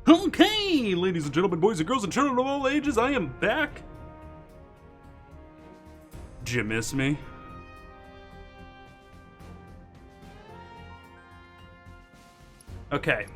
Okay, ladies and gentlemen, boys and girls and children of all ages, I am back. Did you miss me? Okay.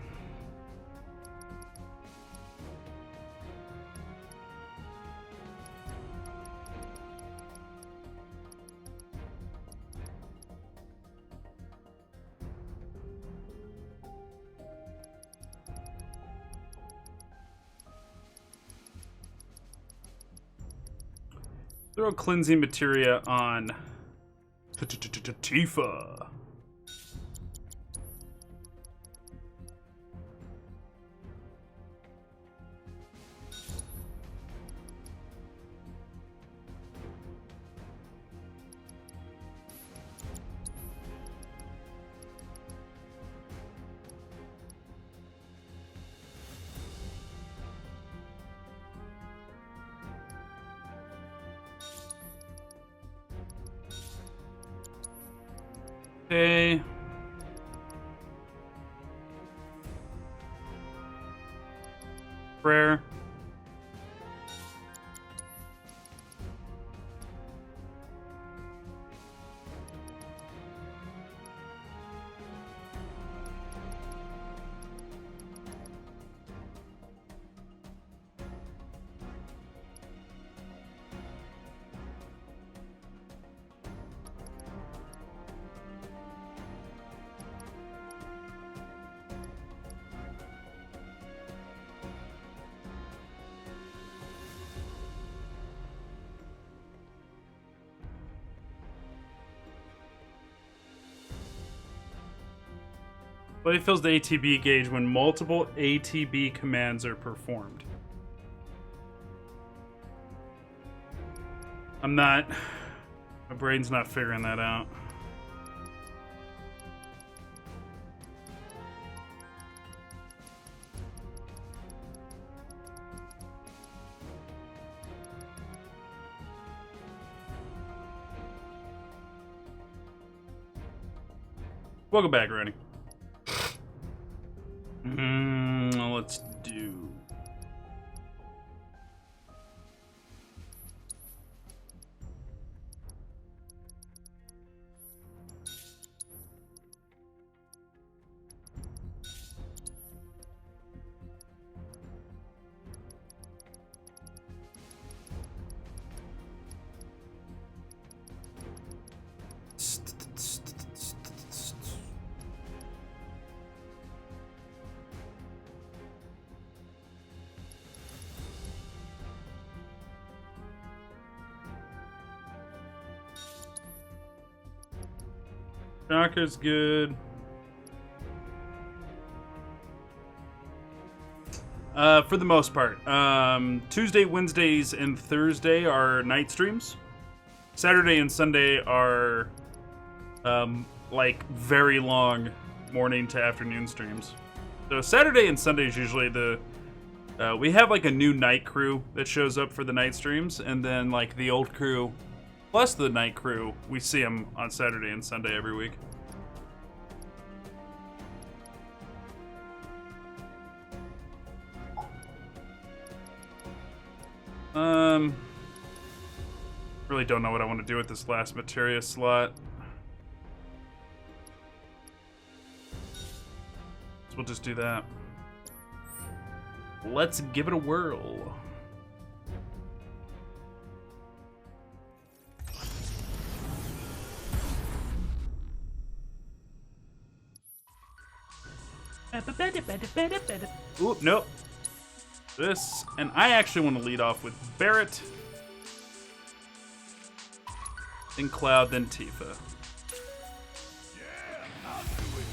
Throw cleansing materia on Tifa. Okay. Prayer. But it fills the ATB gauge when multiple ATB commands are performed. My brain's not figuring that out. Welcome back, Randy. Let's do... Shocker's good. For the most part. Tuesday, Wednesdays, and Thursday are night streams. Saturday and Sunday are like very long morning to afternoon streams. So Saturday and Sunday is usually we have like a new night crew that shows up for the night streams, and then like the old crew plus the night crew, we see them on Saturday and Sunday every week. Really don't know what I want to do with this last materia slot. So we'll just do that. Let's give it a whirl. Oop, nope. This, and I actually want to lead off with Barret, then Cloud, then Tifa. Yeah, I'll do it.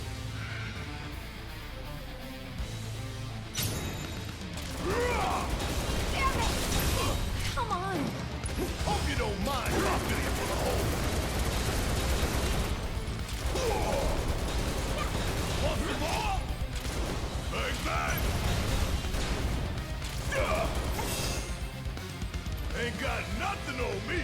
Damn it! Come on! Hope you don't mind dropping it for the hole. Want some more? Bang, bang! Ain't got nothing on me.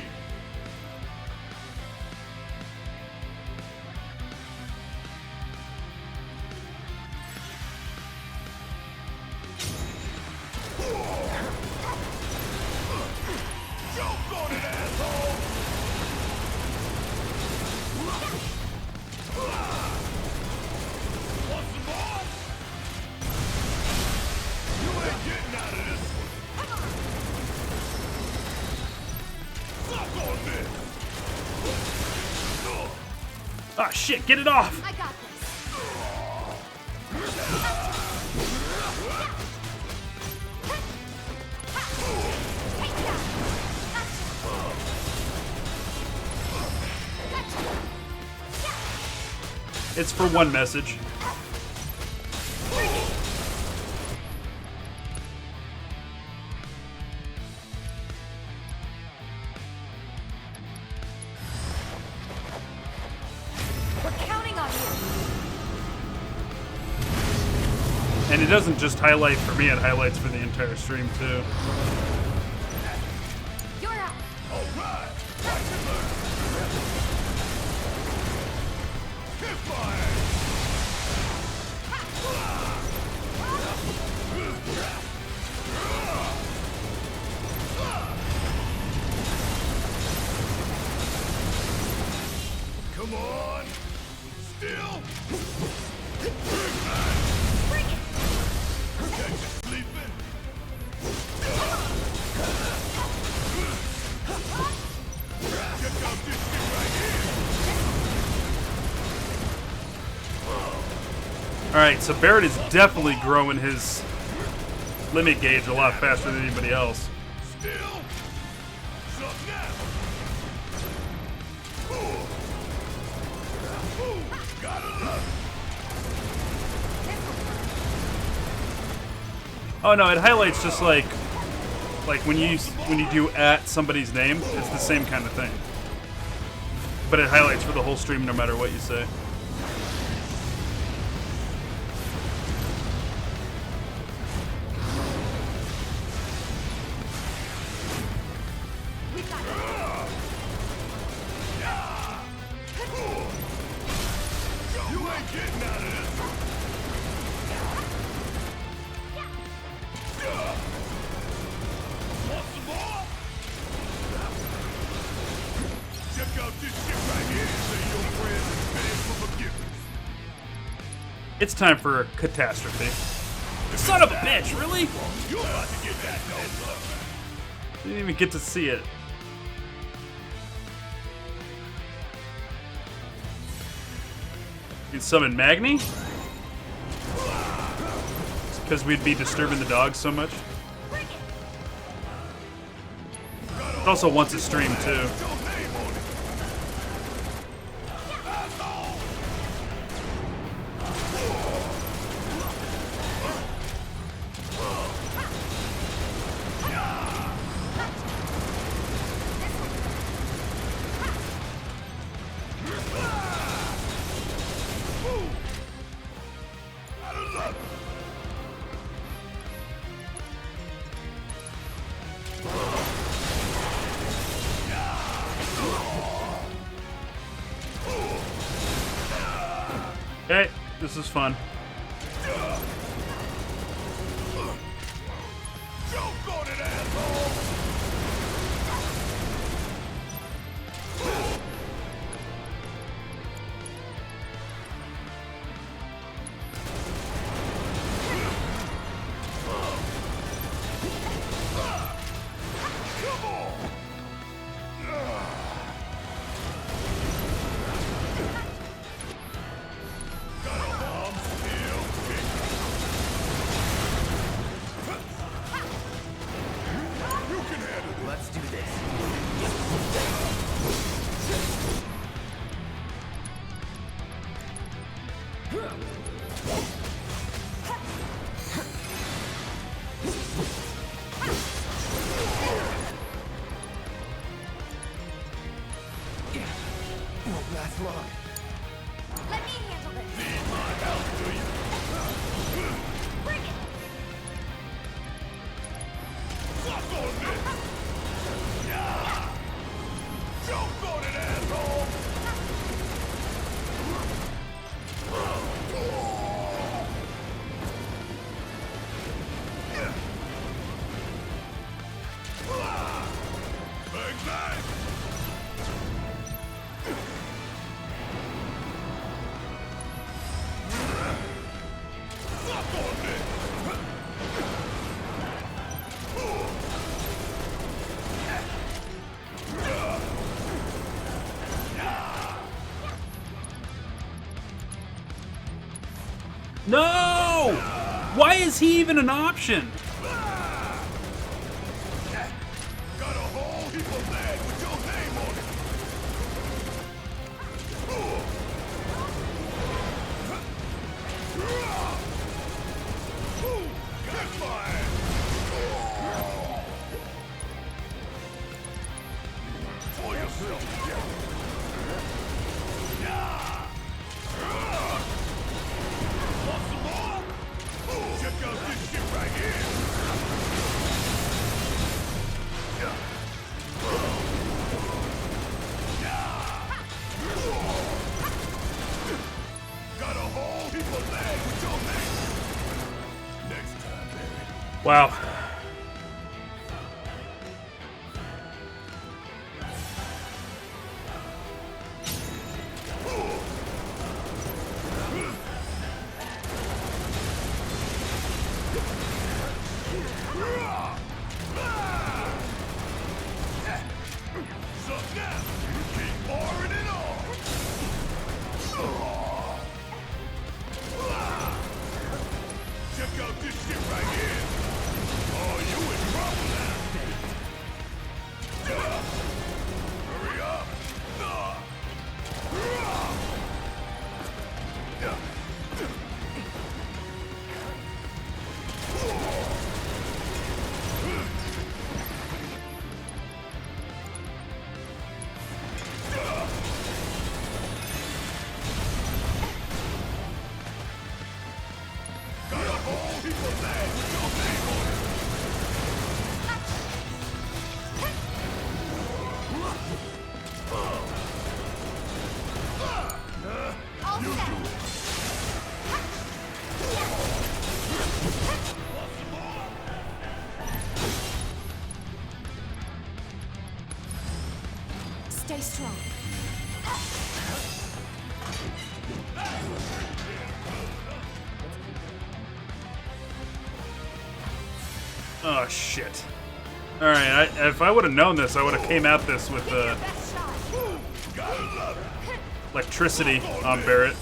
shit, get it off! I got this. It's for one message. We're counting on you. And it doesn't just highlight for me, it highlights for the entire stream too. You're out. All right. Watch and learn. Hit fire. Come on. Still. Bring it. Catch you sleeping. Check out this shit right here. Alright, so Barrett is definitely growing his limit gauge a lot faster than anybody else. Still. Sup now. Ooh. Gotta love Oh no, it highlights just like when you do at somebody's name, it's the same kind of thing. But it highlights for the whole stream no matter what you say. We got it. You ain't getting out of this. Want some more? Check out this shit right here. Say your friends and beg for forgiveness. It's time for catastrophe. Son of a bitch, really? You about to get that nose up. Didn't even get to see it. You summon Magni? Because we'd be disturbing the dogs so much. Bring it. It also wants a stream too. Your name on it. Asshole. Gotta love it. Okay, this is fun. Choke on it, asshole. Come on. Got a bomb? No! Why is he even an option? Got a whole heap of lead with your name on it. Get my ass. Pull yourself together. Want some more? Check out this shit right here. Got a whole heap of lead with your name. Next time, baby. Wow. So now, keep pouring it on. Check out this shit right here. Oh, you in trouble now. Hurry up. Got a whole heap of lead with your name on it. All set. Stay strong. Oh shit. All right. If I would have known this, I would have came at this with Your best shot. Gotta love it. electricity on Barrett.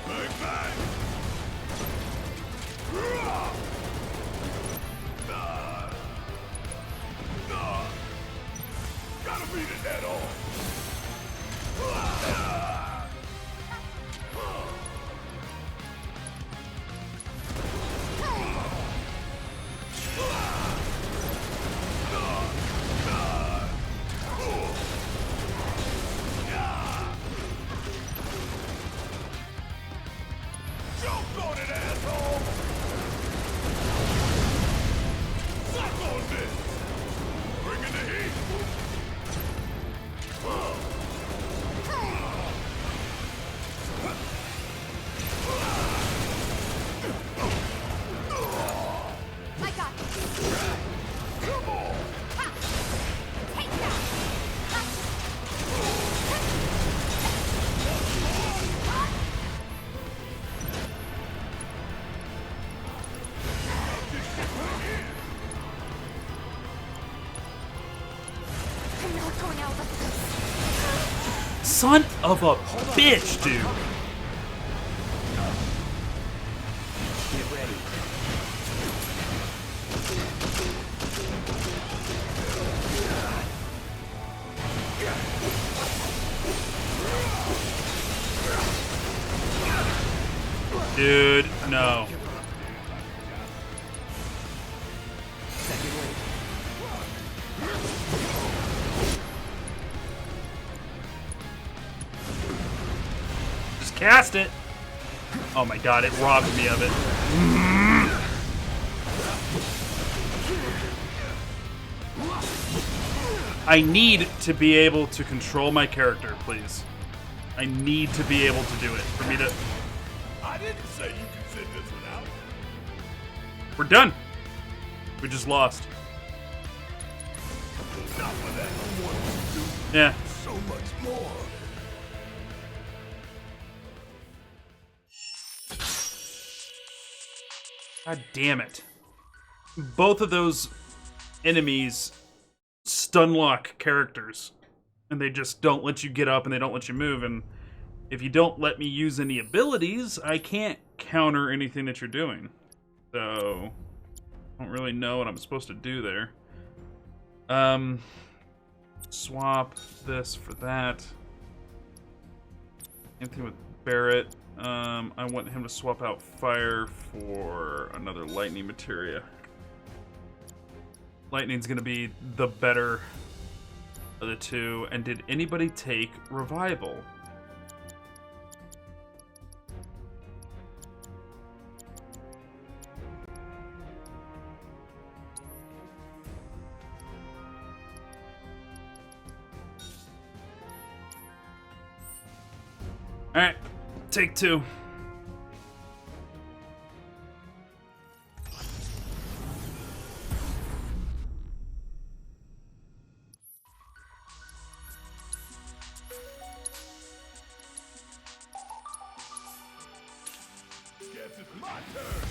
Bang, bang. Gotta beat it head on. Jump on it, asshole! Suck on this! Bringing the heat! I got this. Come on! Ha! Take that. This shit right here! I'm not going out like this. Son of a bitch, dude. Get ready. Dude, no. Second wave. Just cast it. Oh my god, it robbed me of it. I need to be able to control my character, please. I need to be able to do it for me to... I didn't say you could sit this one out. We're done. We just lost. Not for that. I want you to do Yeah. so much more. God damn it. Both of those enemies stun lock characters. and they just don't let you get up and they don't let you move. And if you don't let me use any abilities, I can't counter anything that you're doing. So I don't really know what I'm supposed to do there. Swap this for that. Anything with Barrett. I want him to swap out fire for another lightning materia. Lightning's gonna be the better of the two. And did anybody take revival? Alright, take two. Guess it's my turn.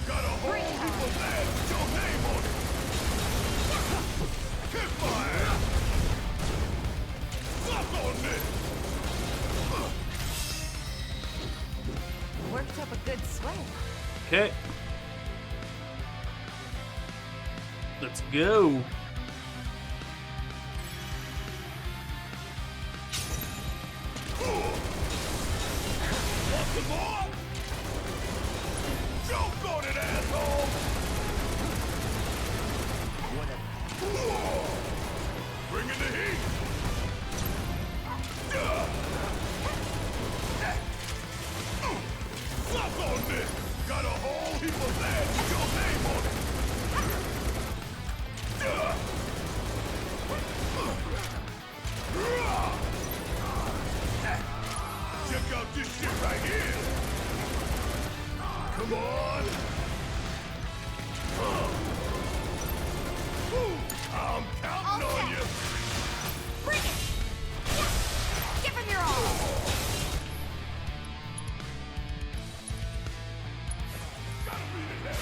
Got a whole heap of land with your name on it. Hit fire. Suck on this. Worked up a good sweat. Okay. Let's go. Want some more? Choke on it, asshole! Bring in the heat! Suck on this! Got a whole heap of land with your name on it! Check out this shit right here! Come on! I'm counting on you! Bring it! Give him your all! Gotta beat it now!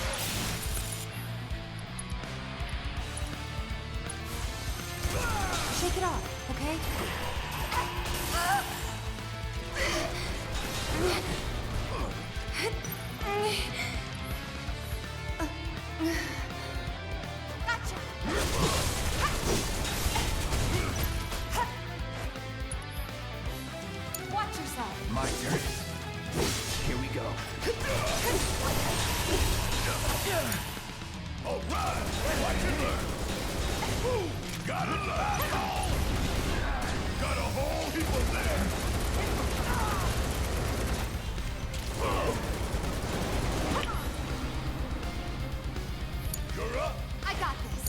Shake it off, okay? Gotcha! Watch yourself. My turn. Here we go. All right, watch and learn. Ooh, got it live on. Got a whole heap of land. You're up. I got this.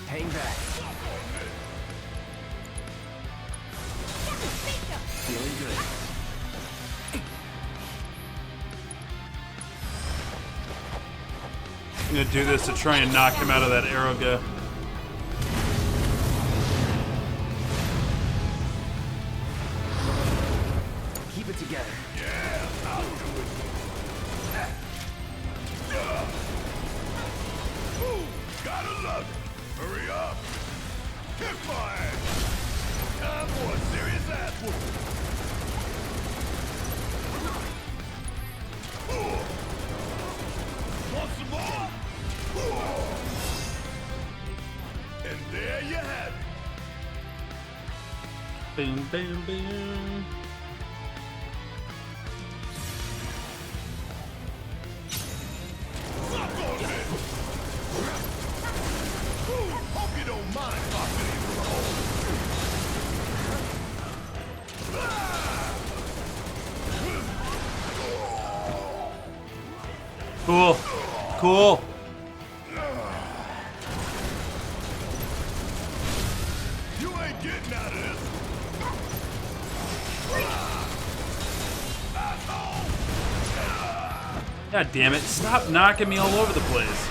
Hang back. Bingo! Feeling good. I'm gonna do this to try and knock him out of that arrow go. Keep it together. Yeah, I'll do it. Ooh, gotta love it. Hurry up. Kick my ass. Time for a serious ass whooping. Ooh. Want some more? Ooh. And there you have it. Boom, boom, boom. Suck on this. Ooh, hope you don't mind if I fit into the hole. Cool. Cool. You ain't getting out of this. God damn it. Stop knocking me all over the place.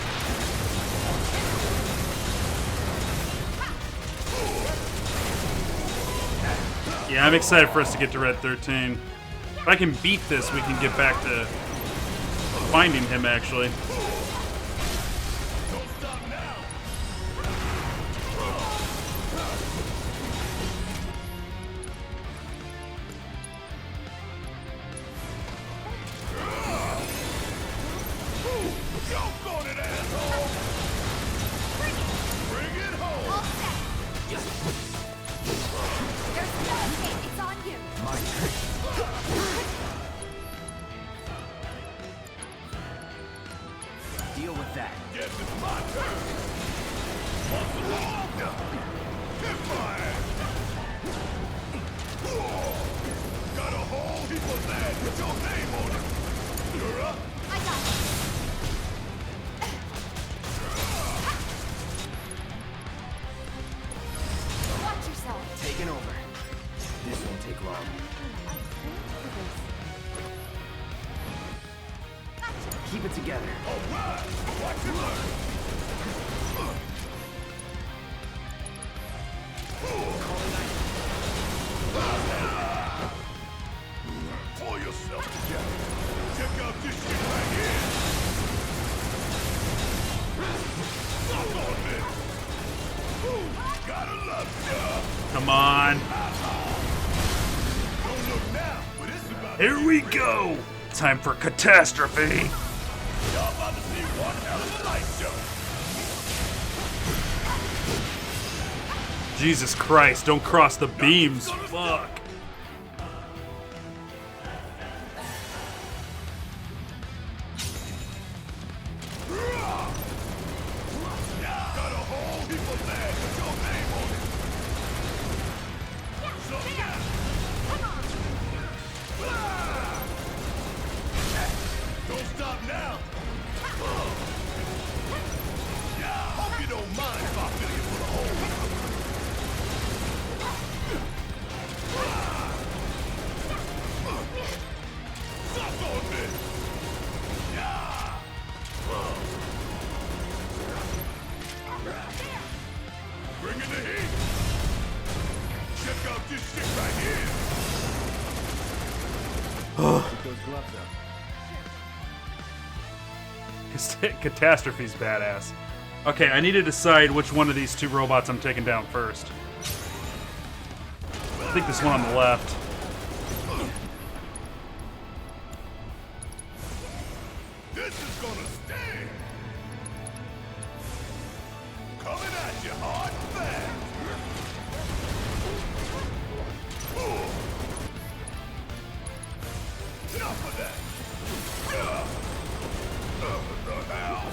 Yeah, I'm excited for us to get to Red 13. If I can beat this, we can get back to finding him, actually. Don't stop now. Jump on it, asshole. Bring it home. All set. There's no escape. It's on you. My turn. Deal with that. Guess it's my turn. Muscle off. Hit my ass. Got a whole heap of land with your name on it. You're up. I got it. Watch yourself. Taking over. This won't take long. Gotcha. Keep it together. All right. Watch and learn. Pull yourself together. Check out this shit right here. Suck on this. Gotta love ya. Come on. Don't look now, but it's about Here we go. Time for catastrophe. y'all about to see one hell of a light show. Jesus Christ, don't cross the beams. Fuck. Got a whole heap of land with your name on it. So yeah. Don't stop now. Yeah, hope you don't mind if I fill you full of holes. Suck on this. Yeah. Bring in the heat. Check out this shit right here. Keep those gloves up. Catastrophe's badass. Okay, I need to decide which one of these two robots I'm taking down first. I think this one on the left. This is gonna sting. Coming at you hard and fast. Enough of that. What the hell?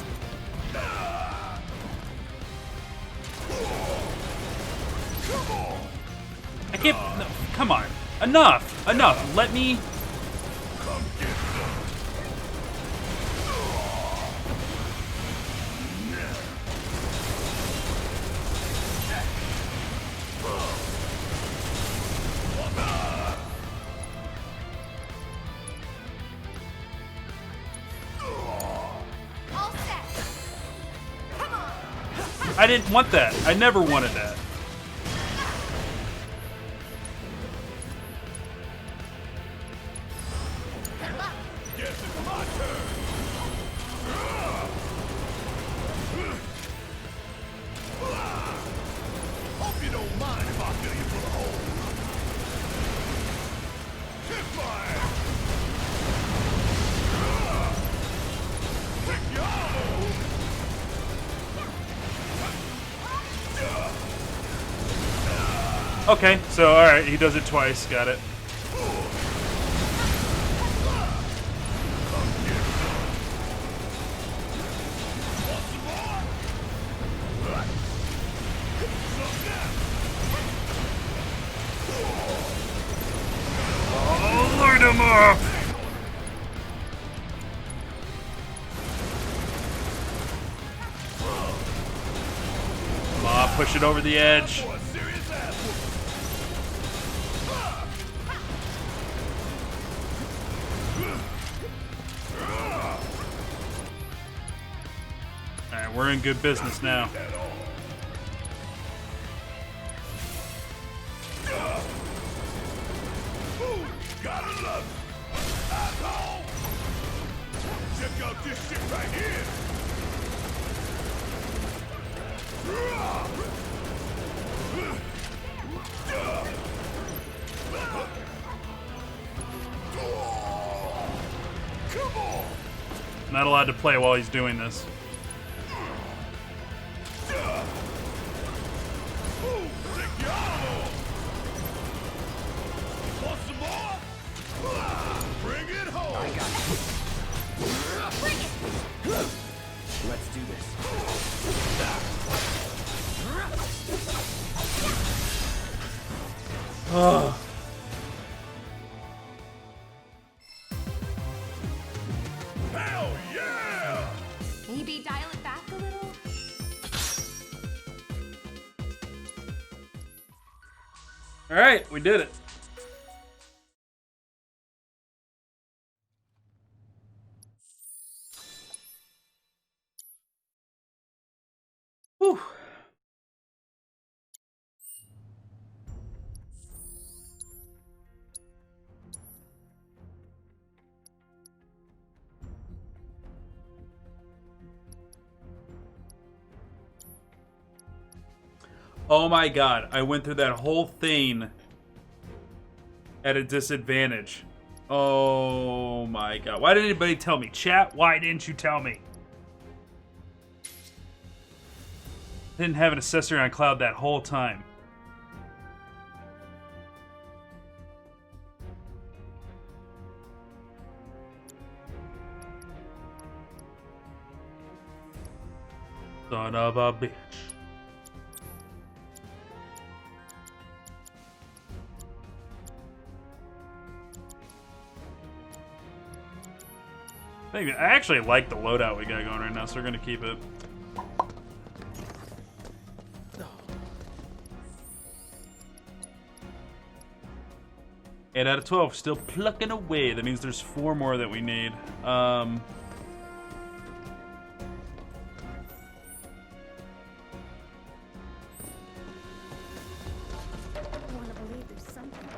Come on. I can't. No, come on. Enough. Enough. Let me. Come get some. All set. Come on. I didn't want that. I never wanted that. Guess it's my turn. Hope you don't mind if I fill you full of holes. Kick my ass. Kick your hole. Okay, so alright, he does it twice. Got it. Oh, light him up! Come on, push it over the edge. For a serious ass Alright, we're in good business now. at all. Gotta love it. Asshole. Check out shit right here. Come on. Not allowed to play while he's doing this. Want some more? Bring it home. I got Bring it! Let's do this. Ugh. Hell yeah! Maybe dial it back a little? All right, we did it. Whew. Oh my god, I went through that whole thing at a disadvantage. Oh my god. Why didn't anybody tell me? Chat, why didn't you tell me? Didn't have an accessory on cloud that whole time. Son of a bitch. I actually like the loadout we got going right now, so we're gonna keep it. Eight out of 12, still plucking away. That means there's 4 more that we need. I want to believe there's something.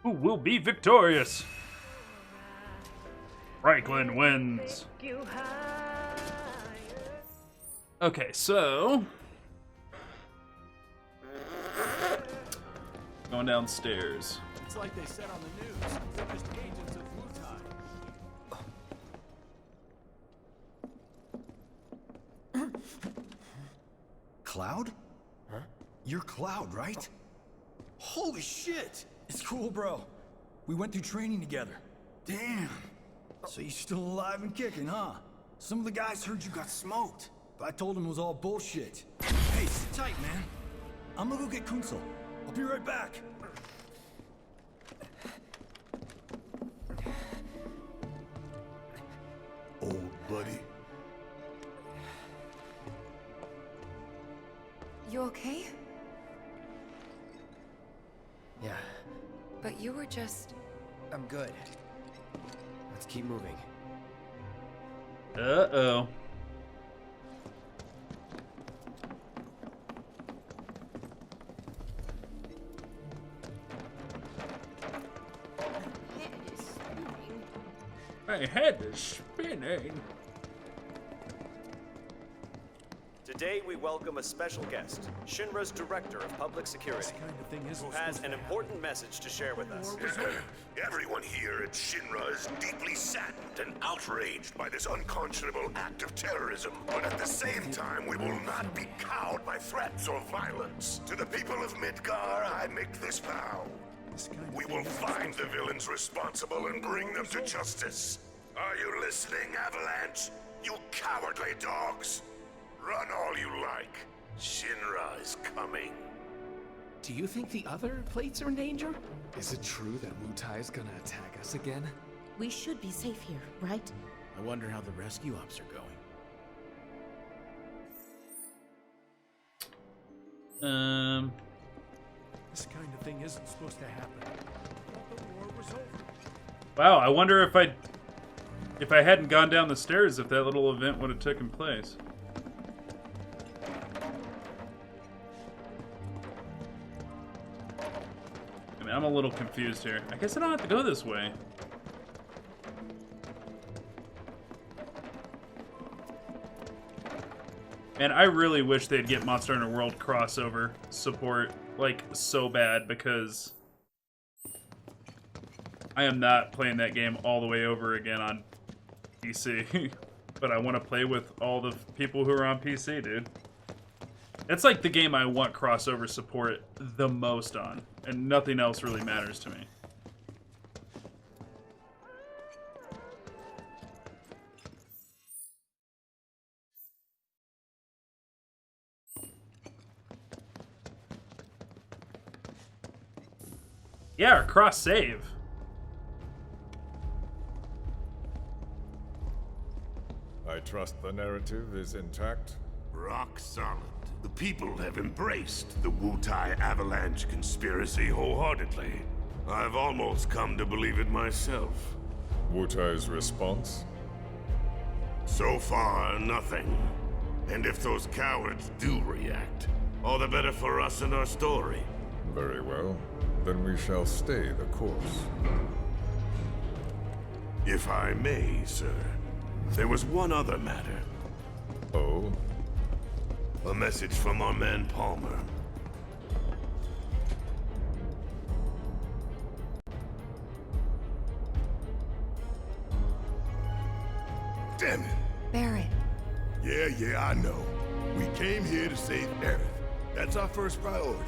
Who will be victorious? Franklin wins. Okay, so going downstairs. It's like they said on the news. They're just agents of Wutai. Cloud? Huh? You're Cloud, right? Holy shit! It's cool, bro. We went through training together. Damn. So you're still alive and kicking, huh? Some of the guys heard you got smoked, but I told them it was all bullshit. Hey, sit tight, man. I'm gonna go get Kunsel. I'll be right back. Old buddy. You okay? Yeah, But you were just... I'm good. Let's keep moving. Uh-oh. My head is spinning. Today we welcome a special guest, Shinra's Director of Public Security, who has an important message to share with us. Everyone here at Shinra is deeply saddened and outraged by this unconscionable act of terrorism. But at the same time, we will not be cowed by threats or violence. To the people of Midgar, I make this vow. We will find the villains responsible and bring them to justice. Are you listening, Avalanche? You cowardly dogs! Run all you like. Shinra is coming. Do you think the other plates are in danger? Is it true that Wutai is gonna attack us again? We should be safe here, right? I wonder how the rescue ops are going. This kind of thing isn't supposed to happen. I thought the war was over. Wow, I wonder if I hadn't gone down the stairs, if that little event would have taken place. I mean, I'm a little confused here. I guess I don't have to go this way. And I really wish they'd get Monster Hunter World crossover support, like, so bad, because I am not playing that game all the way over again on PC. But I want to play with all the people who are on PC, dude. It's like the game I want crossover support the most on, and nothing else really matters to me. Yeah, or cross-save. I trust the narrative is intact. Rock solid. The people have embraced the Wutai Avalanche conspiracy wholeheartedly. I've almost come to believe it myself. Wutai's response? So far, nothing. And if those cowards do react, all the better for us and our story. Very well. Then we shall stay the course. If I may, sir, there was one other matter. Oh? A message from our man Palmer. Damn it! Barrett. Yeah, I know. We came here to save Aerith. That's our first priority.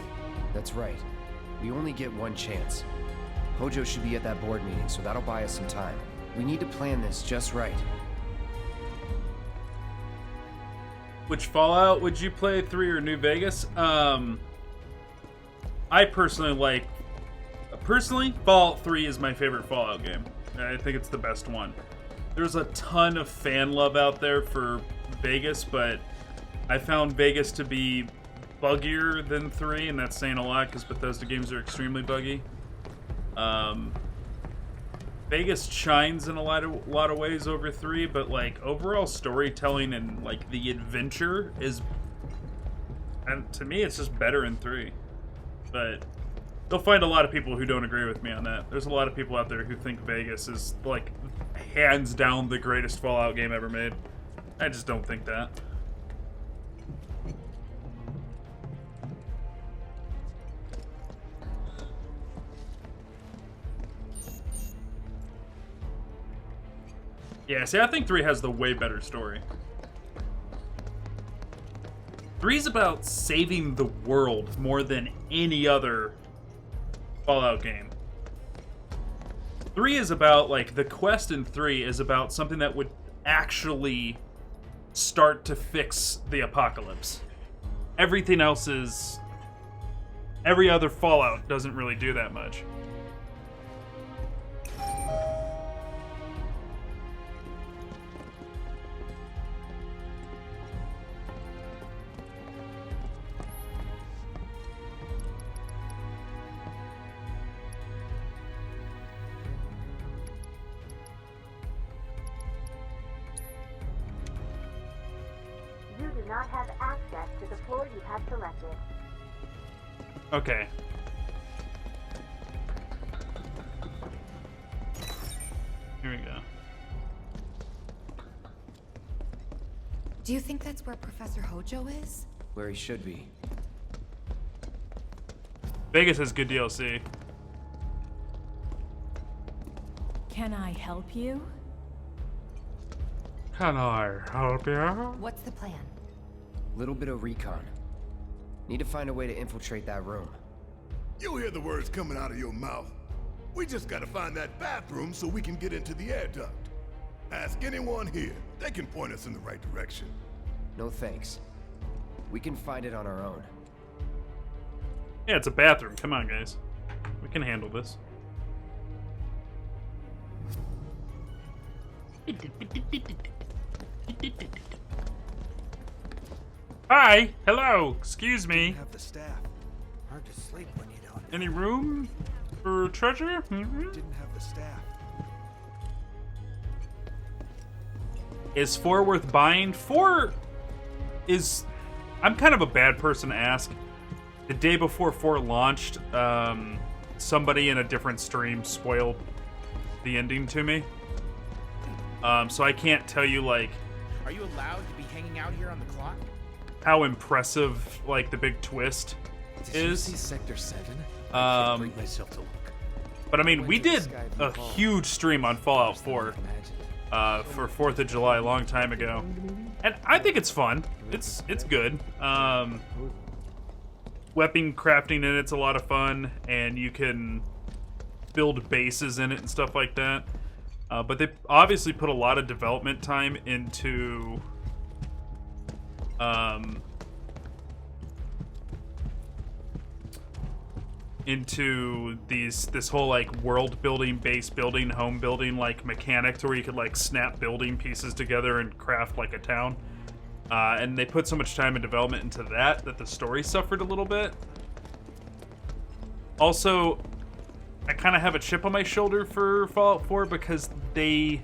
That's right. We only get one chance. Hojo should be at that board meeting, so that'll buy us some time. We need to plan this just right. Which Fallout would you play, 3 or New Vegas? I personally Fallout 3 is my favorite Fallout game. I think it's the best one. There's a ton of fan love out there for Vegas, but I found Vegas to be buggier than 3, and that's saying a lot because Bethesda games are extremely buggy. Vegas shines in a lot of ways over 3, but like overall storytelling and like the adventure is, and to me it's just better in 3. But you'll find a lot of people who don't agree with me on that. There's a lot of people out there who think Vegas is like hands down the greatest Fallout game ever made. I just don't think that. Yeah, see, I think 3 has the way better story. 3's about saving the world more than any other Fallout game. 3 is about, like, the quest in 3 is about something that would actually start to fix the apocalypse. Everything else is... Every other Fallout doesn't really do that much. You do not have access to the floor you have selected. Okay. Here we go. Do you think that's where Professor Hojo is? Where he should be. Vegas has good DLC. Can I help you? Can I help you? What's the plan? Little bit of recon. Need to find a way to infiltrate that room. You hear the words coming out of your mouth. We just gotta find that bathroom so we can get into the air duct. Ask anyone here. They can point us in the right direction. No thanks. We can find it on our own. Yeah, it's a bathroom. Come on, guys. We can handle this. Hi. Hello. Excuse me. Have the staff. Hard to sleep when you don't. Any room for treasure? Didn't have the staff. Is 4 worth buying? 4 is... I'm kind of a bad person to ask. The day before 4 launched, somebody in a different stream spoiled the ending to me. So I can't tell you like. Are you allowed to be hanging out here on the clock? How impressive like the big twist Did is. You see Sector 7? I can't bring myself to look. But I mean, we did a huge stream on Fallout 4 for 4th of July a long time ago, and I think it's fun. It's good. Weapon crafting in it's a lot of fun, and you can build bases in it and stuff like that. But they obviously put a lot of development time into this whole like world building, base building, home building like mechanic to where you could like snap building pieces together and craft like a town. And they put so much time and development into that the story suffered a little bit. Also, I kind of have a chip on my shoulder for Fallout 4 because the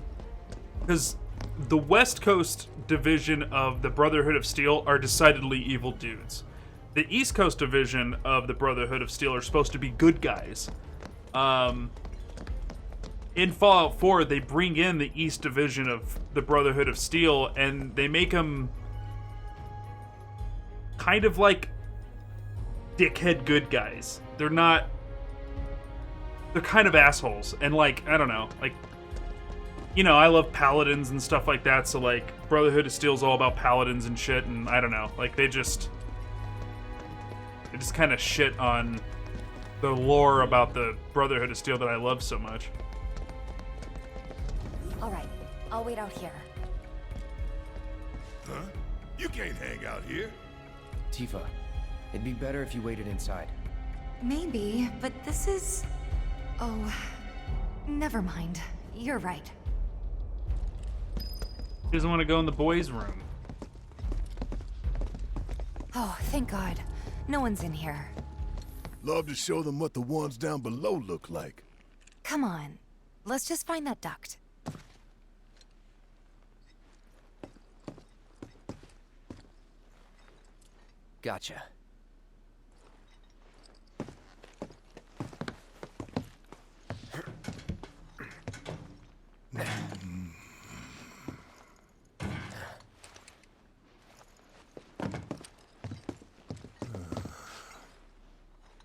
West Coast division of the Brotherhood of Steel are decidedly evil dudes. The East Coast division of the Brotherhood of Steel are supposed to be good guys. In Fallout 4, they bring in the East division of the Brotherhood of Steel, and they make them kind of like dickhead good guys. They're kind of assholes, and like, I don't know, like, you know, I love paladins and stuff like that, so like, Brotherhood of Steel's all about paladins and shit, and I don't know, like, they just kind of shit on the lore about the Brotherhood of Steel that I love so much. Alright, I'll wait out here. Huh? You can't hang out here. Tifa, it'd be better if you waited inside. Maybe, but this is... Oh, never mind. You're right. She doesn't want to go in the boys' room. Oh, thank God. No one's in here. Love to show them what the ones down below look like. Come on. Let's just find that duct. Gotcha.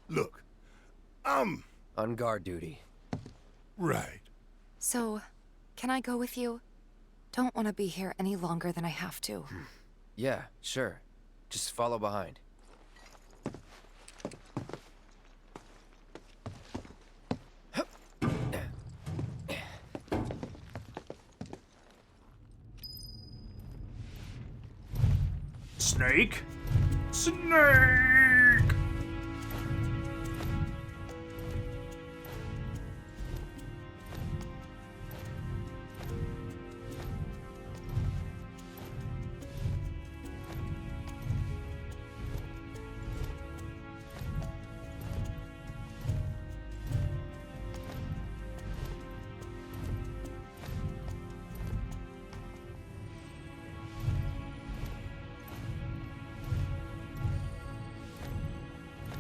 Look, I'm... on guard duty. Right. So, can I go with you? Don't want to be here any longer than I have to. Yeah, sure. Just follow behind. Snake? Snake!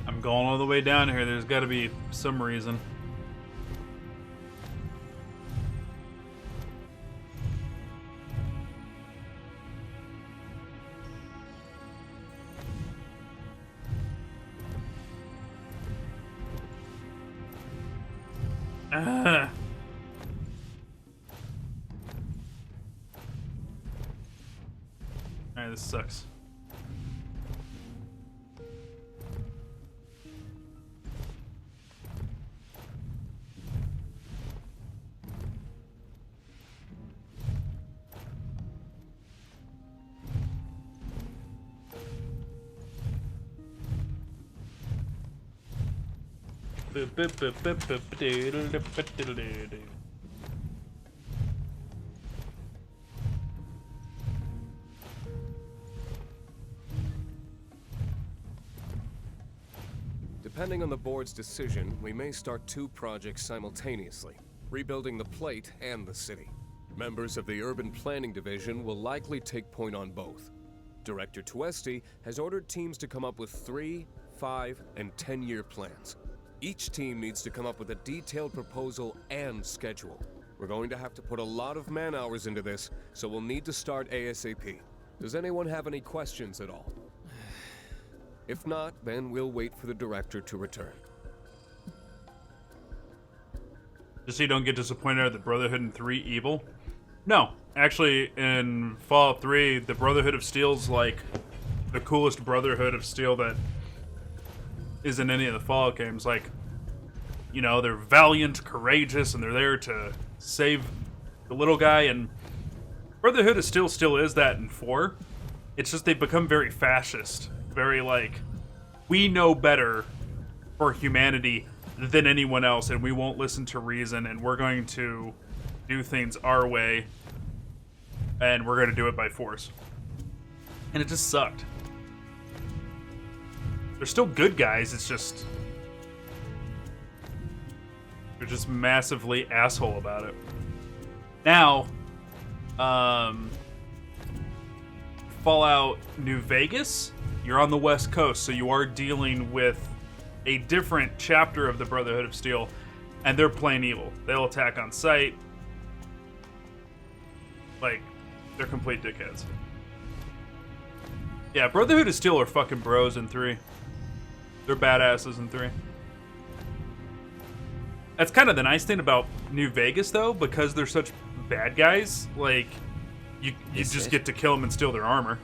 I'm going all the way down here. There's got to be some reason. Alright, this sucks. Depending on the board's decision, we may start 2 projects simultaneously, rebuilding the plate and the city. Members of the Urban Planning Division will likely take point on both. Director Tuesti has ordered teams to come up with 3, 5, and 10-year plans. Each team needs to come up with a detailed proposal and schedule. We're going to have to put a lot of man-hours into this, so we'll need to start ASAP. Does anyone have any questions at all? If not, then we'll wait for the director to return. Just so you don't get disappointed at the Brotherhood in 3 evil? No. Actually, in Fallout 3, the Brotherhood of Steel's like the coolest Brotherhood of Steel that is in any of the Fallout games. Like, you know, they're valiant, courageous, and they're there to save the little guy. And Brotherhood of Steel still is that in 4. It's just they've become very fascist. Very like, we know better for humanity than anyone else, and we won't listen to reason, and we're going to do things our way, and we're going to do it by force. And it just sucked. They're still good guys, it's just... they're just massively asshole about it. Now, Fallout New Vegas, you're on the West Coast, so you are dealing with a different chapter of the Brotherhood of Steel, and they're plain evil. They'll attack on sight. Like, they're complete dickheads. Yeah, Brotherhood of Steel are fucking bros in 3. They're badasses in 3. That's kind of the nice thing about New Vegas, though, because they're such bad guys. Like, you just get to kill them and steal their armor.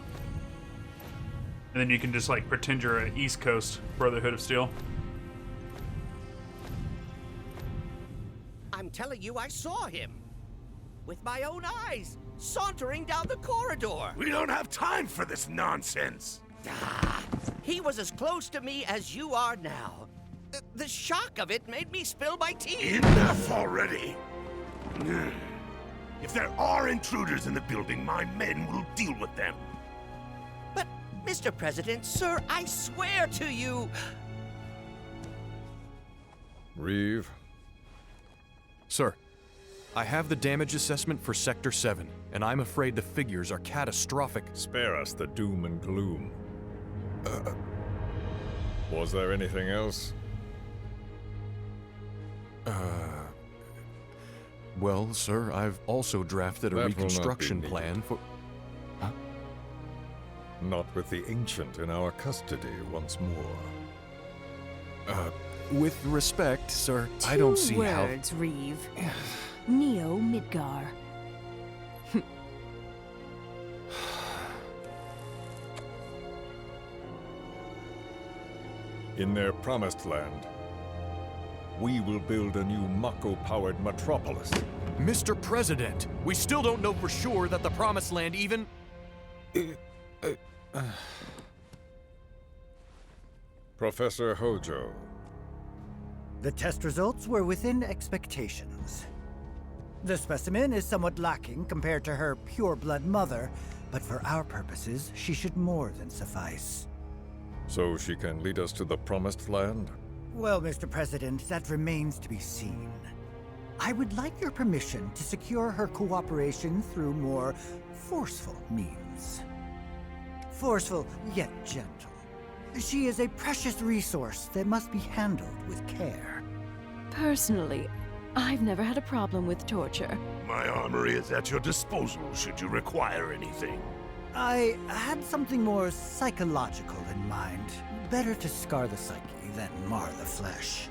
And then you can just, like, pretend you're an East Coast Brotherhood of Steel. I'm telling you, I saw him. With my own eyes, sauntering down the corridor. We don't have time for this nonsense. He was as close to me as you are now. The shock of it made me spill my tea. Enough already. If there are intruders in the building, my men will deal with them. But, Mr. President, sir, I swear to you... Reeve? Sir, I have the damage assessment for Sector 7, and I'm afraid the figures are catastrophic. Spare us the doom and gloom. Was there anything else? Well, sir, I've also drafted a reconstruction plan for... Huh? Not with the Ancient in our custody once more. With respect, sir, I don't see how... 2 words, Reeve. Neo Midgar. In their promised land, we will build a new Mako-powered metropolis. Mr. President, we still don't know for sure that the Promised Land even... Professor Hojo. The test results were within expectations. The specimen is somewhat lacking compared to her pure-blood mother, but for our purposes, she should more than suffice. So she can lead us to the Promised Land? Well, Mr. President, that remains to be seen. I would like your permission to secure her cooperation through more forceful means. Forceful, yet gentle. She is a precious resource that must be handled with care. Personally, I've never had a problem with torture. My armory is at your disposal should you require anything. I had something more psychological in mind. Better to scar the psyche than mar the flesh.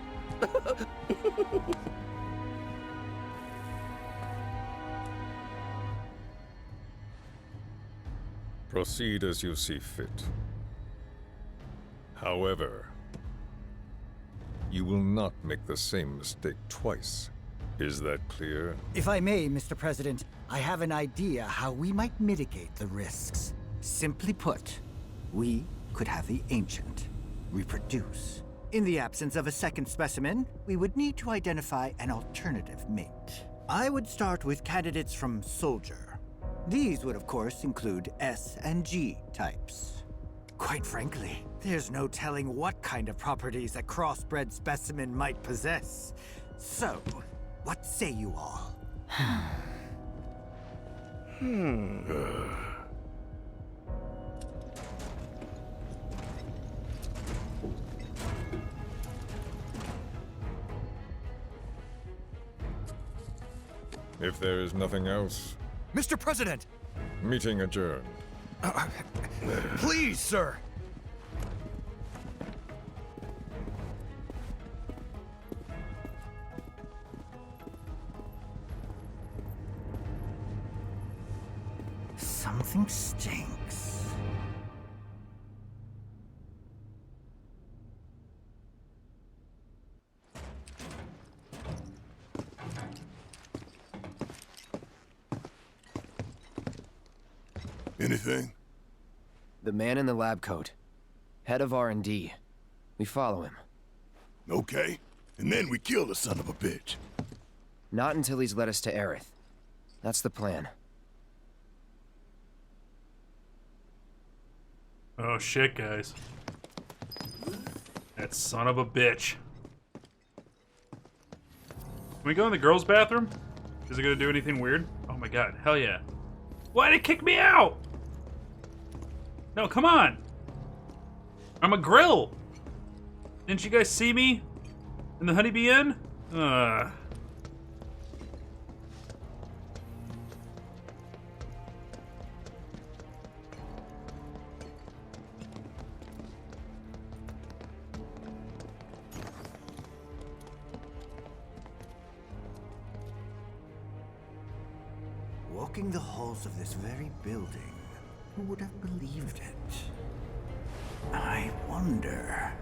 Proceed as you see fit. However, you will not make the same mistake twice. Is that clear? If I may, Mr. President, I have an idea how we might mitigate the risks. Simply put, we could have the Ancient reproduce. In the absence of a second specimen, we would need to identify an alternative mate. I would start with candidates from Soldier. These would, of course, include S and G types. Quite frankly, there's no telling what kind of properties a crossbred specimen might possess. So, what say you all? If there is nothing else, Mr. President! meeting adjourned. Please, sir! Something stinks. Anything? The man in the lab coat. Head of R&D. We follow him. Okay. And then we kill the son of a bitch. Not until he's led us to Aerith. That's the plan. Oh shit, guys. That son of a bitch. Can we go in the girls' bathroom? Is it gonna do anything weird? Oh my god, hell yeah. Why'd it kick me out? No, come on! I'm a grill! Didn't you guys see me? In the Honeybee Inn? Walking the halls of this very building, who would have believed it? I wonder...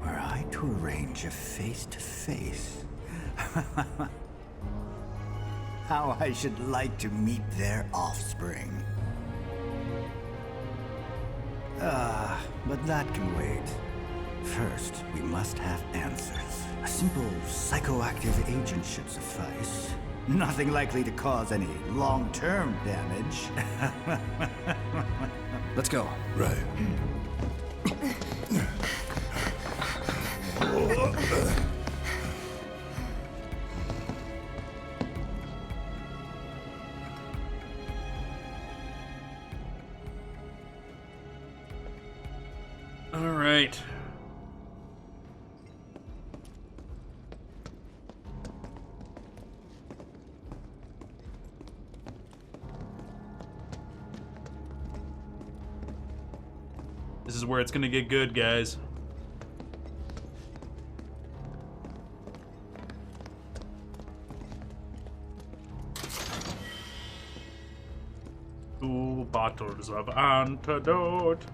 Were I to arrange a face-to-face... how I should like to meet their offspring. But that can wait. First, we must have answers. A simple psychoactive agent should suffice. Nothing likely to cause any long-term damage. Let's go. Right. All right. This is where it's gonna get good, guys. Two bottles of antidote.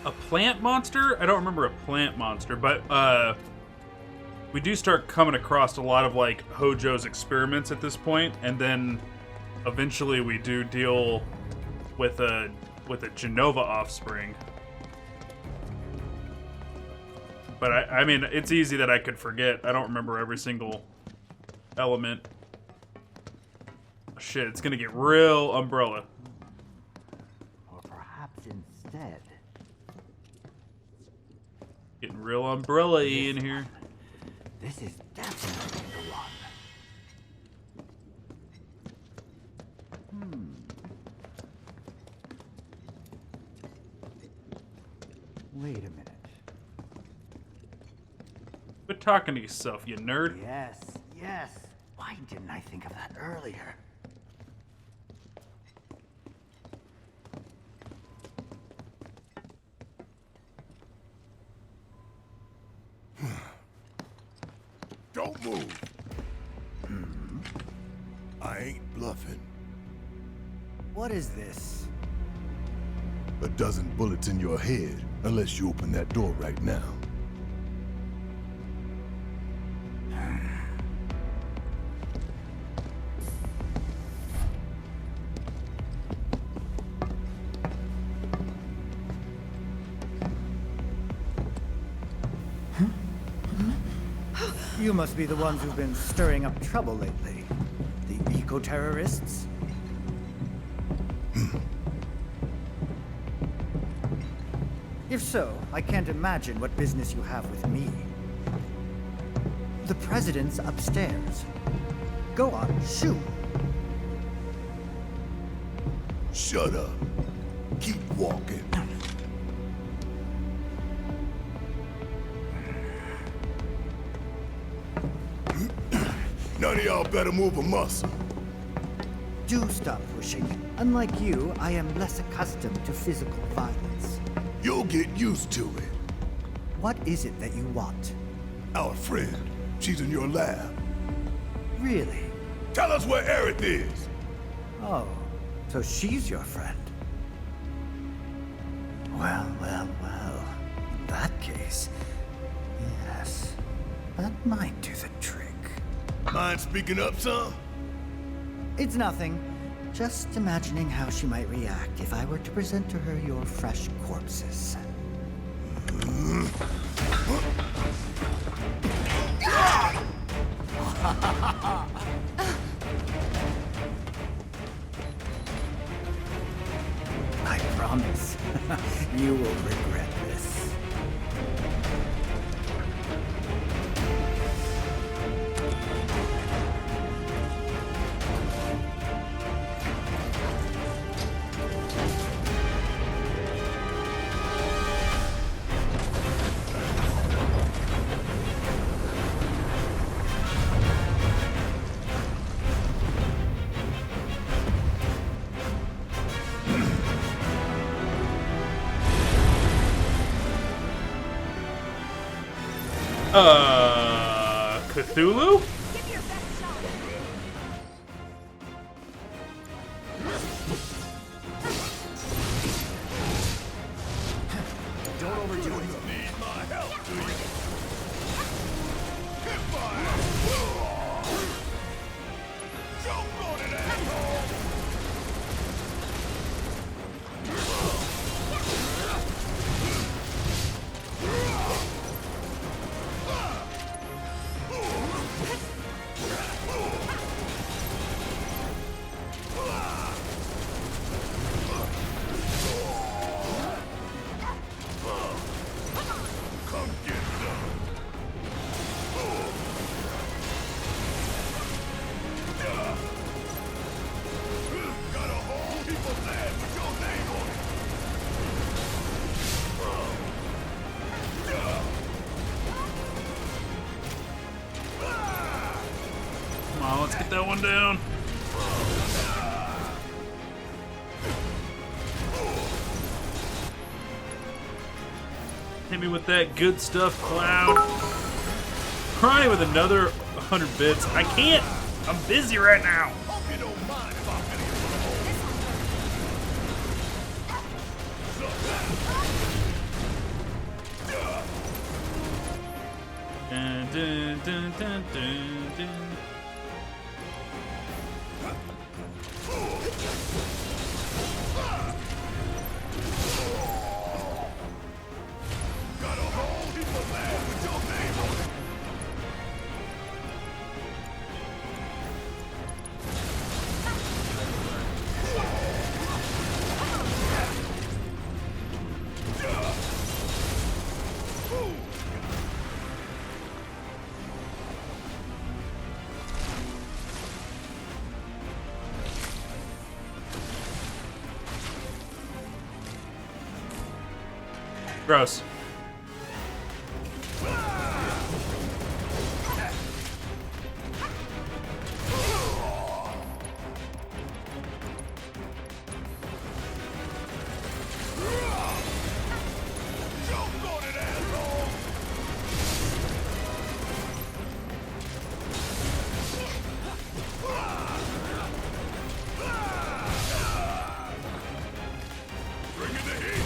A plant monster? I don't remember a plant monster, but we do start coming across a lot of like Hojo's experiments at this point, and then eventually we do deal with a Genova offspring. But I mean, it's easy that I could forget. I don't remember every single element. Shit, it's gonna get real Umbrella. Or perhaps instead... Getting real Umbrella-y in here. This is definitely the one. Wait a minute. Quit talking to yourself, you nerd. Yes, yes. Why didn't I think of that earlier? Don't move. I ain't bluffing. What is this? A dozen bullets in your head, unless you open that door right now. You must be the ones who've been stirring up trouble lately. The eco-terrorists? If so, I can't imagine what business you have with me. The president's upstairs. Go on, shoot. Shut up. Keep walking. None of y'all better move a muscle. Do stop pushing. Unlike you, I am less accustomed to physical violence. You'll get used to it. What is it that you want? Our friend. She's in your lab. Really? Tell us where Aerith is. Oh, so she's your friend. Well. In that case, yes, that might do the trick. Mind speaking up, son? It's nothing. Just imagining how she might react if I were to present to her your fresh corpses. I promise, you will regret this. Cthulhu? Don't overdo it. Need my help, do you? Jump on it, asshole! Come get some. Got a whole heap of land with your name on it. Come on, let's get that one down. Hit me with that good stuff, Cloud. Crying with another 100 bits. I can't. I'm busy right now. Hope you don't mind if I'm Dun, dun, dun, dun, dun, dun. got a whole heap of land with your name on it. Gross. Jump on it, asshole! Bring in the heat!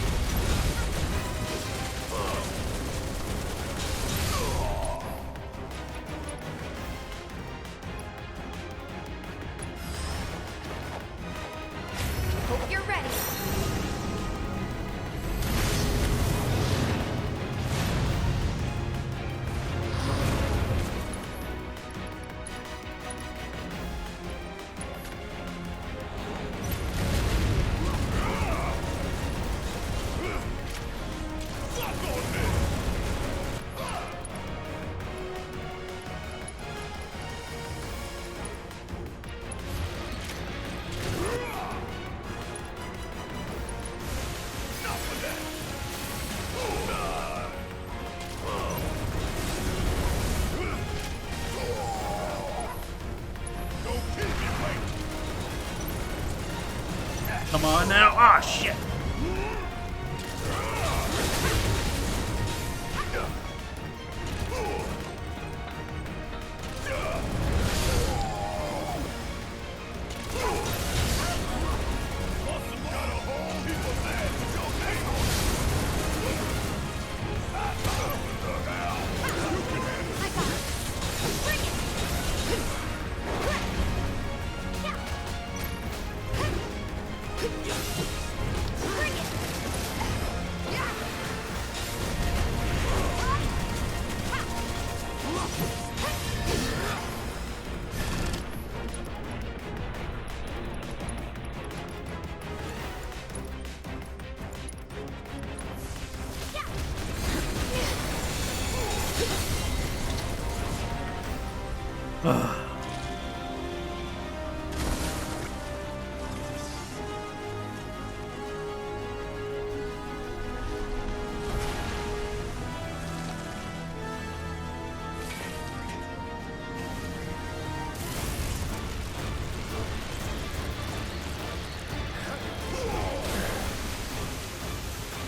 Come on now. Ah, shit.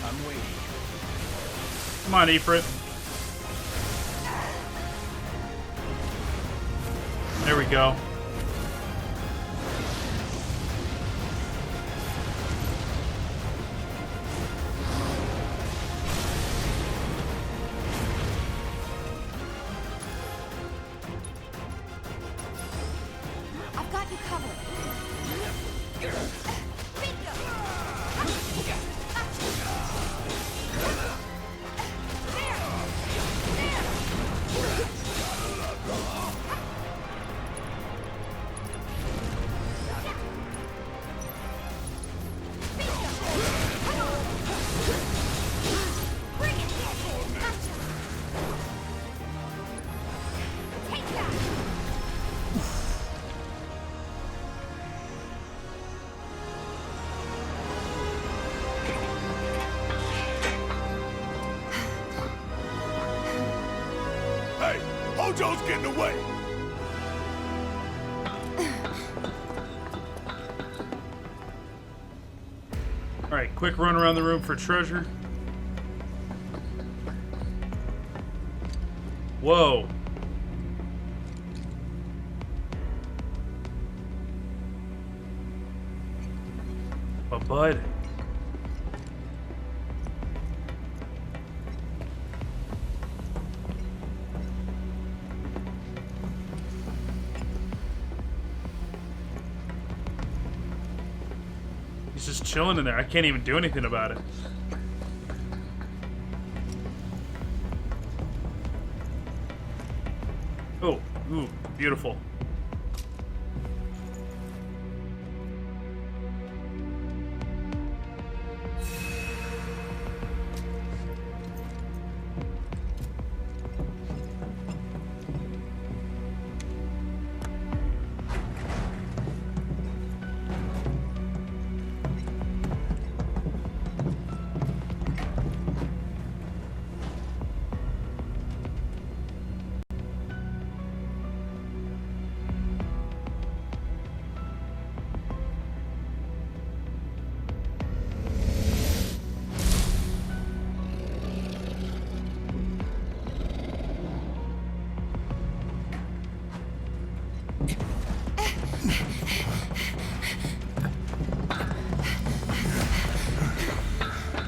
I'm waiting. Come on, Ifrit. There we go. I've got you covered. Hey, Hojo's getting away. Alright, quick run around the room for treasure. Whoa. Oh, bud. He's just chilling in there. I can't even do anything about it. Oh, ooh, beautiful.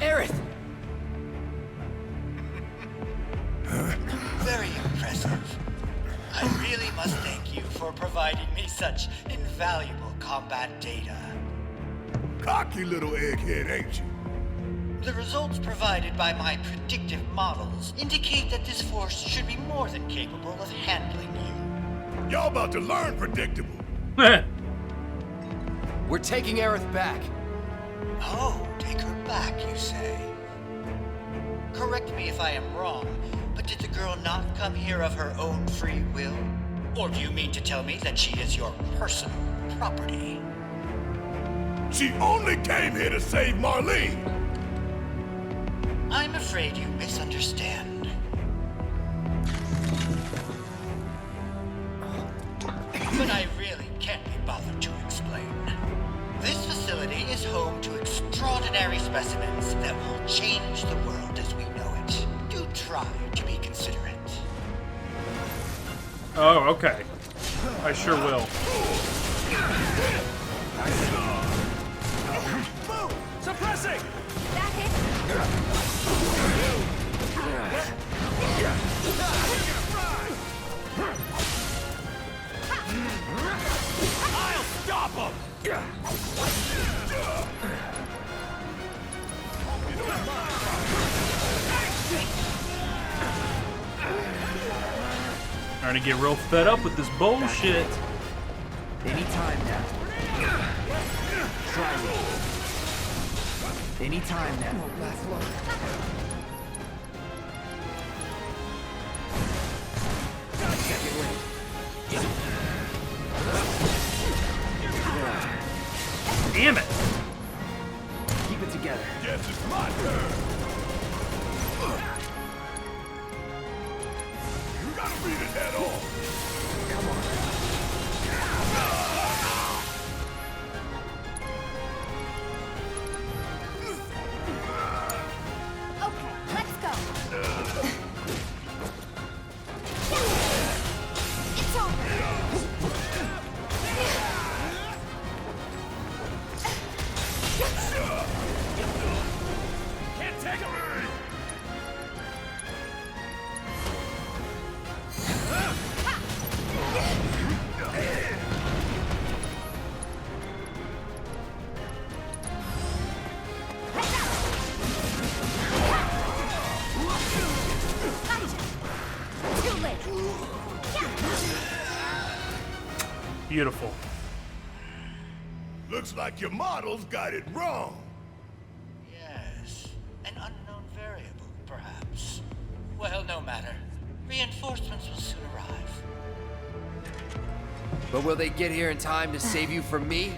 Aerith! Very impressive. I really must thank you for providing me such invaluable combat data. Cocky little egghead, ain't you? The results provided by my predictive models indicate that this force should be more than capable of handling you. Y'all about to learn predictable. We're taking Aerith back. Oh, take her back, you say? Correct me if I am wrong, but did the girl not come here of her own free will? Or do you mean to tell me that she is your personal property? She only came here to save Marlene. I'm afraid you misunderstand. But I really can't be bothered to explain. This facility is is home to extraordinary specimens that will change the world as we know it. Do try to be considerate. Oh, okay. I sure will. Suppressing! That hit. I'll stop him! Starting to get real fed up with this bullshit. Anytime now. Try me. Anytime now. Second wing. Damn it! Keep it together. Guess it's my turn. You gotta beat it head on. Come on. Okay, let's go. It's over. Can't take him. Too late. Beautiful. Looks like your models got it wrong. Yes, an unknown variable, perhaps. Well, no matter. Reinforcements will soon arrive. But will they get here in time to save you from me?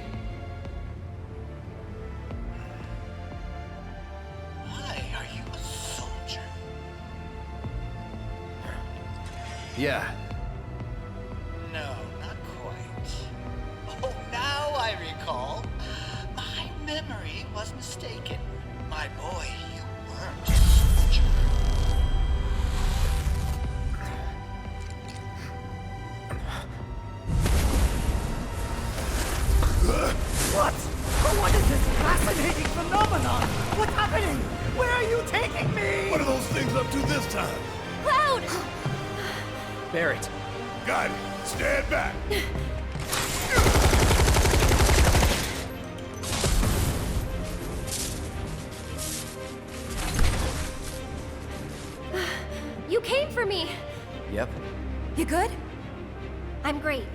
Why are you a soldier? Yeah. No, not quite. Oh, now I recall. My memory was mistaken. My boy, you weren't a soldier. What? What is this fascinating phenomenon? What's happening? Where are you taking me? What are those things up to this time? Cloud! Barrett. Got it. Stand back. You came for me. Yep. You good? I'm great.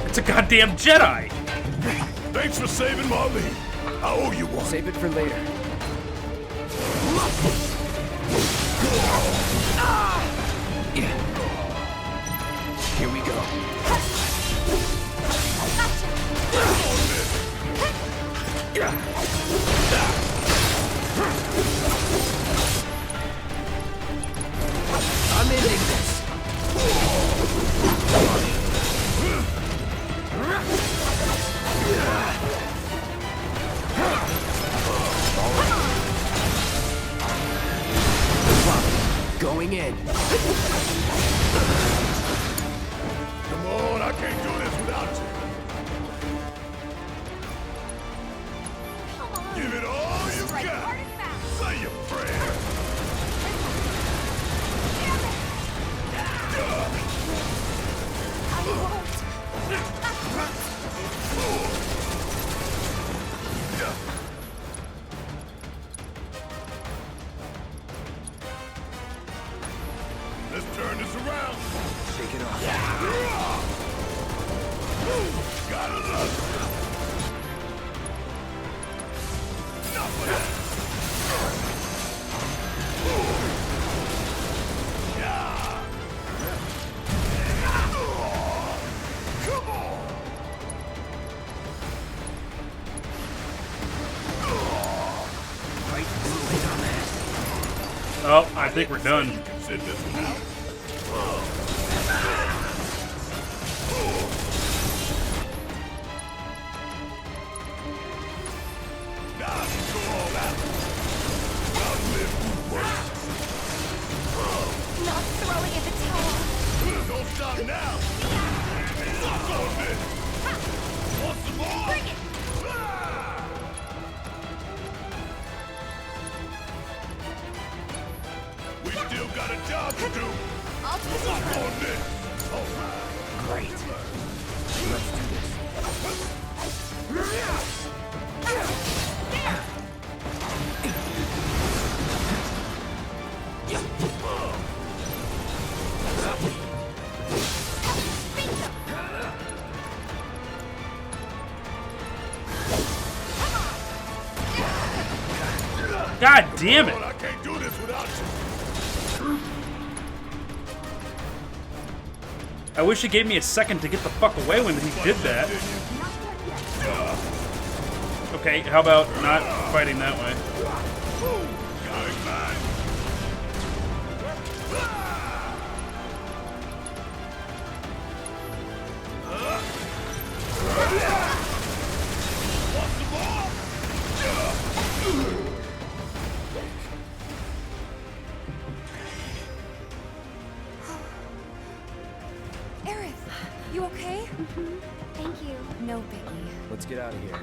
It's a goddamn Jedi! Thanks for saving Marlene. I owe you one. Save it for later. Yeah. Here we go. I'm ending this. Going in. Come on, I can't do this without you. Give it all you got. Say your prayer. Let's turn this around. Shake it off. Gotta love it. Enough of that. Come on. Right, late on that. Oh, I think we're done. Sit this one out. Let's do this. God damn it! I can't do this without you. I wish it gave me a second to get the fuck away when he did that. Okay, how about not fighting that way? Aerith, you okay? Thank you. No biggie. Let's get out of here.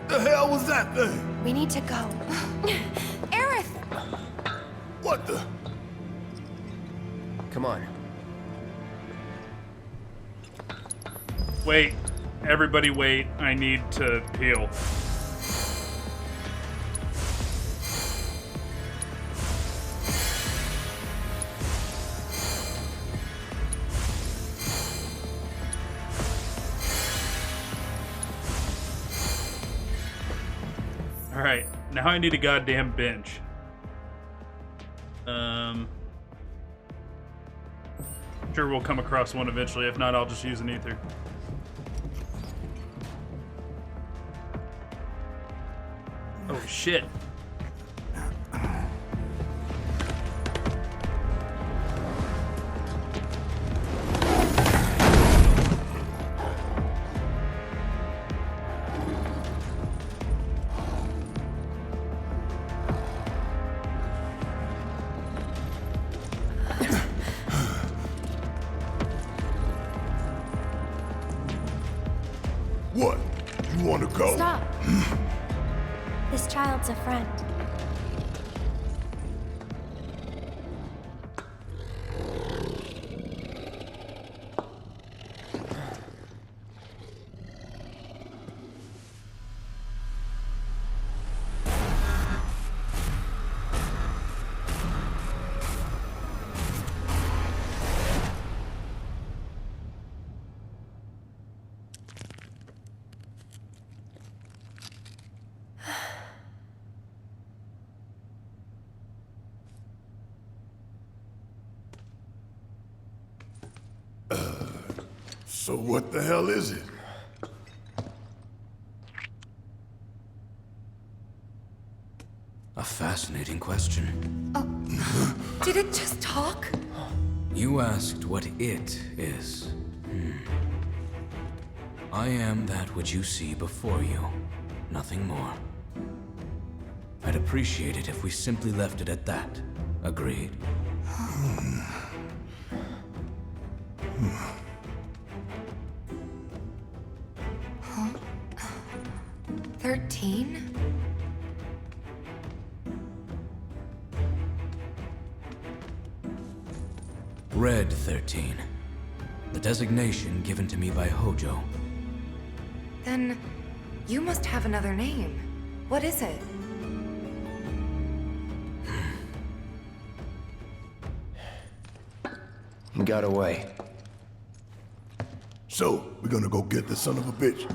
The hell was that thing? We need to go. Aerith! What the? Come on. Wait. Everybody wait. I need to heal. Alright, now I need a goddamn bench. Sure we'll come across one eventually. If not, I'll just use an ether. Oh shit. What? You want to go? Stop. This child's a friend. So what the hell is it? A fascinating question. Did it just talk? You asked what it is. I am that which you see before you. Nothing more. I'd appreciate it if we simply left it at that. Agreed? 13? Red 13. The designation given to me by Hojo. Then you must have another name. What is it? He got away. So, we're gonna go get the son of a bitch.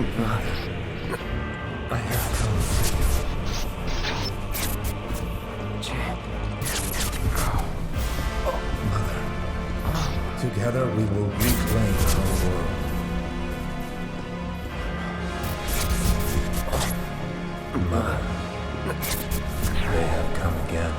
I have come. Together we will reclaim our world. Mother, they have come again.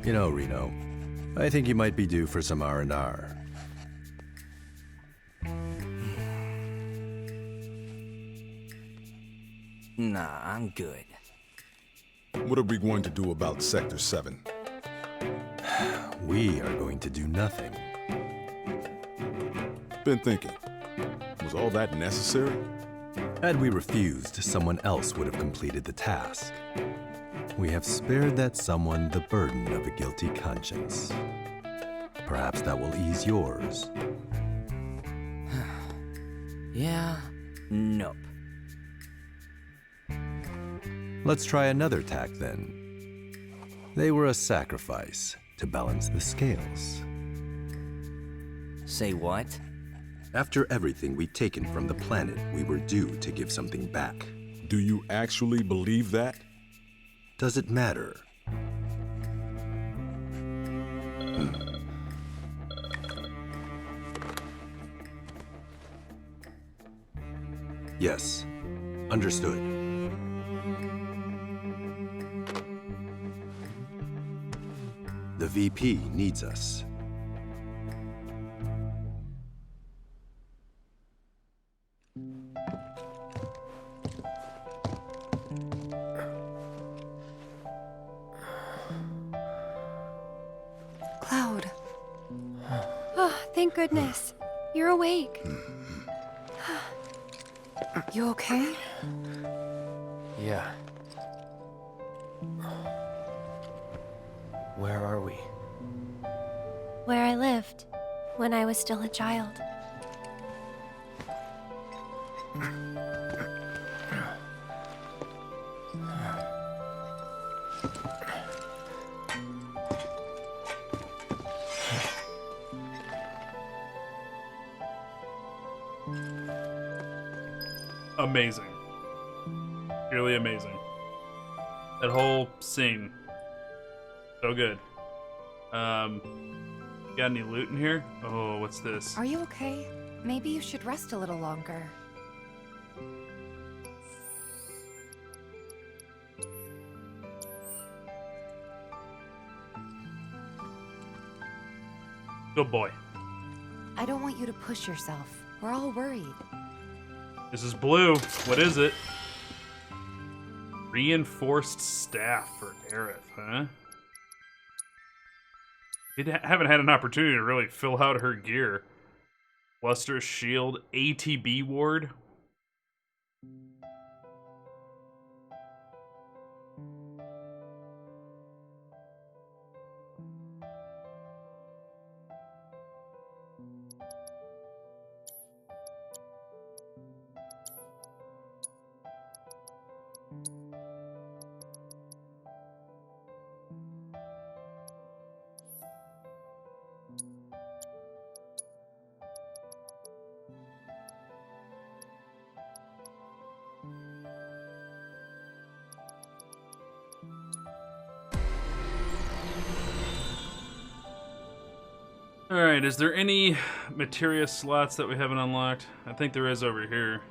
You know, Reno, I think you might be due for some R&R. Nah, I'm good. What are we going to do about Sector 7? We are going to do nothing. Been thinking, was all that necessary? Had we refused, someone else would have completed the task. We have spared that someone the burden of a guilty conscience. Perhaps that will ease yours. Yeah, nope. Let's try another tack then. They were a sacrifice to balance the scales. Say what? After everything we'd taken from the planet, we were due to give something back. Do you actually believe that? Does it matter? Yes, understood. The VP needs us. Cloud. Oh, thank goodness. You're awake. You okay? Yeah. Where are we? Where I lived when I was still a child. Amazing. Really amazing. That whole scene. So good. Got any loot in here? Oh, what's this? Are you okay? Maybe you should rest a little longer. Good boy. I don't want you to push yourself. We're all worried. This is blue. What is it? Reinforced staff for Aerith, huh? Haven't had an opportunity to really fill out her gear. Lustrous shield, ATB ward. Alright, is there any materia slots that we haven't unlocked? I think there is over here.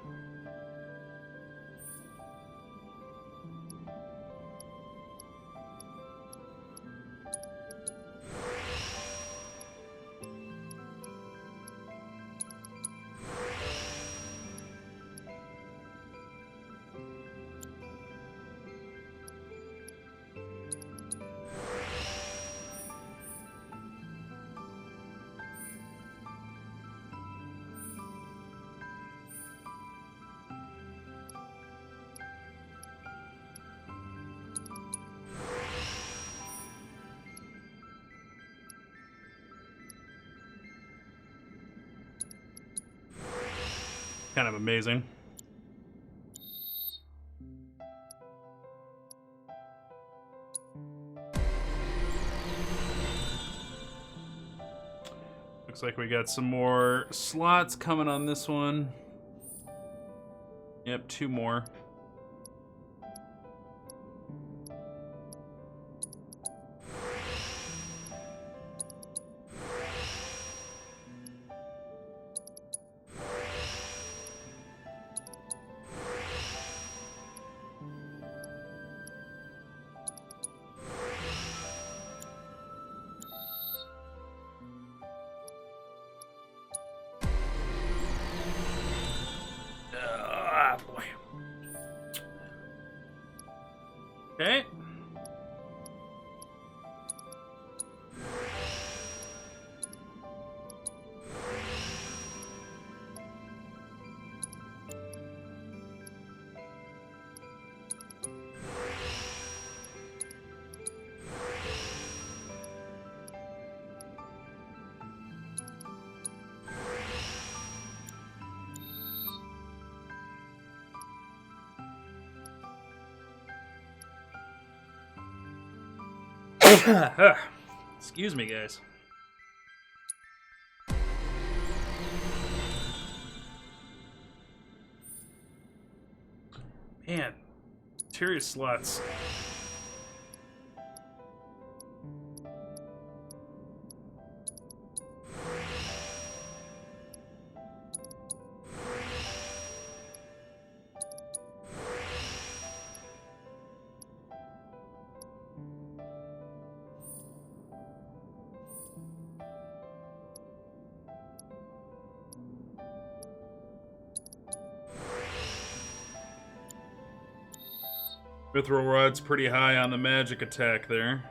kind of amazing. Looks like we got some more slots coming on this one. Yep, 2 more. Ah, boy. Okay. Excuse me, guys. Man, interior slots. Mithril Rod's pretty high on the magic attack there.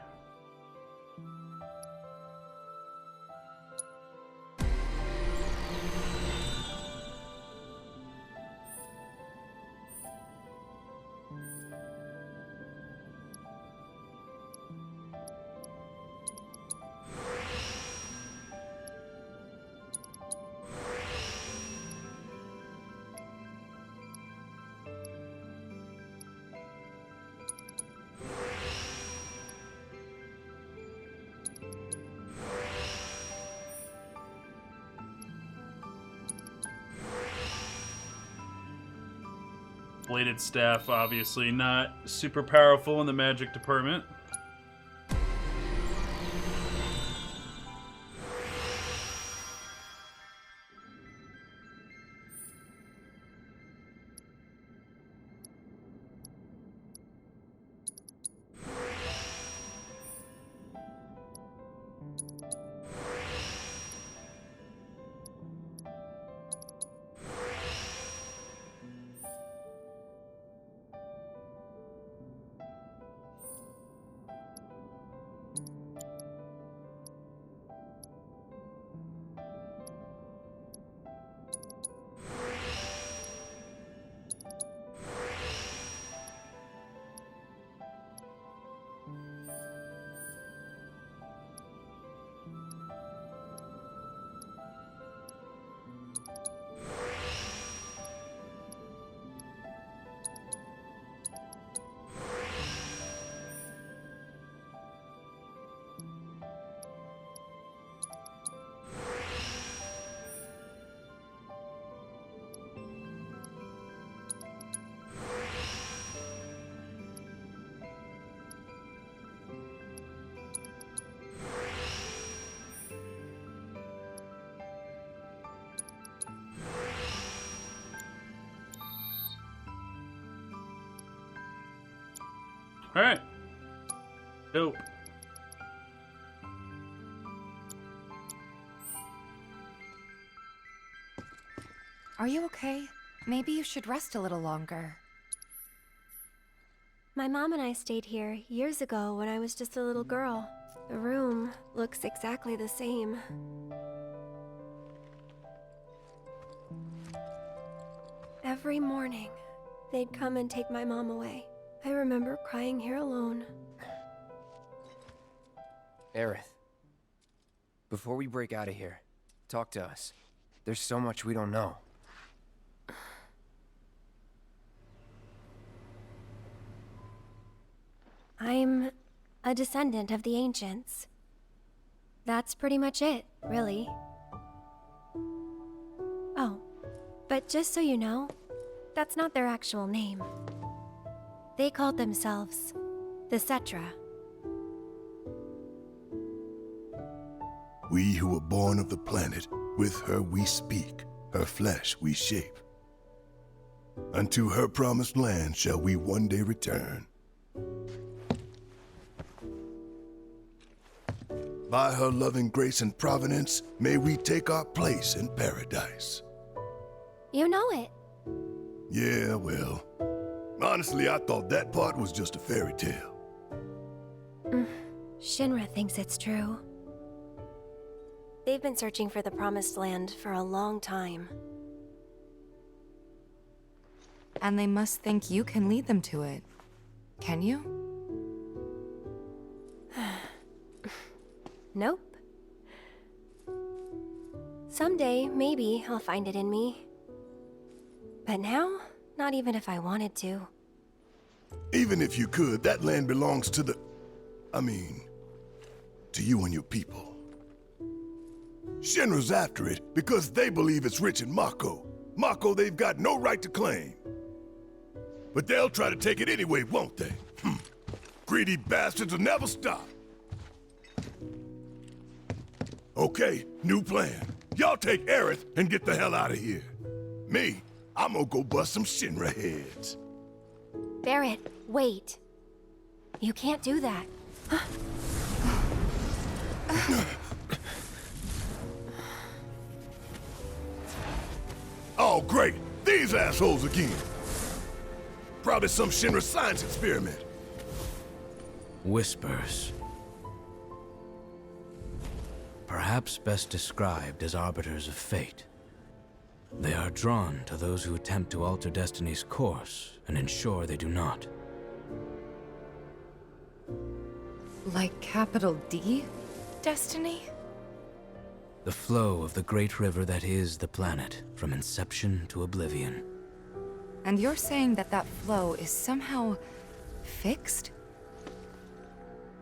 Bladed staff, obviously not super powerful in the magic department. Alright. Dope. Are you okay? Maybe you should rest a little longer. My mom and I stayed here years ago when I was just a little girl. The room looks exactly the same. Every morning, they'd come and take my mom away. I remember crying here alone. Aerith, before we break out of here, talk to us. There's so much we don't know. I'm a descendant of the ancients. That's pretty much it, really. Oh, but just so you know, that's not their actual name. They called themselves the Cetra. We who were born of the planet, with her we speak, her flesh we shape. Unto her promised land shall we one day return. By her loving grace and providence, may we take our place in paradise. You know it. Yeah, well, honestly, I thought that part was just a fairy tale. Shinra thinks it's true. They've been searching for the Promised Land for a long time. And they must think you can lead them to it. Can you? Nope. Someday, maybe, I'll find it in me. But now, not even if I wanted to. Even if you could, that land belongs to to you and your people. Shinra's after it because they believe it's rich in Mako. Mako they've got no right to claim. But they'll try to take it anyway, won't they? Greedy bastards will never stop. Okay, new plan. Y'all take Aerith and get the hell out of here. Me, I'm gonna go bust some Shinra heads. Barrett, wait. You can't do that. Oh, great. These assholes again. Probably some Shinra science experiment. Whispers. Perhaps best described as arbiters of fate. They are drawn to those who attempt to alter destiny's course and ensure they do not. Like capital D? Destiny? The flow of the great river that is the planet, from inception to oblivion. And you're saying that that flow is somehow fixed?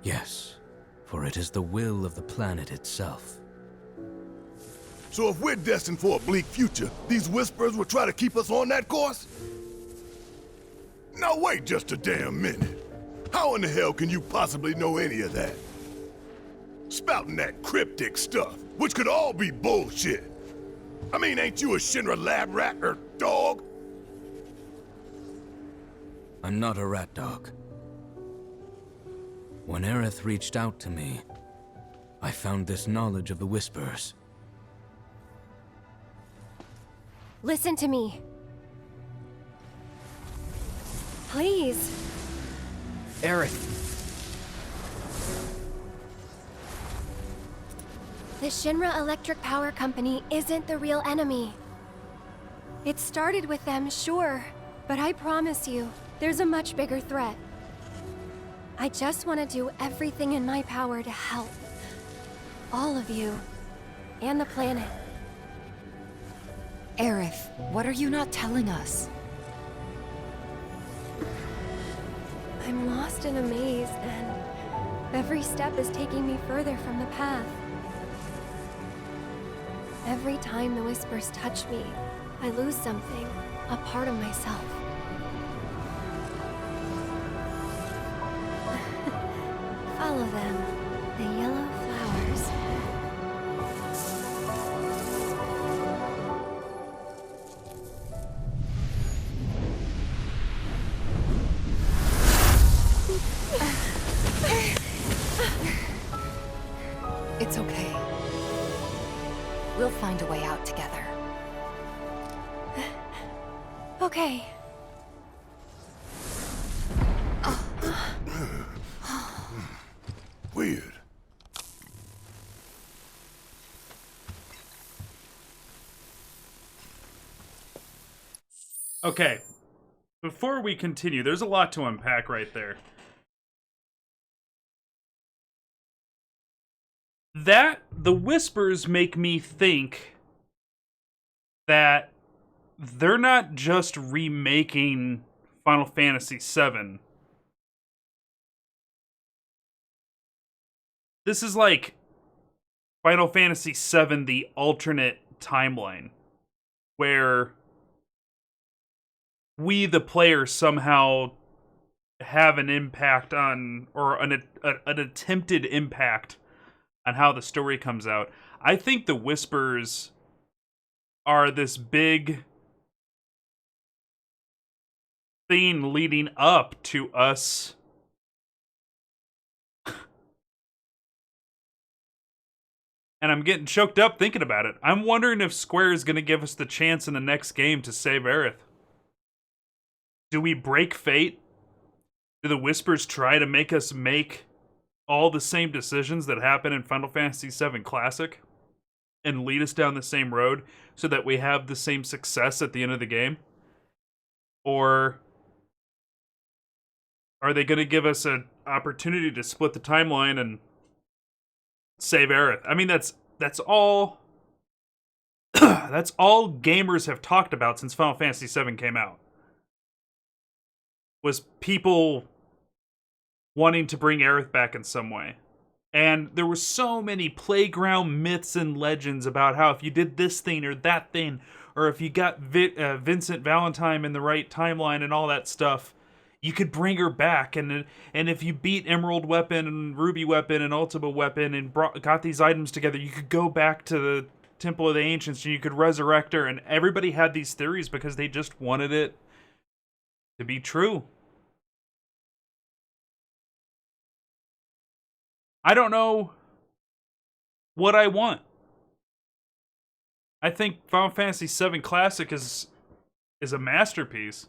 Yes, for it is the will of the planet itself. So if we're destined for a bleak future, these Whispers will try to keep us on that course? Now wait just a damn minute. How in the hell can you possibly know any of that? Spouting that cryptic stuff, which could all be bullshit. I mean, ain't you a Shinra lab rat or dog? I'm not a rat dog. When Aerith reached out to me, I found this knowledge of the Whispers. Listen to me. Please. Aerith. The Shinra Electric Power Company isn't the real enemy. It started with them, sure, but I promise you, there's a much bigger threat. I just want to do everything in my power to help. All of you. And the planet. Aerith, what are you not telling us? I'm lost in a maze, and every step is taking me further from the path. Every time the Whispers touch me, I lose something, a part of myself. Follow them, the yellow flowers. It's okay. We'll find a way out together. Okay. Weird. Okay. Before we continue, there's a lot to unpack right there. The Whispers make me think that they're not just remaking Final Fantasy VII. This is like Final Fantasy VII, the alternate timeline, where we, the players, somehow have an impact on, or an attempted impact on how the story comes out. I think the Whispers are this big thing leading up to us and I'm getting choked up thinking about it. I'm wondering if Square is going to give us the chance in the next game to save Aerith. Do we break fate? Do the Whispers try to make us make all the same decisions that happen in Final Fantasy VII Classic and lead us down the same road so that we have the same success at the end of the game? Or are they going to give us an opportunity to split the timeline and save Aerith? I mean, that's all that's all gamers have talked about since Final Fantasy VII came out. Was people wanting to bring Aerith back in some way. And there were so many playground myths and legends about how if you did this thing or that thing, or if you got Vincent Valentine in the right timeline and all that stuff, you could bring her back. And if you beat Emerald Weapon and Ruby Weapon and Ultima Weapon and got these items together, you could go back to the Temple of the Ancients and you could resurrect her. And everybody had these theories because they just wanted it to be true. I don't know what I want. I think Final Fantasy VII Classic is a masterpiece.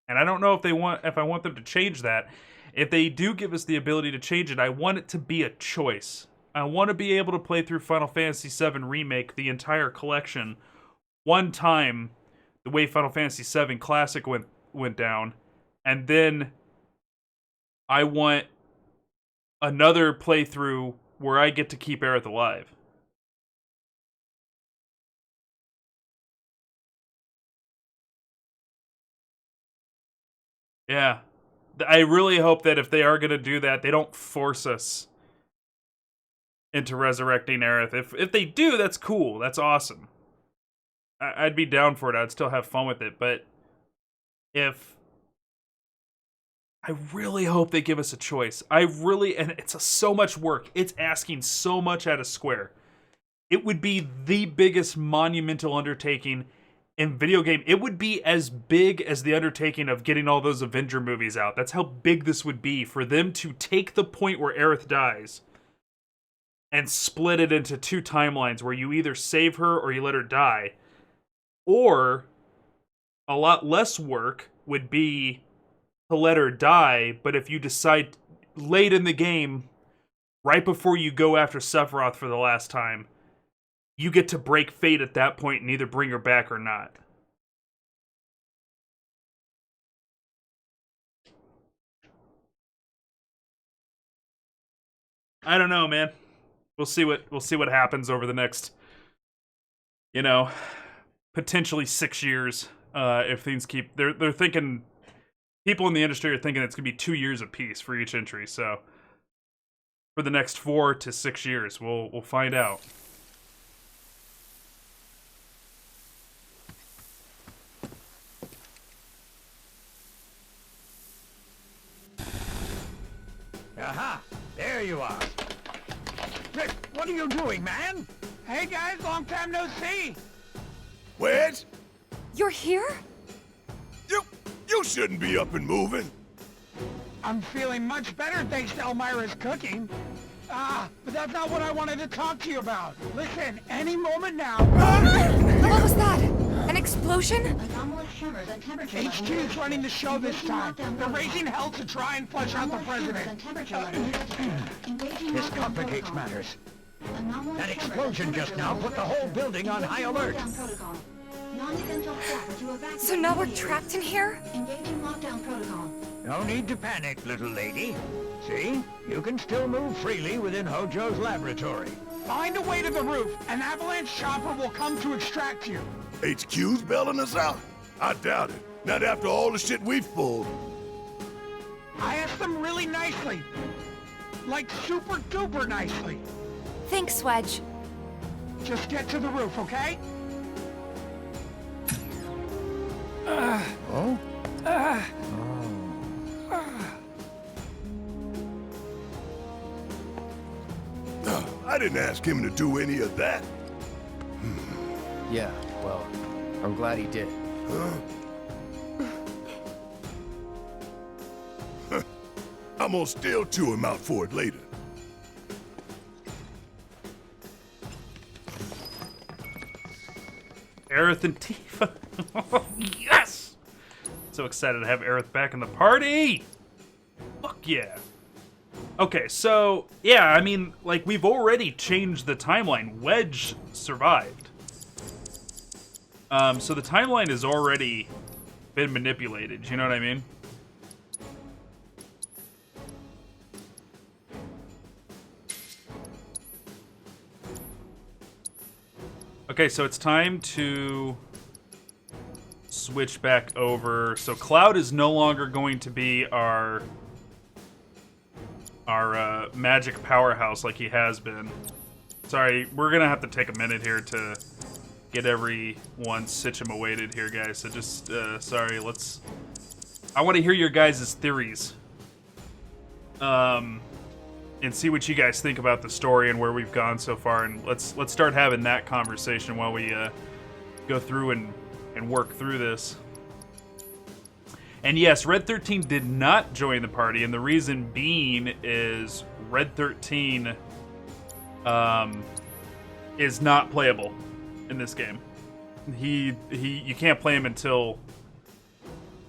And I don't know if I want them to change that. If they do give us the ability to change it, I want it to be a choice. I want to be able to play through Final Fantasy VII Remake, the entire collection, one time, the way Final Fantasy VII Classic went down, and then I want another playthrough where I get to keep Aerith alive. Yeah. I really hope that if they are going to do that, they don't force us into resurrecting Aerith. If they do, that's cool. That's awesome. I'd be down for it. I'd still have fun with it. But I really hope they give us a choice. And it's so much work. It's asking so much out of Square. It would be the biggest monumental undertaking in video game. It would be as big as the undertaking of getting all those Avenger movies out. That's how big this would be for them to take the point where Aerith dies and split it into two timelines where you either save her or you let her die. Or a lot less work would be to let her die, but if you decide late in the game, right before you go after Sephiroth for the last time, you get to break fate at that point and either bring her back or not. I don't know, man. We'll see what happens over the next, potentially 6 years. If things keep, they're thinking, people in the industry are thinking it's gonna be 2 years apiece for each entry. So for the next 4 to 6 years, we'll find out. Aha! There you are. Rick, what are you doing, man? Hey guys, long time no see. Wedge? You're here? You shouldn't be up and moving. I'm feeling much better thanks to Elmira's cooking. But that's not what I wanted to talk to you about. Listen, any moment now... What was that? An explosion? HQ's running the show this time. They're raising hell to try and flush out the president. This complicates matters. That explosion just now put the whole building on high alert. So now we're trapped in here? No need to panic, little lady. See? You can still move freely within Hojo's laboratory. Find a way to the roof. An avalanche chopper will come to extract you. HQ's bailing us out? I doubt it. Not after all the shit we've pulled. I asked them really nicely. Like super duper nicely. Thanks, Wedge. Just get to the roof, okay? Oh? I didn't ask him to do any of that. Yeah, well, I'm glad he did. I'm gonna still chew him out for it later. Aerith and Tifa. Yes! So excited to have Aerith back in the party! Fuck yeah. Okay, so, yeah, I mean, like, we've already changed the timeline. Wedge survived. So the timeline has already been manipulated, you know what I mean? Okay, so it's time to switch back over. So Cloud is no longer going to be our magic powerhouse like he has been. Sorry, we're gonna have to take a minute here to get everyone situated here, guys. So just sorry. I want to hear your guys' theories, and see what you guys think about the story and where we've gone so far. And let's start having that conversation while we go through and work through this. And yes, Red 13 did not join the party, and the reason being is Red 13 is not playable in this game. You can't play him until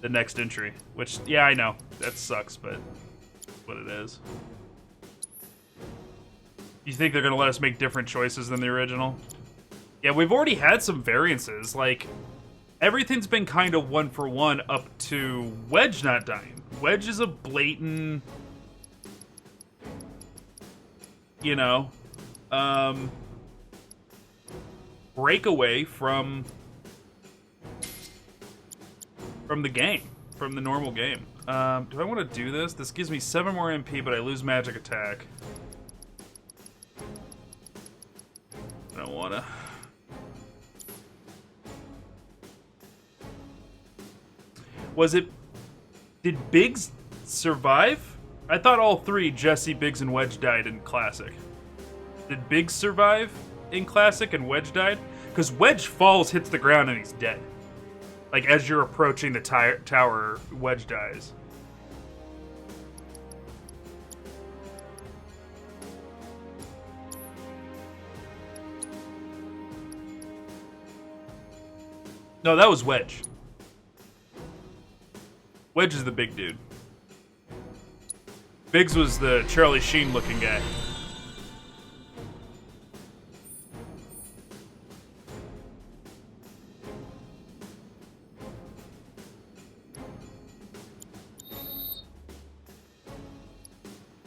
the next entry, which, yeah, I know that sucks, but that's what it is. You think they're gonna let us make different choices than the original? Yeah, we've already had some variances. Like, everything's been kind of one for one up to Wedge not dying. Wedge is a blatant, you know, breakaway from the game, from the normal game. Do I want to do this? This gives me 7 more MP, but I lose magic attack. I don't want to. Did Biggs survive? I thought all 3, Jesse, Biggs, and Wedge died in Classic. Did Biggs survive in Classic and Wedge died? Because Wedge falls, hits the ground, and he's dead. Like, as you're approaching the tower, Wedge dies. No, that was Wedge. Wedge is the big dude. Biggs was the Charlie Sheen looking guy.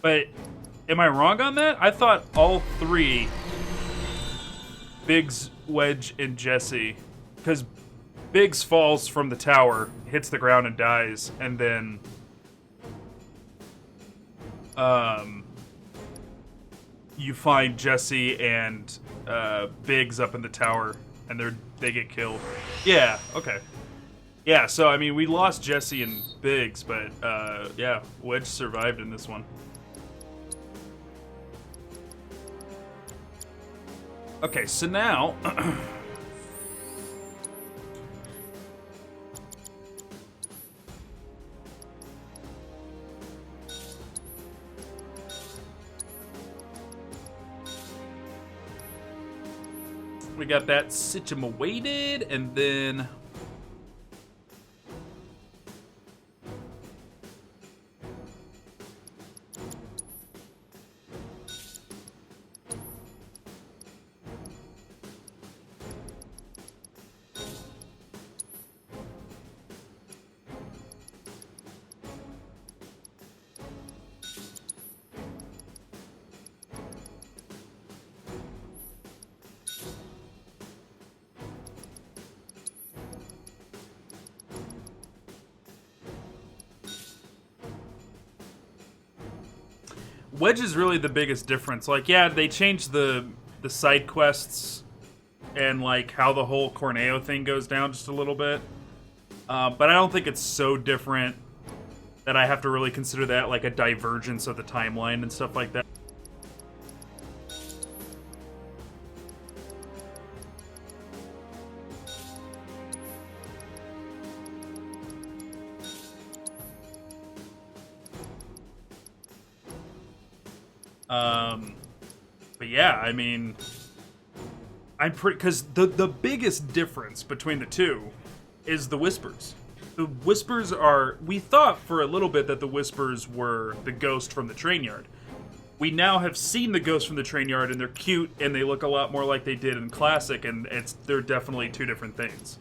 But am I wrong on that? I thought all 3, Biggs, Wedge, and Jesse, because Biggs falls from the tower, hits the ground and dies, and then you find Jesse and Biggs up in the tower, and they get killed. Yeah, okay. Yeah, so I mean, we lost Jesse and Biggs, but yeah, Wedge survived in this one. Okay, so now we got that situated, and then Wedge is really the biggest difference. Like, yeah, they changed the side quests and like how the whole Corneo thing goes down just a little bit. But I don't think it's so different that I have to really consider that like a divergence of the timeline and stuff like that. But yeah, I mean, I'm pretty, because the biggest difference between the two is the Whispers. The Whispers are, we thought for a little bit that the Whispers were the ghost from the train yard. We now have seen the ghost from the train yard, and they're cute, and they look a lot more like they did in Classic, and they're definitely two different things.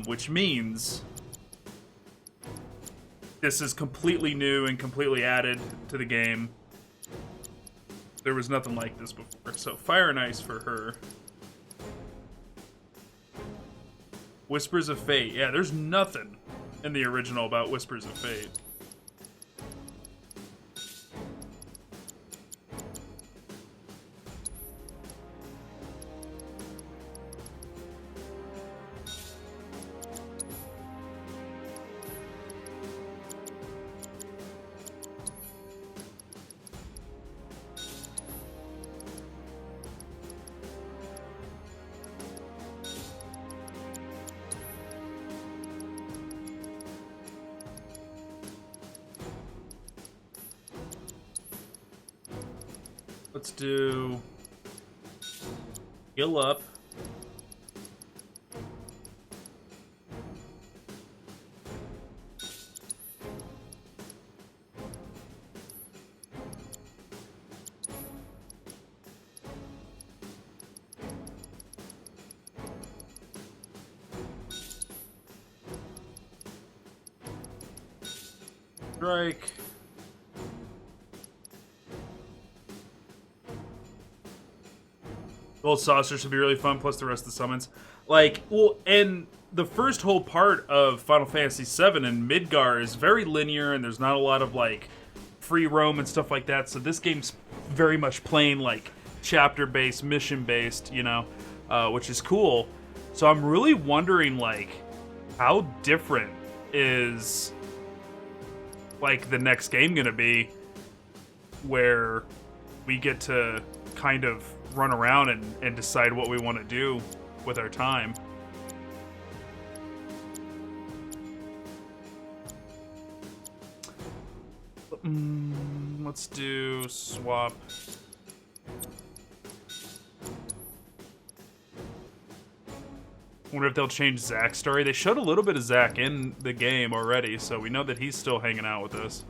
Which means this is completely new and completely added to the game. There was nothing like this before. So Fire and Ice for her. Whispers of Fate. Yeah, there's nothing in the original about Whispers of Fate. Let's do heal up. Strike. Gold Saucer should be really fun, plus the rest of the summons. Like, well, and the first whole part of Final Fantasy VII and Midgar is very linear, and there's not a lot of, like, free roam and stuff like that, so this game's very much plain, like, chapter-based, mission-based, you know, which is cool. So I'm really wondering, like, how different is, like, the next game gonna be, where we get to kind of run around and decide what we want to do with our time. Let's do swap. Wonder if they'll change Zack's story. They showed a little bit of Zack in the game already, so we know that he's still hanging out with us.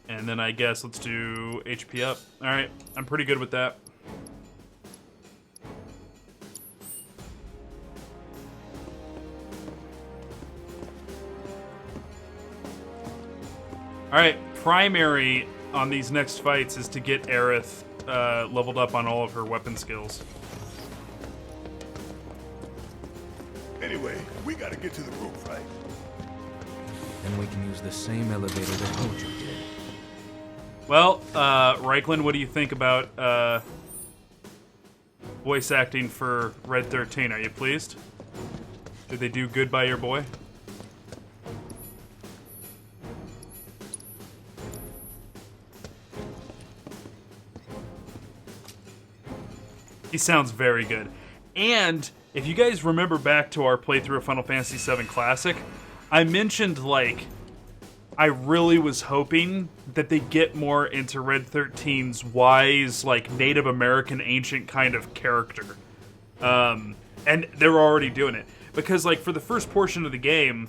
And then I guess let's do HP up. Alright, I'm pretty good with that. Alright, primary on these next fights is to get Aerith leveled up on all of her weapon skills. Anyway, we gotta get to the roof, right? Then we can use the same elevator that Hojo did. Well, Reichland, what do you think about voice acting for Red 13? Are you pleased? Did they do good by your boy? He sounds very good. And if you guys remember back to our playthrough of Final Fantasy VII Classic, I mentioned, like, I really was hoping that they get more into Red 13's wise, like, Native American ancient kind of character. And they're already doing it. Because, like, for the first portion of the game,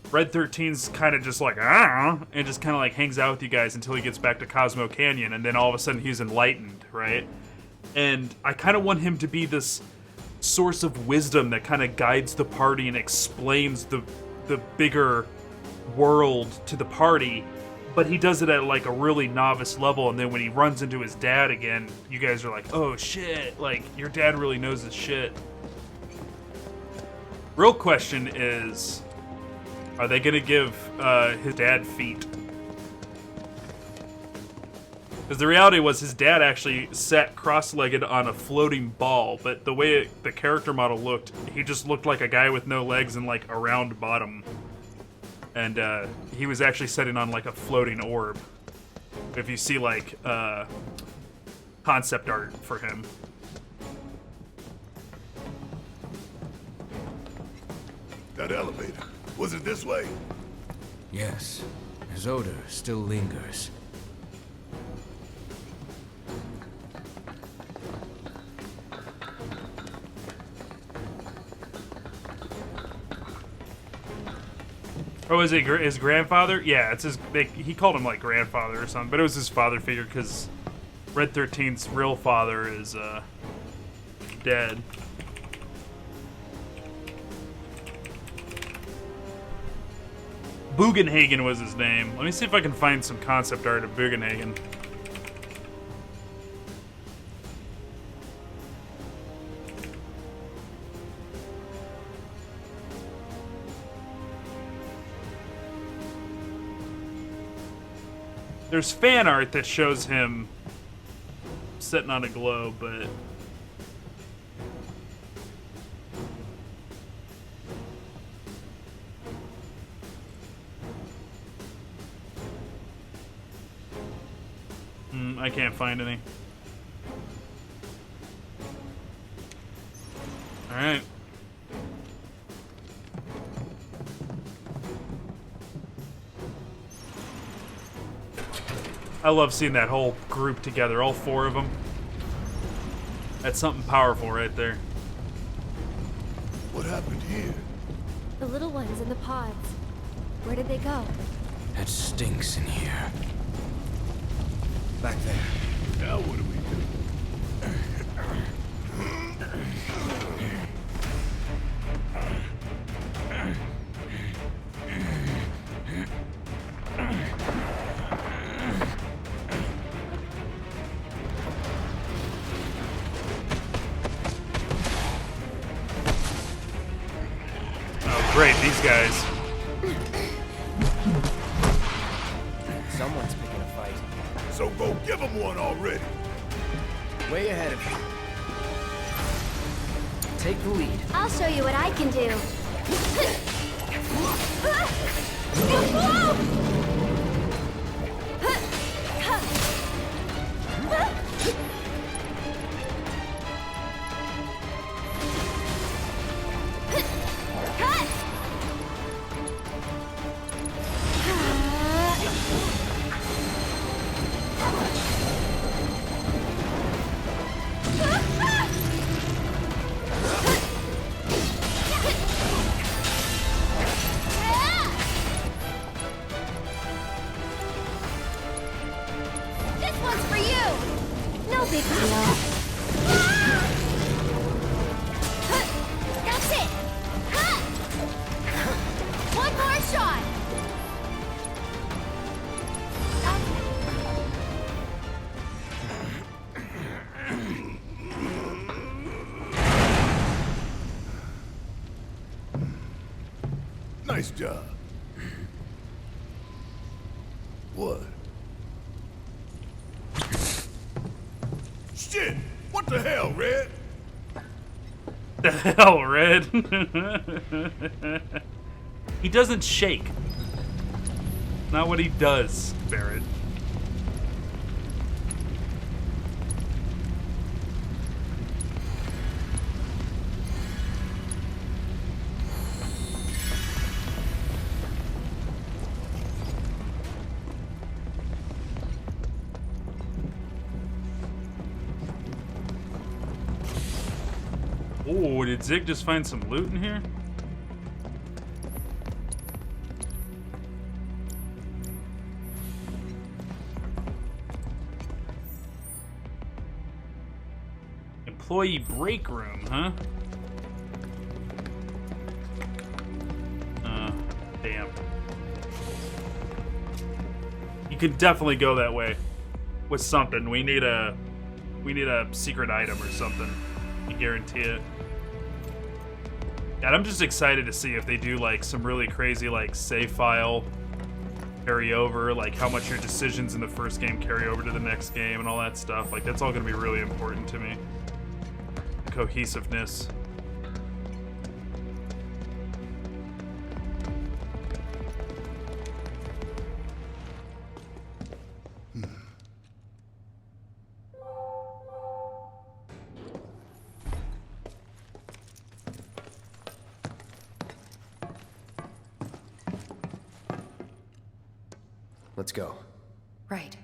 Red 13's kind of just like, and just kind of, like, hangs out with you guys until he gets back to Cosmo Canyon, and then all of a sudden he's enlightened, right? And I kind of want him to be this source of wisdom that kind of guides the party and explains the bigger world to the party, but he does it at like a really novice level, and then when he runs into his dad again, you guys are like, oh shit, like your dad really knows his shit. Real question is, are they gonna give his dad feet? Because the reality was his dad actually sat cross-legged on a floating ball, but the way the character model looked, he just looked like a guy with no legs and like a round bottom. And he was actually sitting on like a floating orb. If you see like concept art for him. That elevator, was it this way? Yes, his odor still lingers. Oh, is it his grandfather? Yeah, it's his. He called him like grandfather or something, but it was his father figure because Red 13's real father is dead. Bugenhagen was his name. Let me see if I can find some concept art of Bugenhagen. There's fan art that shows him sitting on a globe, but I can't find any. All right. I love seeing that whole group together, all four of them. That's something powerful right there. What happened here? The little ones in the pods. Where did they go? It stinks in here. Back there. Now what do we do? Oh, great, these guys. Someone's picking a fight. So go give him one already. Way ahead of you. Take the lead. I'll show you what I can do. This one's for you! No big deal. That's it! One more shot! Nice job. What? Shit! What the hell, Red? The hell, Red? He doesn't shake. Not what he does, Barrett. Oh, did Zig just find some loot in here? Employee break room, huh? Damn. could definitely go that way with something. We need a secret item or something. I guarantee it. And I'm just excited to see if they do like some really crazy like save file carry over, like how much your decisions in the first game carry over to the next game and all that stuff. Like that's all going to be really important to me. Cohesiveness. Let's go. Right.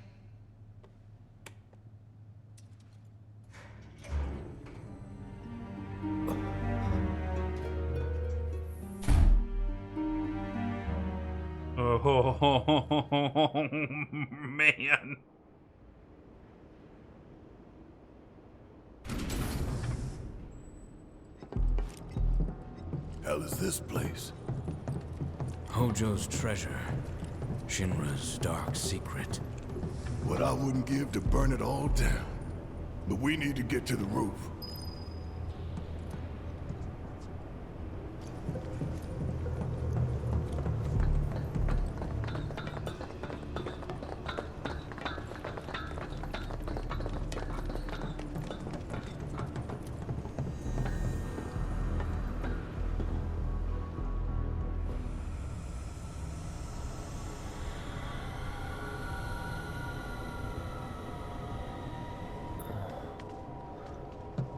Oh, man. Hell is this place? Hojo's treasure. Shinra's dark secret. What I wouldn't give to burn it all down. But we need to get to the roof.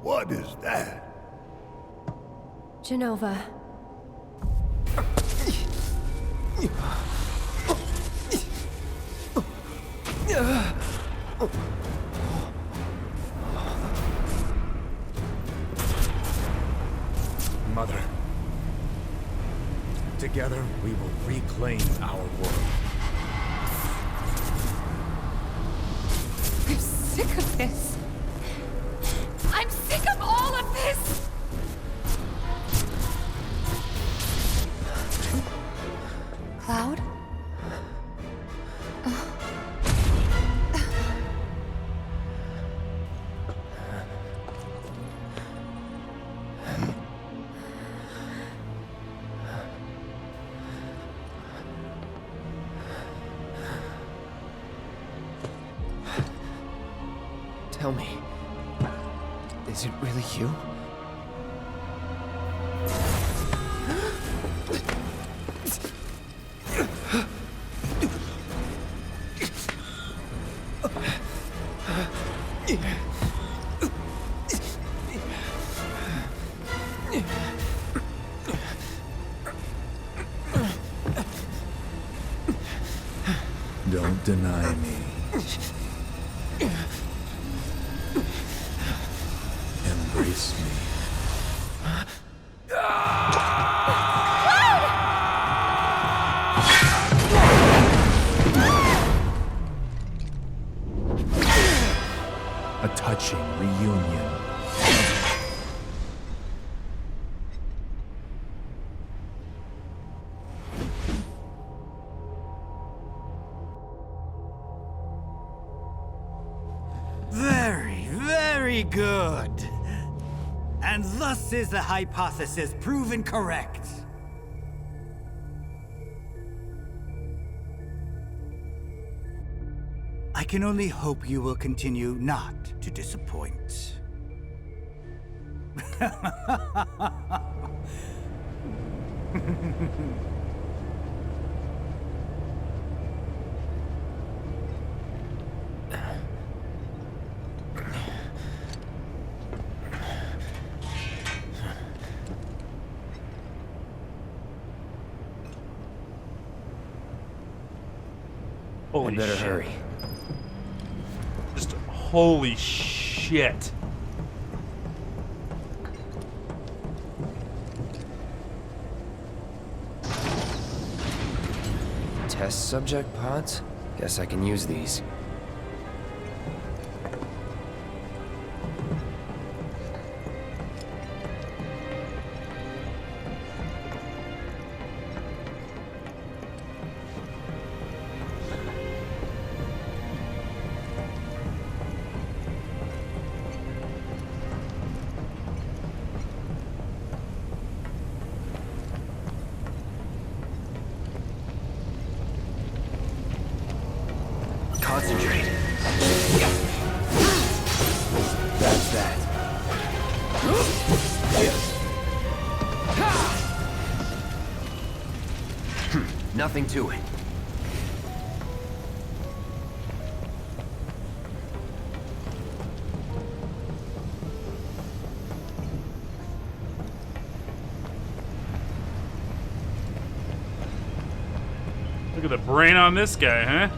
What is that? Genova. Mother. Together, we will reclaim our world. I'm sick of this. I'm sick of all of this! Cloud? Tell me, is it really you? Don't deny me. Embrace me. A touching reunion. Very, very good. And thus is the hypothesis proven correct. I can only hope you will continue not to disappoint. Holy I better shit. hurry. Just holy shit. Test subject pods? Guess I can use these. Nothing to it. Look at the brain on this guy, huh?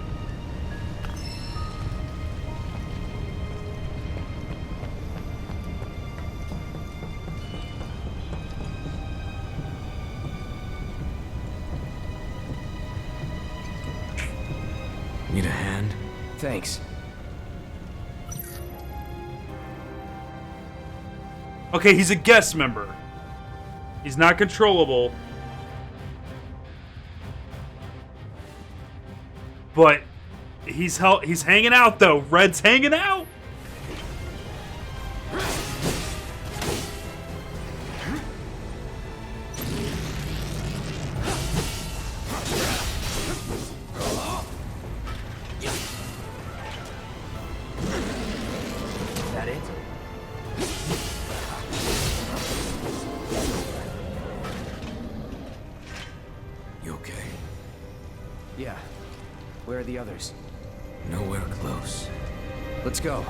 Need a hand? Thanks. Okay, he's a guest member. He's not controllable. But he's hanging out though. Red's hanging out. That it? You okay? Yeah. Where are the others? Nowhere close. Let's go.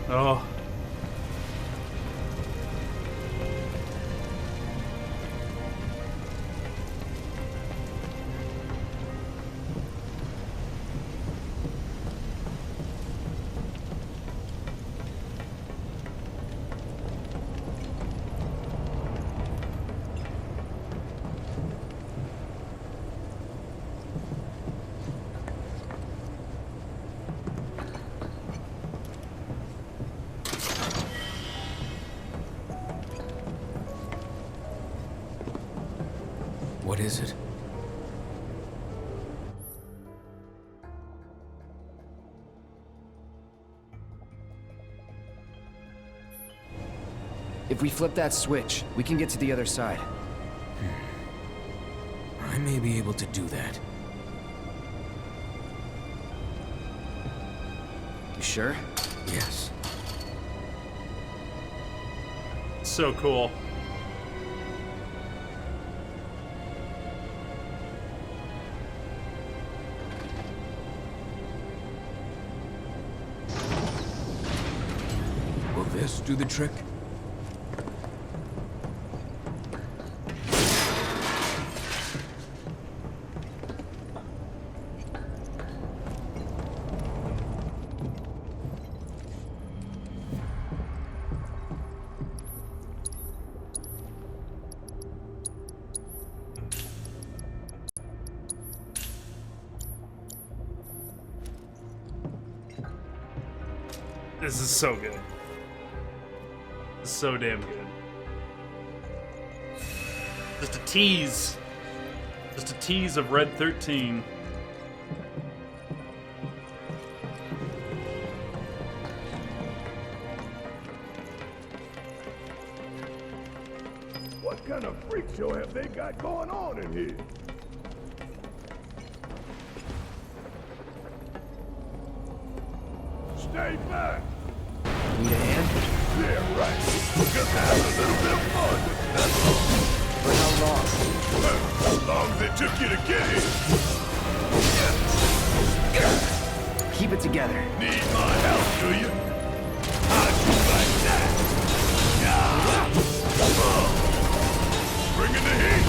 Oh. What is it? If we flip that switch, we can get to the other side. I may be able to do that. You sure? Yes. So cool. Will this do the trick? This is so good. This is so damn good. Just a tease. Just a tease of Red 13. What kind of freak show have they got going on in here? Stay back! Need a hand? Yeah, right. Just have a little bit of fun with it, that's all. For how long? How long as it took you to get here? Keep it together. Need my help, do you? How'd you like that? Bring in the heat!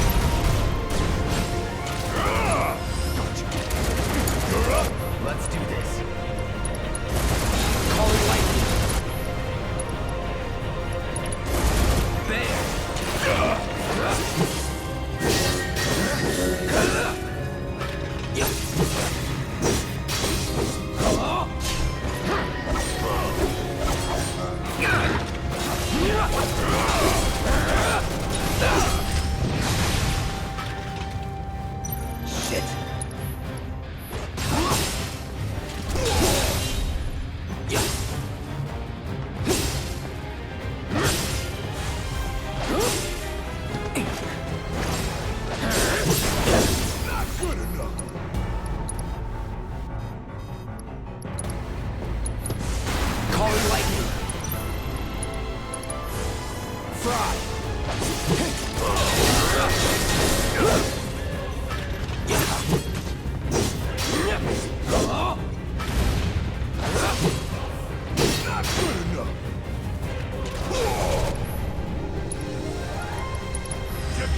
You're up! Let's do this. Call it lightning.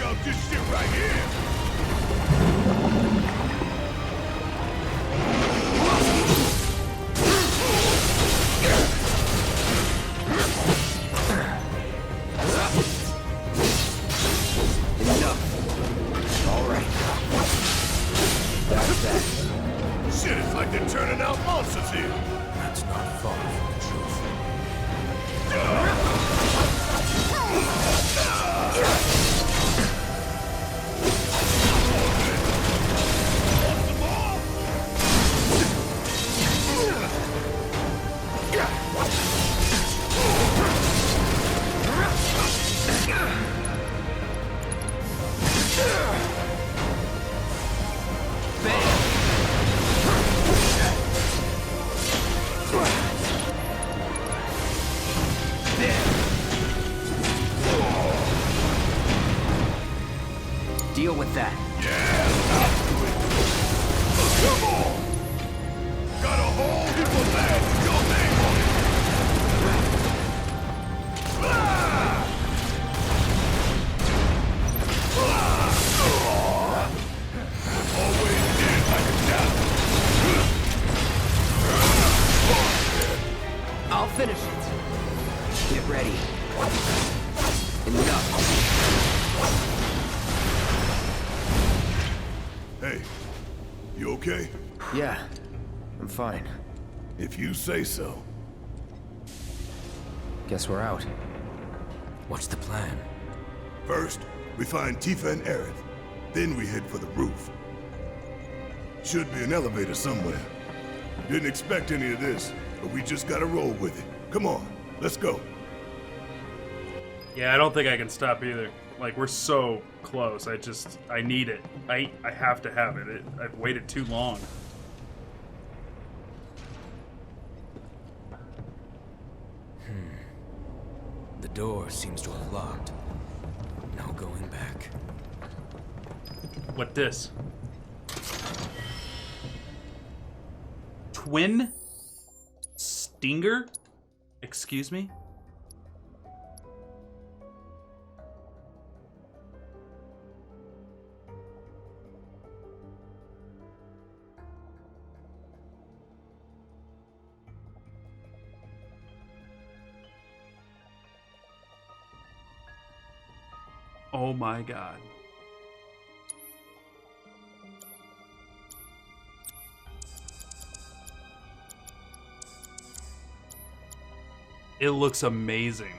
out this shit right here! Enough. All right. That's that. Shit, it's like they're turning out monsters here! That's not far from the truth. Deal with that. Come on! Got a whole heap of land with your name on it! Ah! Ah! Always did like a challenge. I'll finish it. Get ready. Enough. Hey, you okay? Yeah, I'm fine. If you say so. Guess we're out. What's the plan? First, we find Tifa and Aerith. Then we head for the roof. Should be an elevator somewhere. Didn't expect any of this, but we just gotta roll with it. Come on, let's go. Yeah, I don't think I can stop either. Like, we're so close. I need it. I have to have it. I've waited too long. The door seems to have locked. No going back. What this? Twin Stinger? Excuse me? Oh my god. It looks amazing.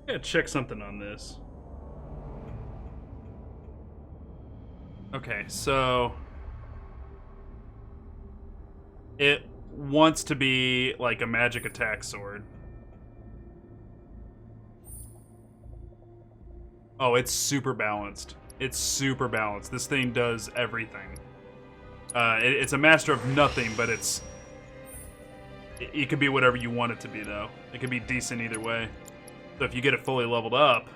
I gotta check something on this. Okay, so it wants to be like a magic attack sword. Oh, it's super balanced. It's super balanced. This thing does everything. It's a master of nothing, but it could be whatever you want it to be, though. It could be decent either way. So if you get it fully leveled up,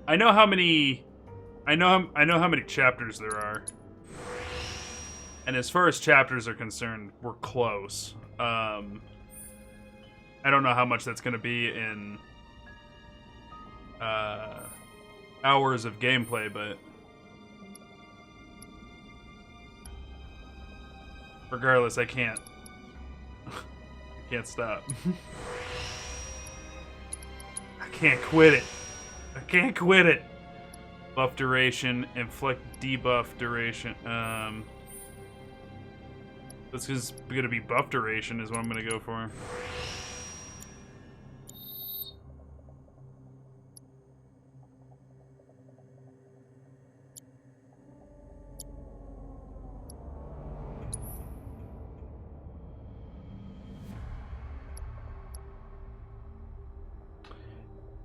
I know how many chapters there are. And as far as chapters are concerned, we're close. I don't know how much that's going to be in hours of gameplay, but regardless, I can't stop. I can't quit it. I can't quit it. Buff duration, inflict debuff duration. This is going to be buff duration is what I'm going to go for.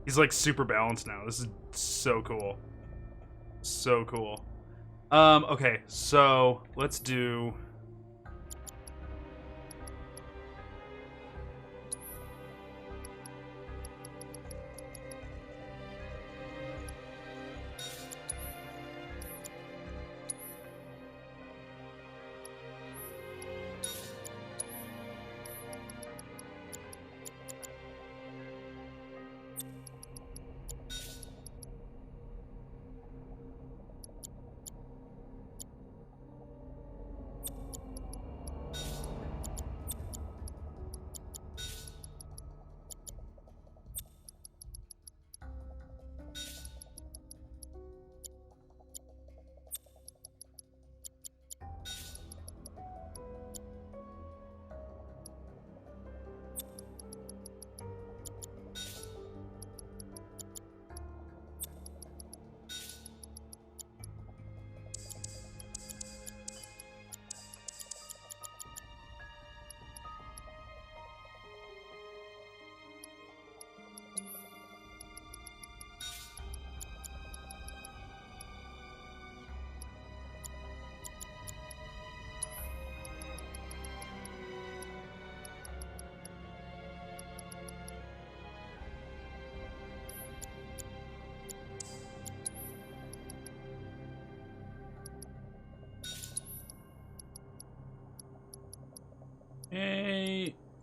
He's like super balanced now. This is so cool. So cool. Okay, so let's do...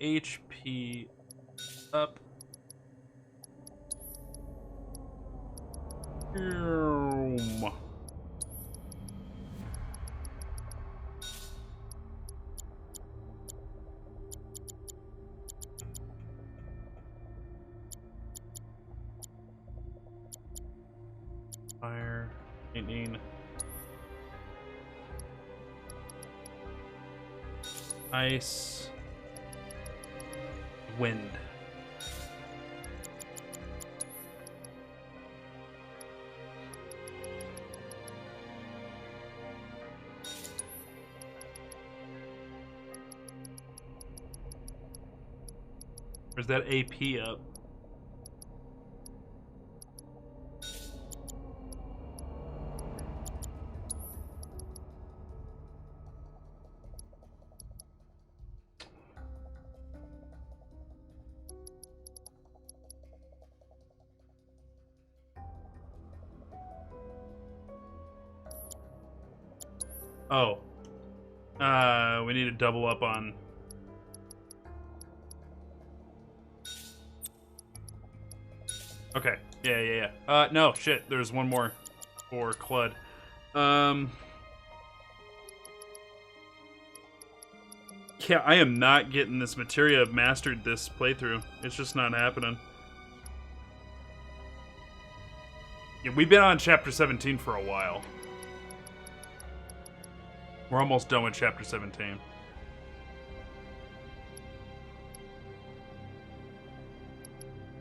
HP up. Fire, lightning, ice, wind. Where's that AP up? Oh. We need to double up on... Okay. Yeah. No, shit. There's one more for Clud. Yeah, I am not getting this materia mastered this playthrough. It's just not happening. Yeah, we've been on chapter 17 for a while. We're almost done with chapter 17.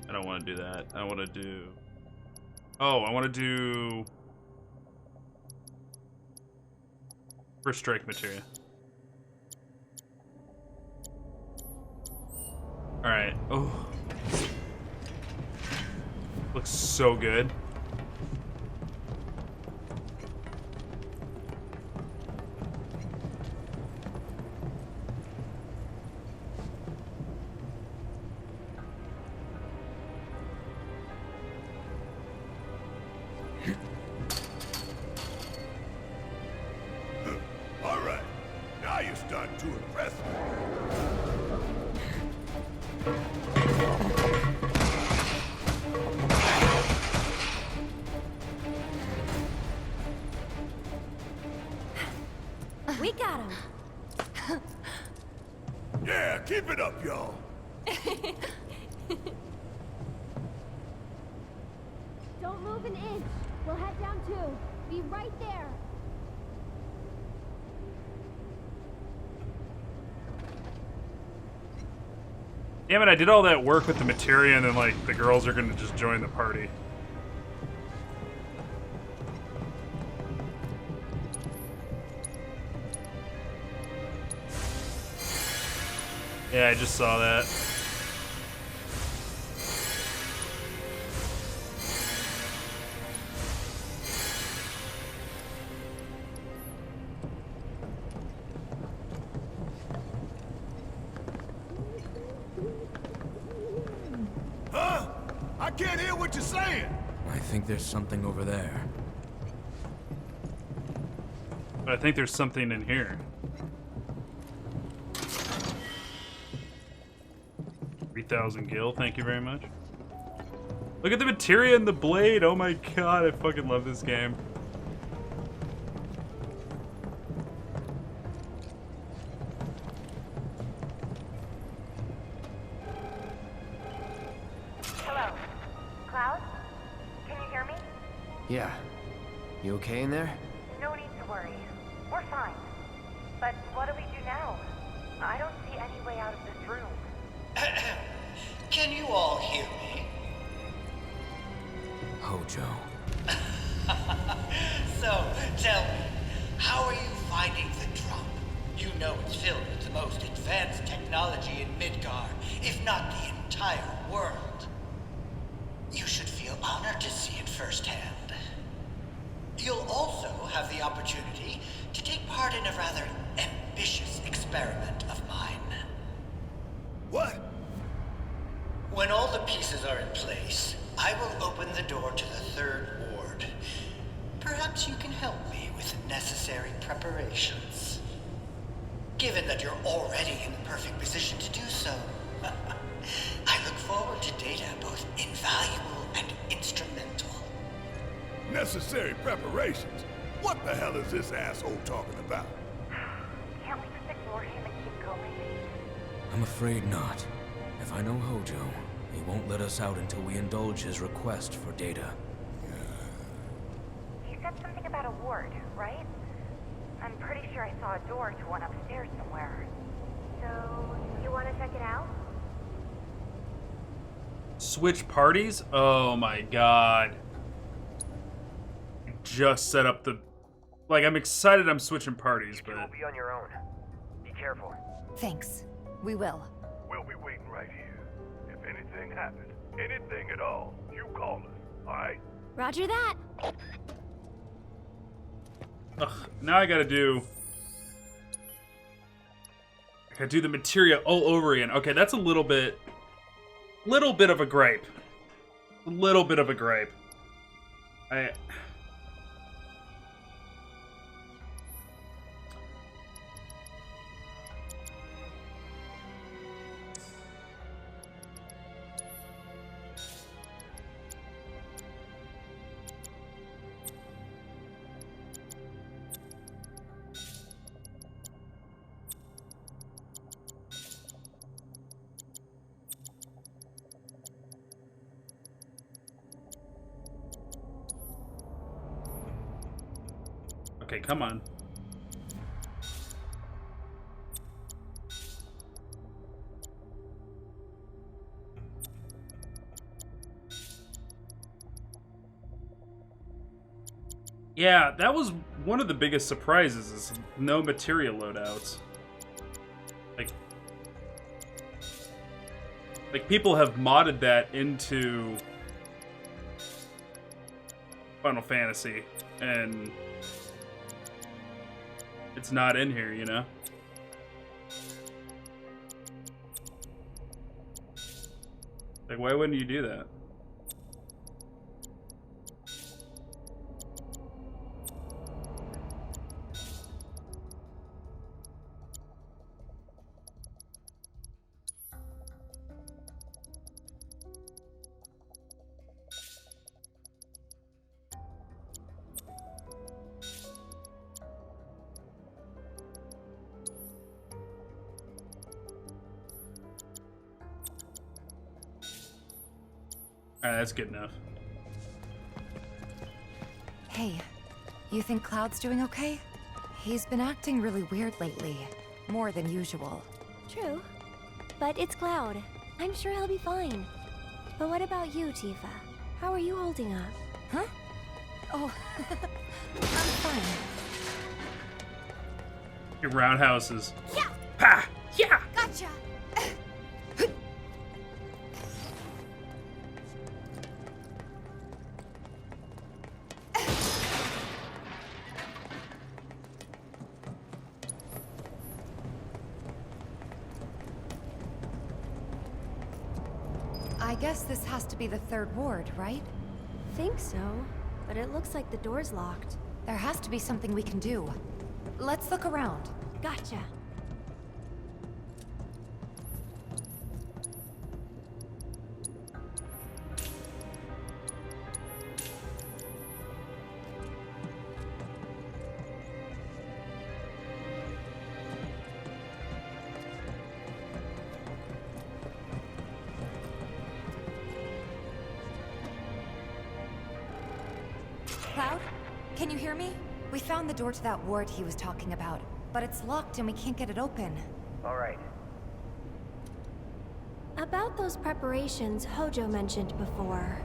I don't want to do that. I want to do... Oh, I want to do... First strike materia. Alright. Oh. Looks so good. Alright, now you're starting to impress me. We got him. Yeah, keep it up, y'all. Don't move an inch. We'll head down too. Be right there. Damn it, I did all that work with the materia and then, like, the girls are gonna just join the party. Yeah, I just saw that. Huh? I can't hear what you're saying. I think there's something over there. But I think there's something in here. 3,000 gil, thank you very much. Look at the materia and the blade. Oh my god, I fucking love this game. Hello. Cloud? Can you hear me? Yeah. You okay in there? No need to worry. We're fine. But what do we do now? I don't see any way out of this room. Can you all hear me? Hojo. So, tell me, how are you finding the drop? You know it's filled with the most advanced technology in Midgard, if not the entire world. You should feel honored to see it firsthand. You'll also have the opportunity to take part in a rather ambitious experiment of mine. What? When all the pieces are in place, I will open the door to the third ward. Perhaps you can help me with the necessary preparations. Given that you're already in the perfect position to do so, I look forward to data both invaluable and instrumental. Necessary preparations? What the hell is this asshole talking about? Can't we just ignore him and keep going? I'm afraid not. If I know Hojo, he won't let us out until we indulge his request for data. He said something about a ward, right? I'm pretty sure I saw a door to one upstairs somewhere. So, you want to check it out? Switch parties? Oh my god. Just set up the... Like, I'm excited I'm switching parties, but... You'll be on your own. Be careful. Thanks. We will. We'll be waiting right here. If anything happens, anything at all, you call us, alright? Roger that. Ugh, now I gotta do... I gotta do the materia all over again. Okay, that's a little bit of a gripe. A little bit of a gripe. Okay, come on. Yeah, that was one of the biggest surprises, is no material loadouts. Like people have modded that into Final Fantasy, and it's not in here, you know? Like, why wouldn't you do that? Alright, that's good enough. Hey, you think Cloud's doing okay? He's been acting really weird lately. More than usual. True. But it's Cloud. I'm sure he'll be fine. But what about you, Tifa? How are you holding up? Huh? Oh, I'm fine. Your roundhouses. Yeah! Ha! Yeah! Gotcha! I guess this has to be the third ward, right? Think so, but it looks like the door's locked. There has to be something we can do. Let's look around. Gotcha. Cloud? Can you hear me? We found the door to that ward he was talking about, but it's locked and we can't get it open. Alright. About those preparations Hojo mentioned before.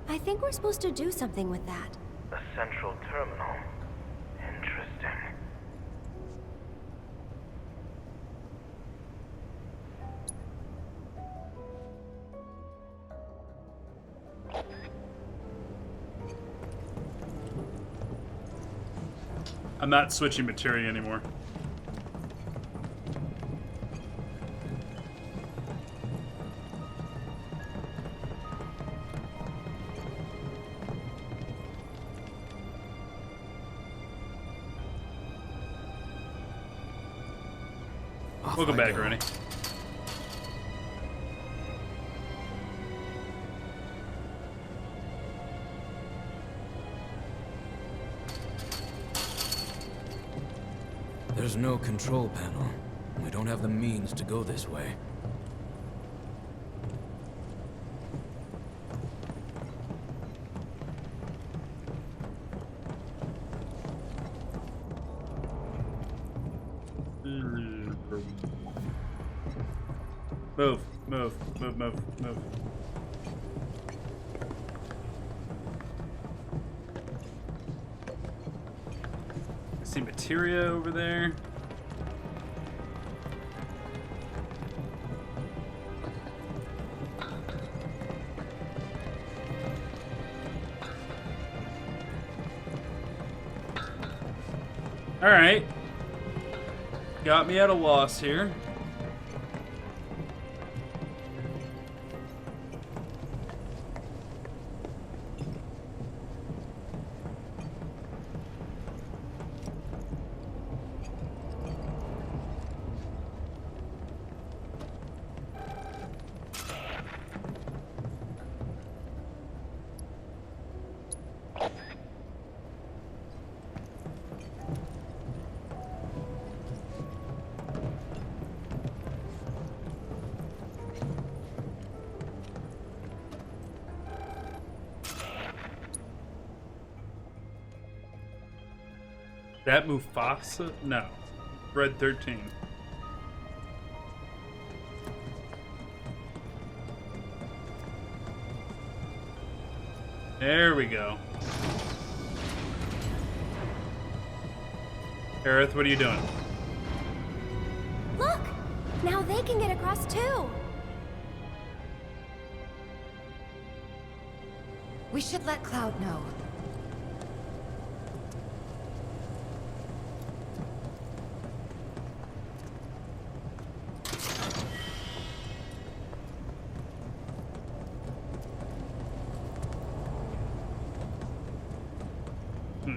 I think we're supposed to do something with that. A central terminal. Interesting. I'm not switching materia anymore. Welcome back, Rennie. There's no control panel. We don't have the means to go this way. Move, move, move, move, move. I see materia over there. All right. Got me at a loss here. That Mufasa? No. Red 13. There we go. Aerith, what are you doing? Look! Now they can get across too! We should let Cloud know.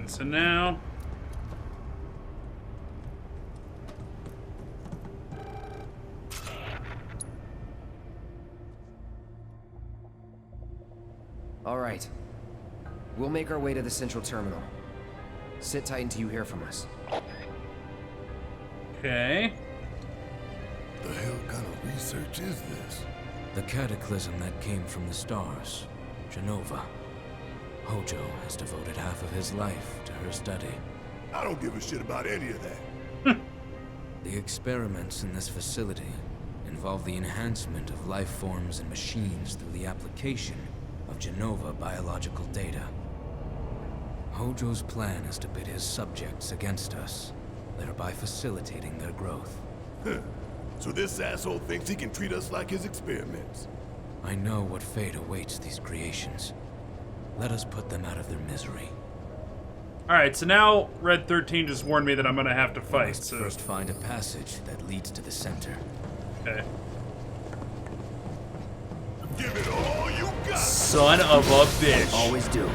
So now... Alright. We'll make our way to the central terminal. Sit tight until you hear from us. Okay. The hell kind of research is this? The cataclysm that came from the stars, Genova. Hojo has devoted half of his life to her study. I don't give a shit about any of that. The experiments in this facility involve the enhancement of life forms and machines through the application of Genova biological data. Hojo's plan is to pit his subjects against us, thereby facilitating their growth. So this asshole thinks he can treat us like his experiments. I know what fate awaits these creations. Let us put them out of their misery. Alright, so now Red 13 just warned me that I'm gonna have to fight, We must first find a passage that leads to the center. Okay. Give it all you got! Son of a bitch. Always do.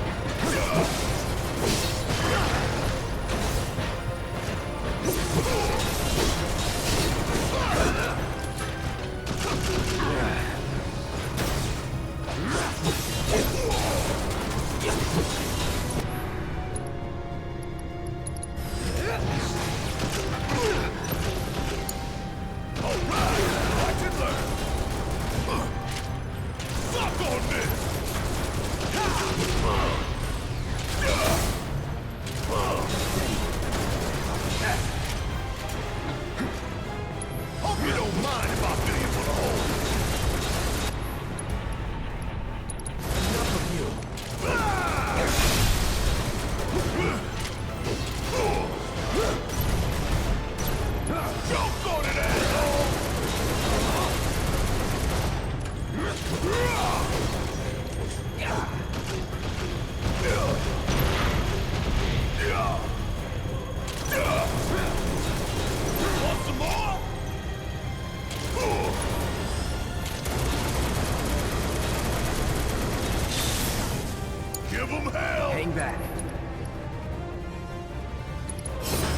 Give him hell! Hang back.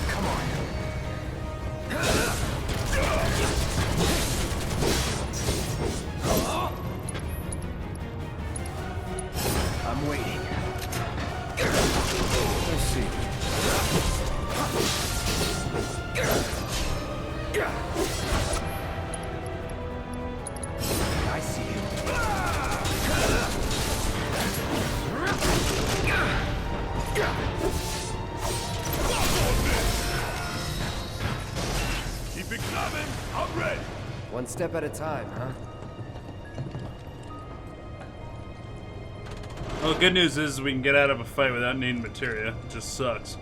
Come on. I'm waiting. Let's see. I see you. Keep it coming. I'm ready. One step at a time, huh? Well, the good news is we can get out of a fight without needing materia. It just sucks.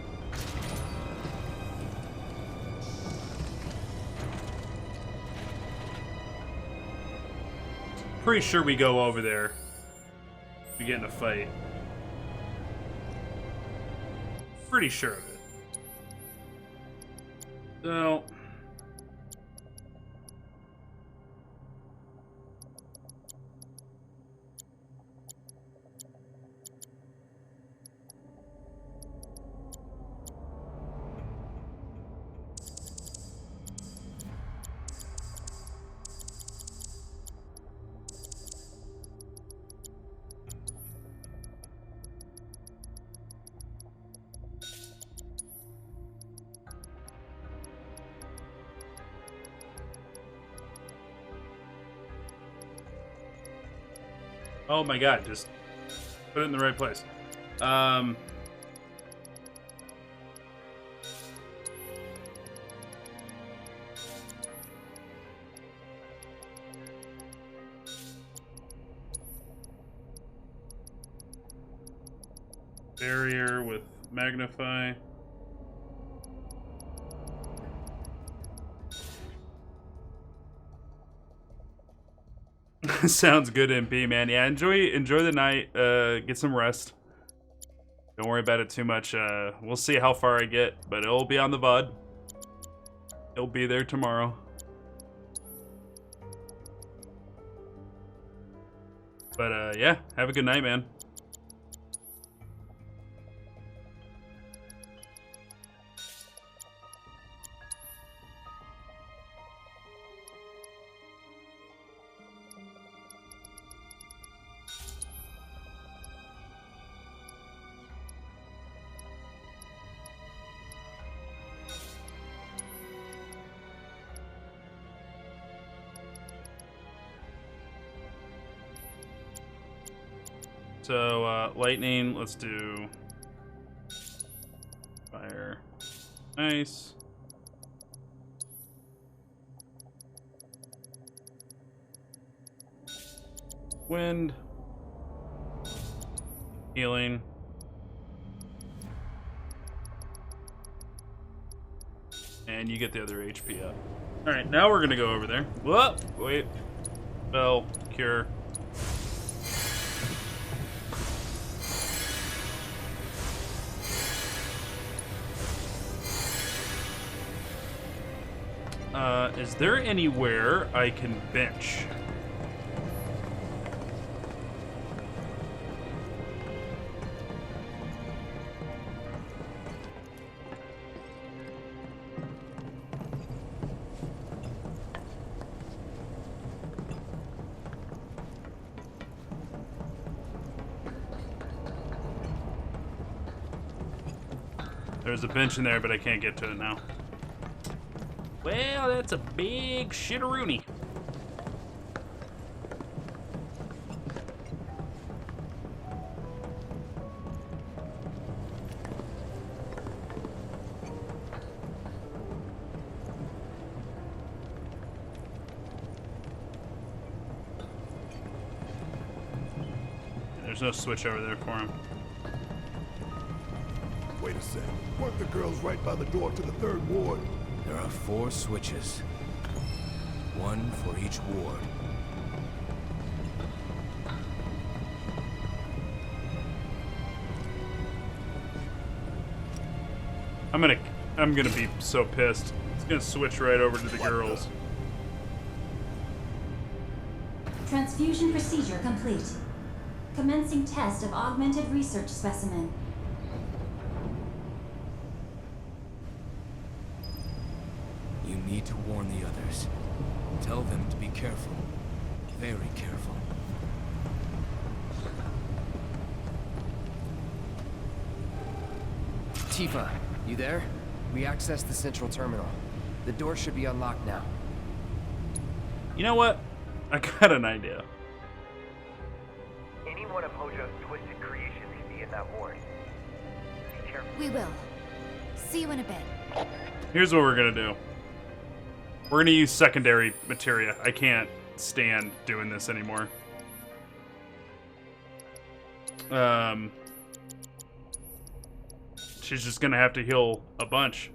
Pretty sure we go over there. We get in a fight. Pretty sure of it. So... Oh my god, just put it in the right place. Barrier with magnify. Sounds good, MP, man. Yeah, enjoy the night. Get some rest. Don't worry about it too much. We'll see how far I get, but it'll be on the VOD. It'll be there tomorrow. But yeah, have a good night, man. So, lightning, let's do fire. Nice. Wind. Healing. And you get the other HP up. Alright, now we're gonna go over there. Whoa! Wait. Spell. Cure. Is there anywhere I can bench? There's a bench in there, but I can't get to it now. Well, that's a big shitteroony. There's no switch over there for him. Wait a sec. Weren't the girls right by the door to the third ward? There are 4 switches. 1 for each ward. I'm gonna be so pissed. It's gonna switch right over to the girls. Transfusion procedure complete. Commencing test of augmented research specimen. You need to warn the others. Tell them to be careful. Very careful. Tifa, you there? We accessed the central terminal. The door should be unlocked now. You know what? I got an idea. Any one of Hojo's twisted creations could be in that ward. Be careful. We will. See you in a bit. Here's what we're gonna do. We're gonna use secondary materia. I can't stand doing this anymore. She's just gonna have to heal a bunch.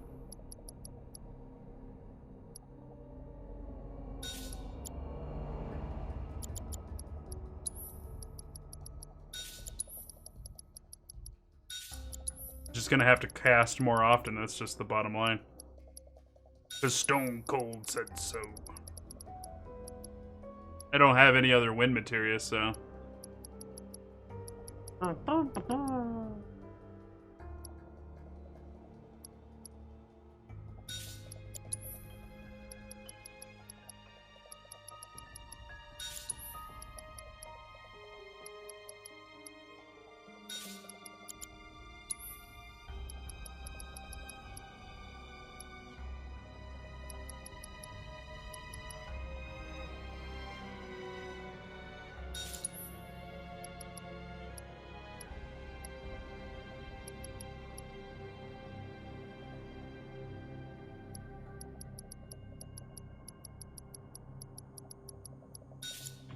Just gonna have to cast more often. That's just the bottom line. The Stone Cold said so. I don't have any other wind materia, so.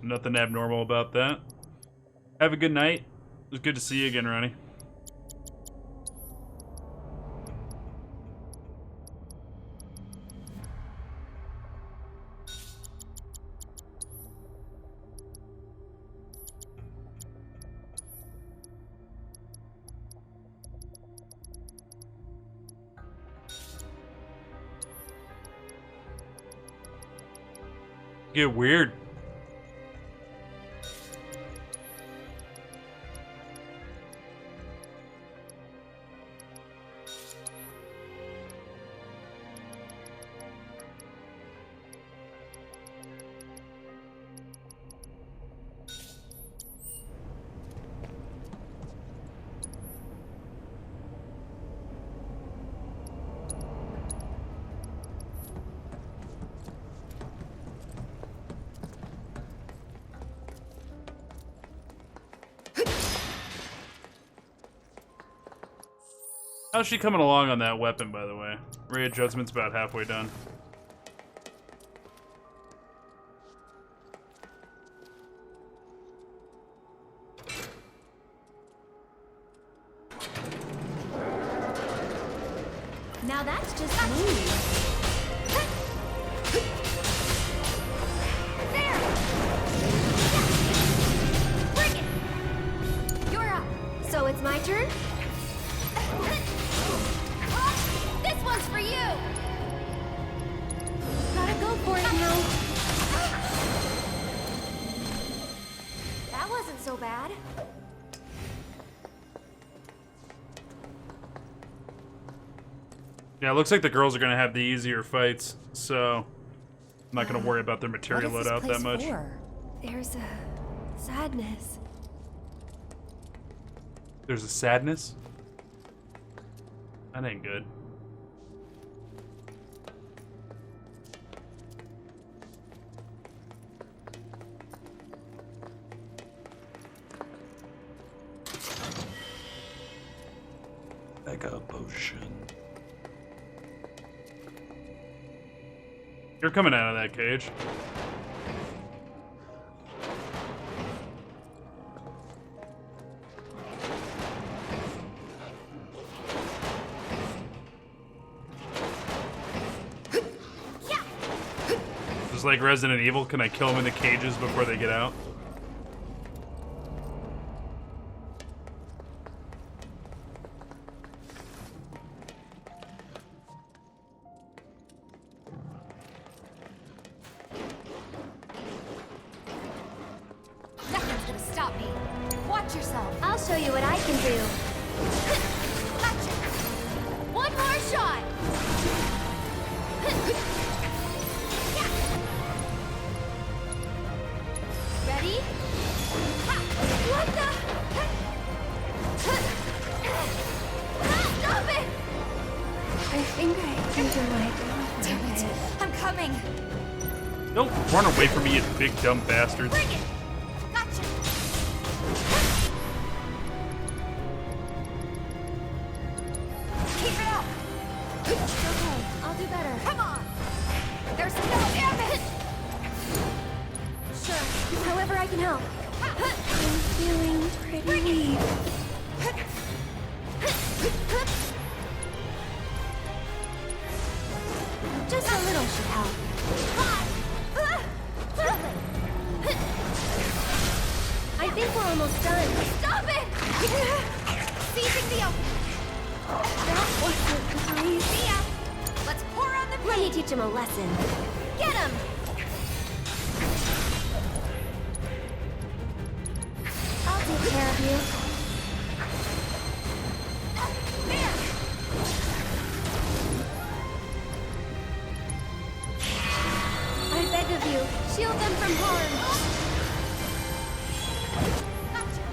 Nothing abnormal about that. Have a good night. It was good to see you again, Ronnie. Get weird. How's she coming along on that weapon, by the way? Ray of Judgment's about halfway done. just me. There! Bring it! You're up. So it's my turn? This one's for you! Gotta go for it now. That wasn't so bad. Yeah, it looks like the girls are gonna have the easier fights, so I'm not gonna worry about their material What is this loadout that place much. for? There's a sadness. There's a sadness? That ain't good. Mega potion. You're coming out of that cage. Just like Resident Evil, can I kill them in the cages before they get out? Nothing's gonna stop me. Watch yourself. I'll show you what I can do. Gotcha. One more shot. Ready? What the? Stop it! I think I can do my job. Damn it. I'm coming. Don't run away from me, you big dumb bastards. Bring it. Gotcha. Keep it up. It's okay. I'll do better. Come on. There's no damage. Sure. However I can help. I'm feeling pretty weak. Just a little should help. I think we're almost done. Stop it! Seizing the open. That wasn't nice. See ya. Let's pour on the paint. Let me teach him a lesson. Get him. I'll take care of you. There. I beg of you, shield them from harm. Gotcha.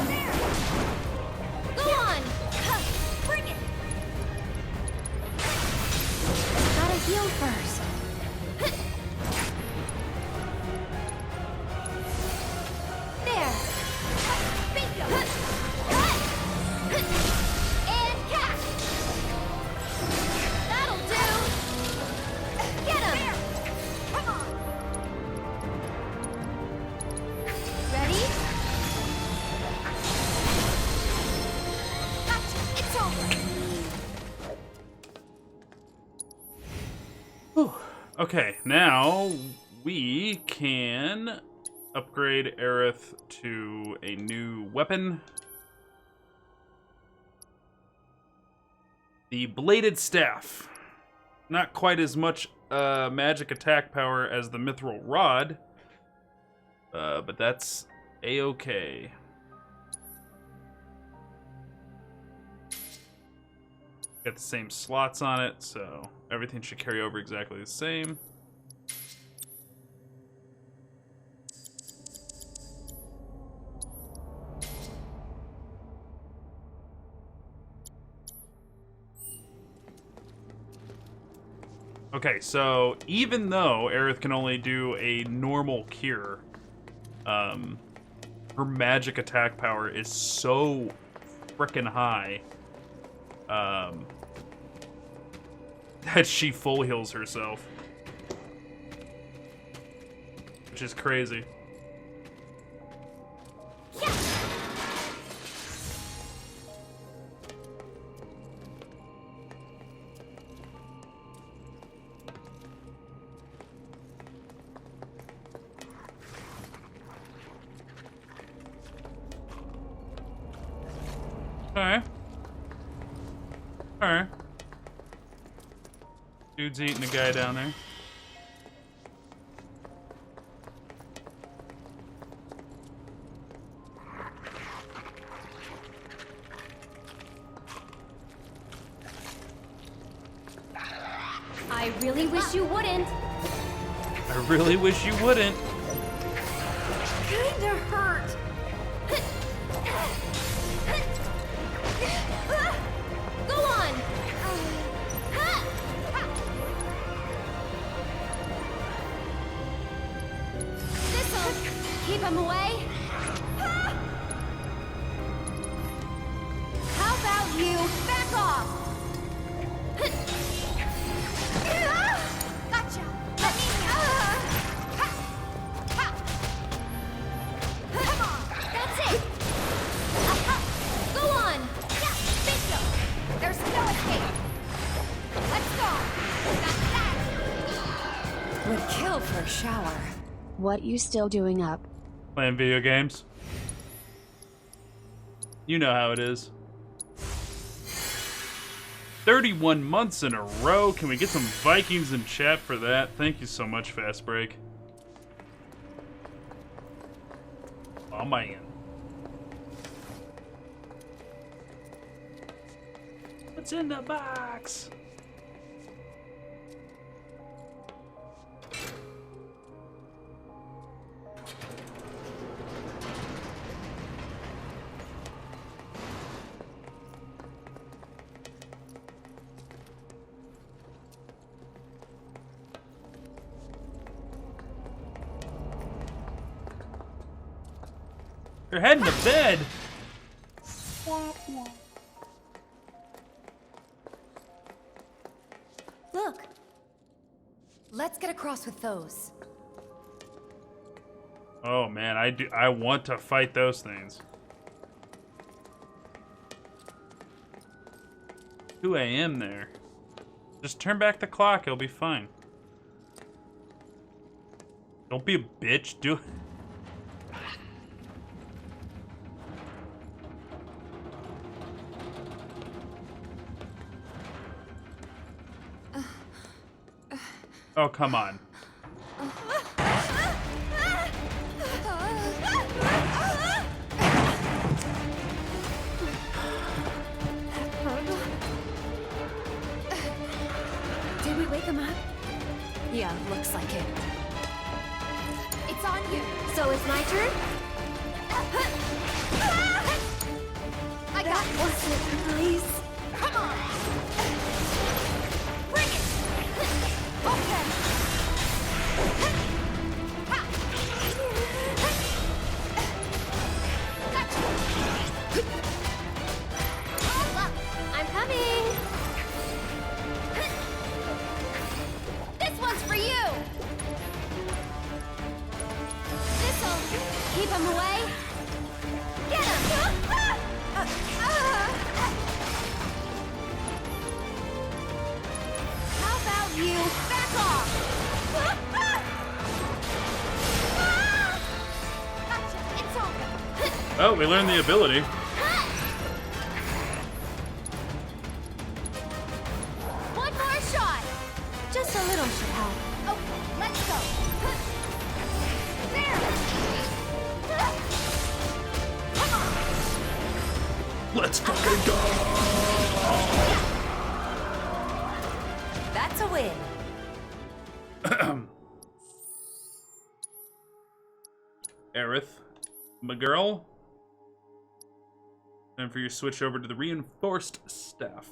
There. Go on! Bring it. Gotta heal first. There! Bingo. And catch. That'll do! Get him! There. Come on. Ready? Gotcha. It's over. Okay, now we can upgrade Aerith to a new weapon. The Bladed Staff. Not quite as much magic attack power as the Mithril Rod, but that's a-okay. Got the same slots on it, so everything should carry over exactly the same. Okay, so even though Aerith can only do a normal cure, her magic attack power is so frickin' high that she full heals herself, which is crazy. Alright. Alright. Dude's eating a guy down there. I really wish you wouldn't. I really wish you wouldn't. Kinda hurt. Go on. This'll keep him away. How about you back off? Gotcha. Let me. Come on. That's it. Go on. Yeah, bingo. There's no escape. Let's go. Got that. Would kill for a shower. What you still doing up? Playing video games. You know how it is. 31 months in a row. Can we get some Vikings in chat for that? Thank you so much, Fast Break. Oh, man. What's in the box? They're heading to bed. Look. Let's get across with those. Oh man, I want to fight those things. 2 a.m. there. Just turn back the clock, it'll be fine. Don't be a bitch, do it. Oh, come on. Did we wake him up? Yeah, looks like it. It's on you. So it's my turn? I got it. Was it nice? Come on. Bring it. Okay. Gotcha. Hold up. I'm coming. This one's for you. This'll keep him away. Get him. How about you back off? Gotcha. It's over. Oh, we learned the ability. One more shot. Just a little should help. Okay, let's go. There. Come on. Let's fucking go! That's a win. Aerith, my girl. Time for you to switch over to the reinforced staff.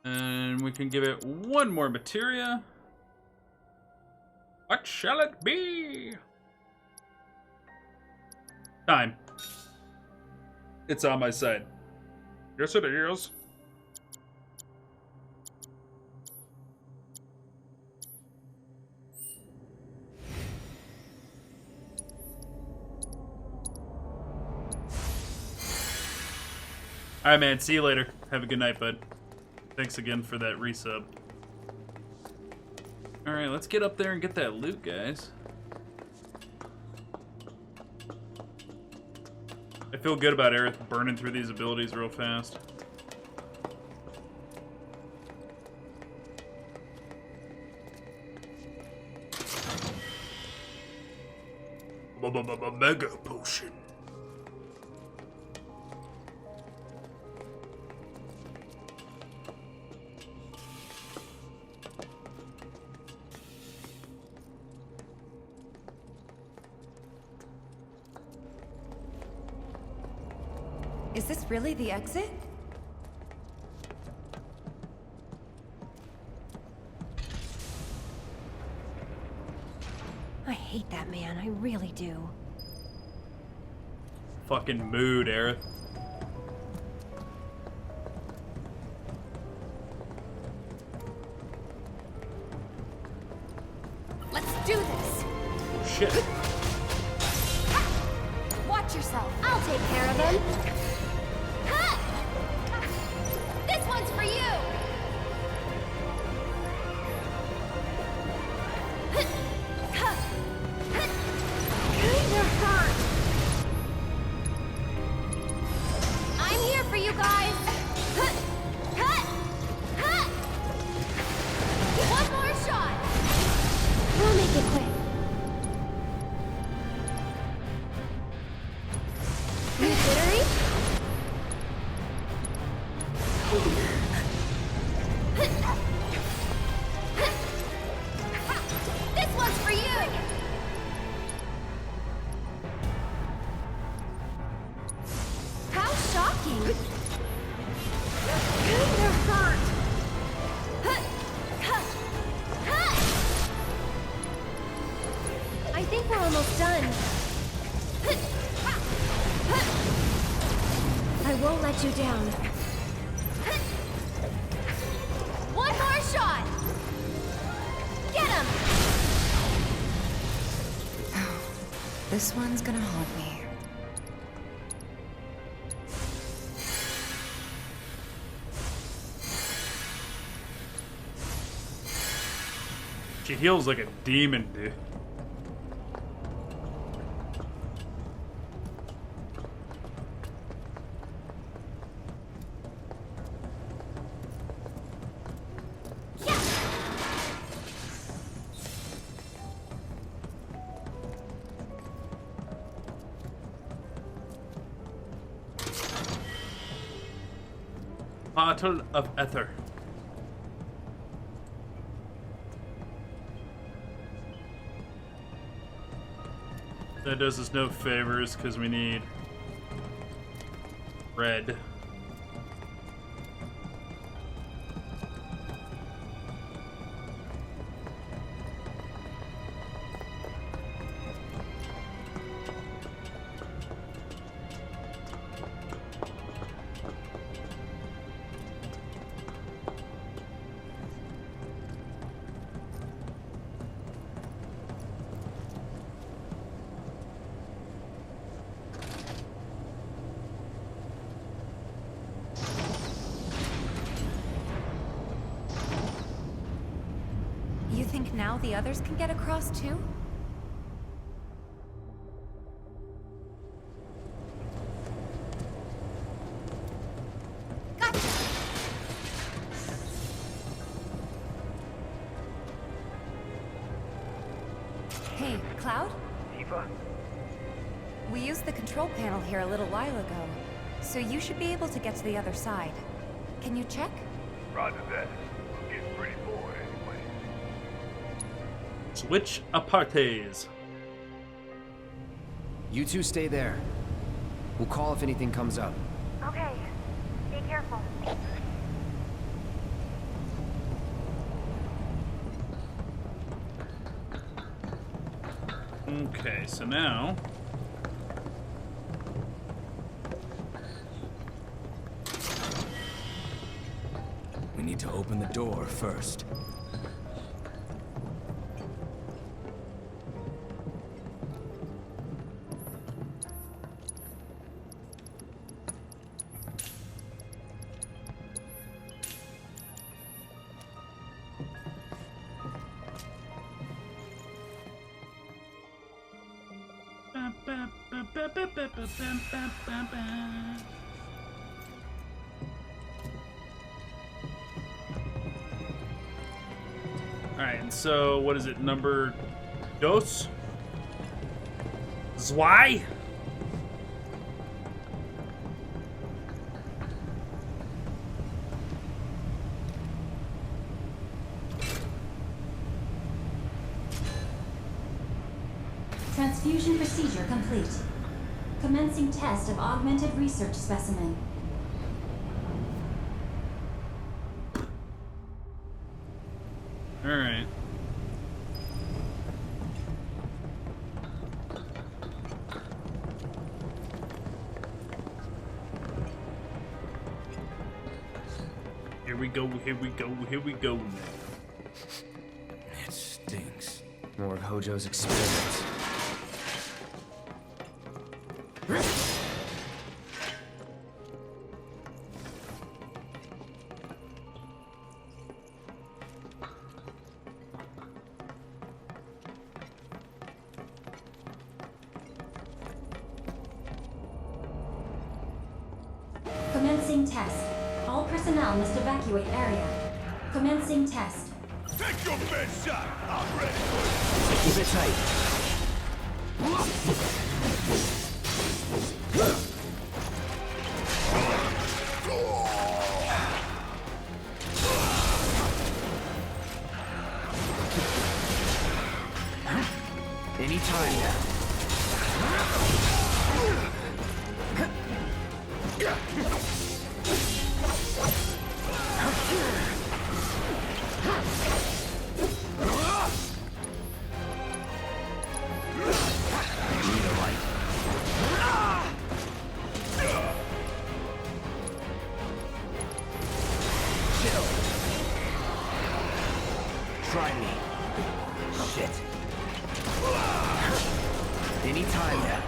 And we can give it one more materia. What shall it be? Time. It's on my side. Yes, it is. Alright, man. See you later. Have a good night, bud. Thanks again for that resub. Alright, let's get up there and get that loot, guys. I feel good about Aerith burning through these abilities real fast. Mega potion. Is this really the exit? I hate that man, I really do. Fucking mood, Aerith. Let's do this! Shit. Watch yourself. I'll take care of him. Ha! This one's for you! Kinda hurt. I'm here for you guys. One more shot. We'll make it quick. You jittery? This one's for you! How shocking! Kinda hurt! I think we're almost done. I won't let you down. One more shot! Get him! This one's gonna haunt me. She heals like a demon, dude. Bottle of ether. That does us no favors because we need red. You think now the others can get across too? Hey, Cloud? Eva? We used the control panel here a little while ago, so you should be able to get to the other side. Can you check? Roger that. We're getting pretty bored anyway. Switch apartes. You two stay there. We'll call if anything comes up. Okay. Be careful. Okay, so now We need to open the door first. Alright, and so what is it? Number dos? Zwei? Transfusion procedure complete. Commencing test of augmented research specimen. All right. Here we go, here we go, here we go now. It stinks. More of Hojo's experiments. Commencing test. All personnel must evacuate area. Commencing test. Take your best shot. I'm ready. Keep it tight. Anytime now. Need a light? Chill. Try me. Shit. Anytime now.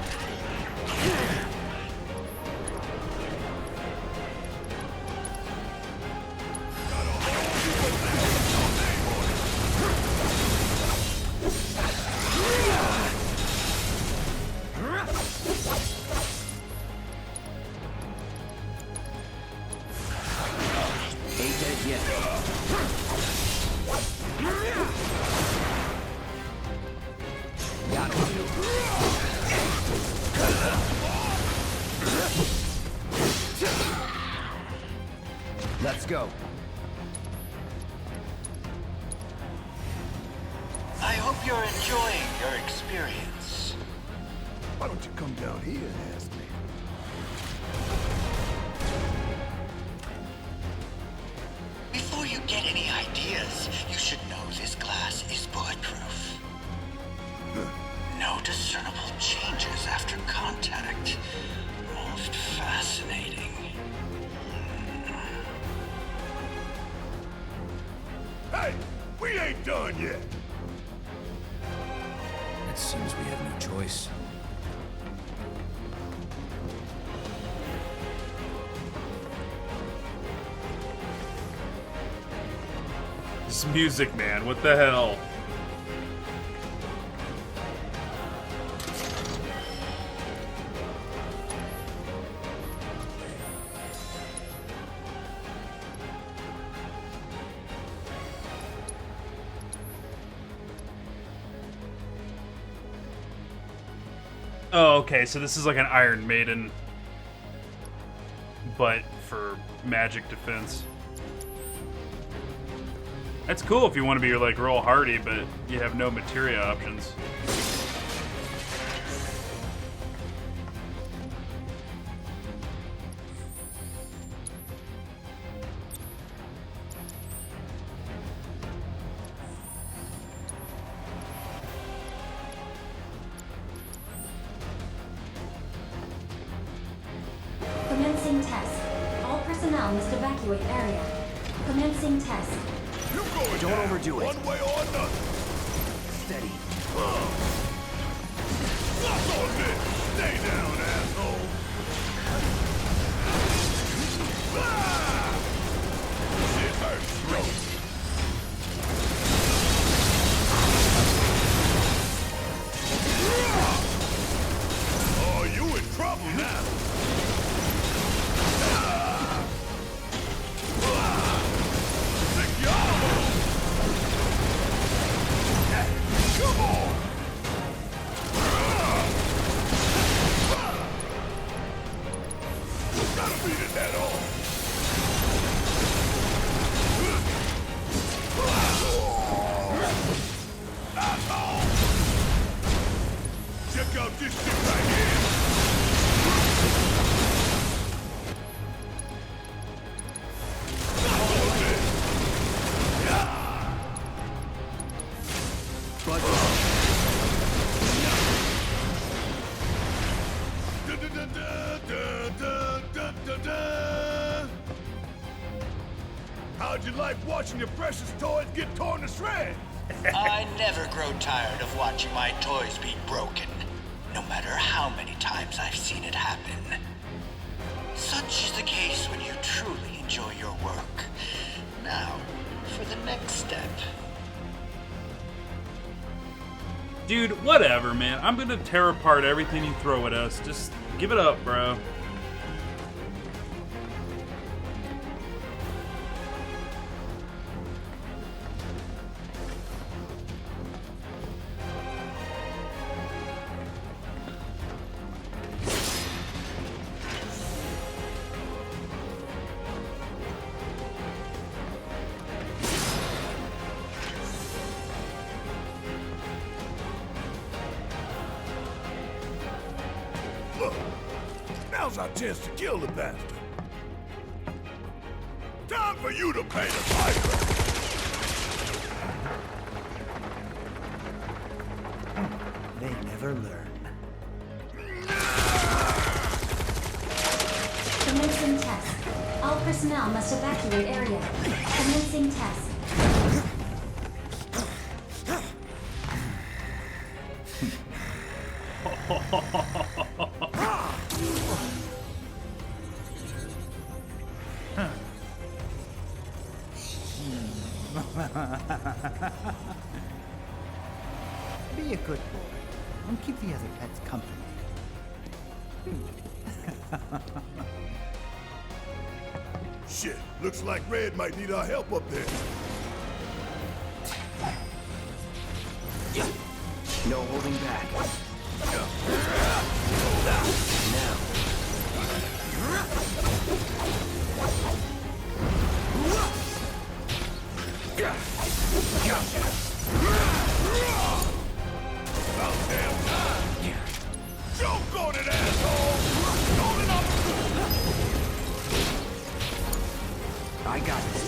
Ain't dead yet. Got it. Let's go. I hope you're enjoying your experience. Why don't you come down here and ask me? Before you get any ideas, you should know this glass is bulletproof. No discernible changes after contact. Most fascinating. Hey, we ain't done yet. It seems we have no choice. This music, man, what the hell? Oh, okay, so this is like an Iron Maiden, but for magic defense. That's cool if you want to be like real hardy, but you have no materia options. Commencing test. All personnel must evacuate area. Commencing test. Don't overdo it. One way or another. Steady. Suck on this. Stay down, asshole. Shit hurts, bro. Check out this shit right here! How'd you like watching your precious toys get torn to shreds? I never grow tired of watching my toys be broken, no matter how many times I've seen it happen. Such is the case when you truly enjoy your work. Now, for the next step. Dude, whatever, man. I'm gonna tear apart everything you throw at us. Just give it up, bro. Look, now's our chance to kill the bastard. Time for you to pay the piper. They never learn. Commencing test. All personnel must evacuate area. Commencing test. Be a good boy and keep the other pets company. Shit, looks like Red might need our help up there. No holding back. Now. About damn time! Choke on it, asshole! Hold it up! I got this.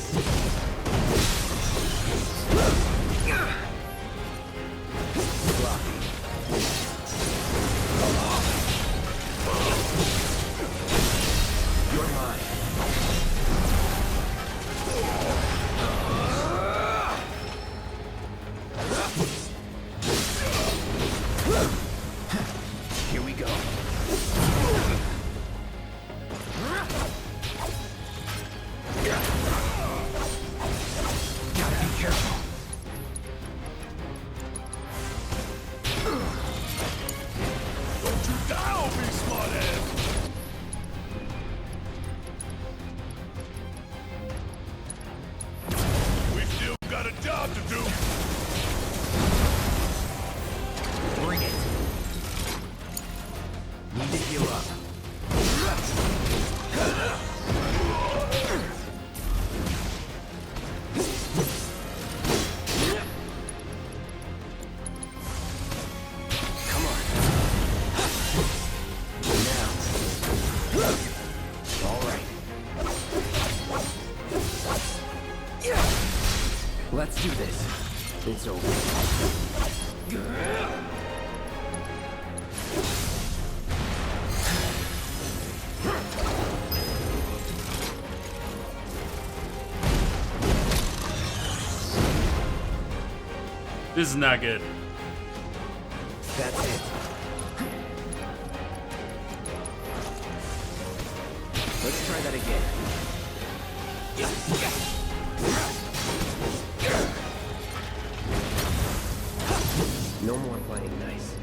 You're mine. Here we go. Gotta be careful. Don't you die on me, smartass! We still got a job to do. Bring it. Need to heal up. Come on. Now. All right. Let's do this. It's over. This is not good. That's it. Let's try that again. No more playing nice.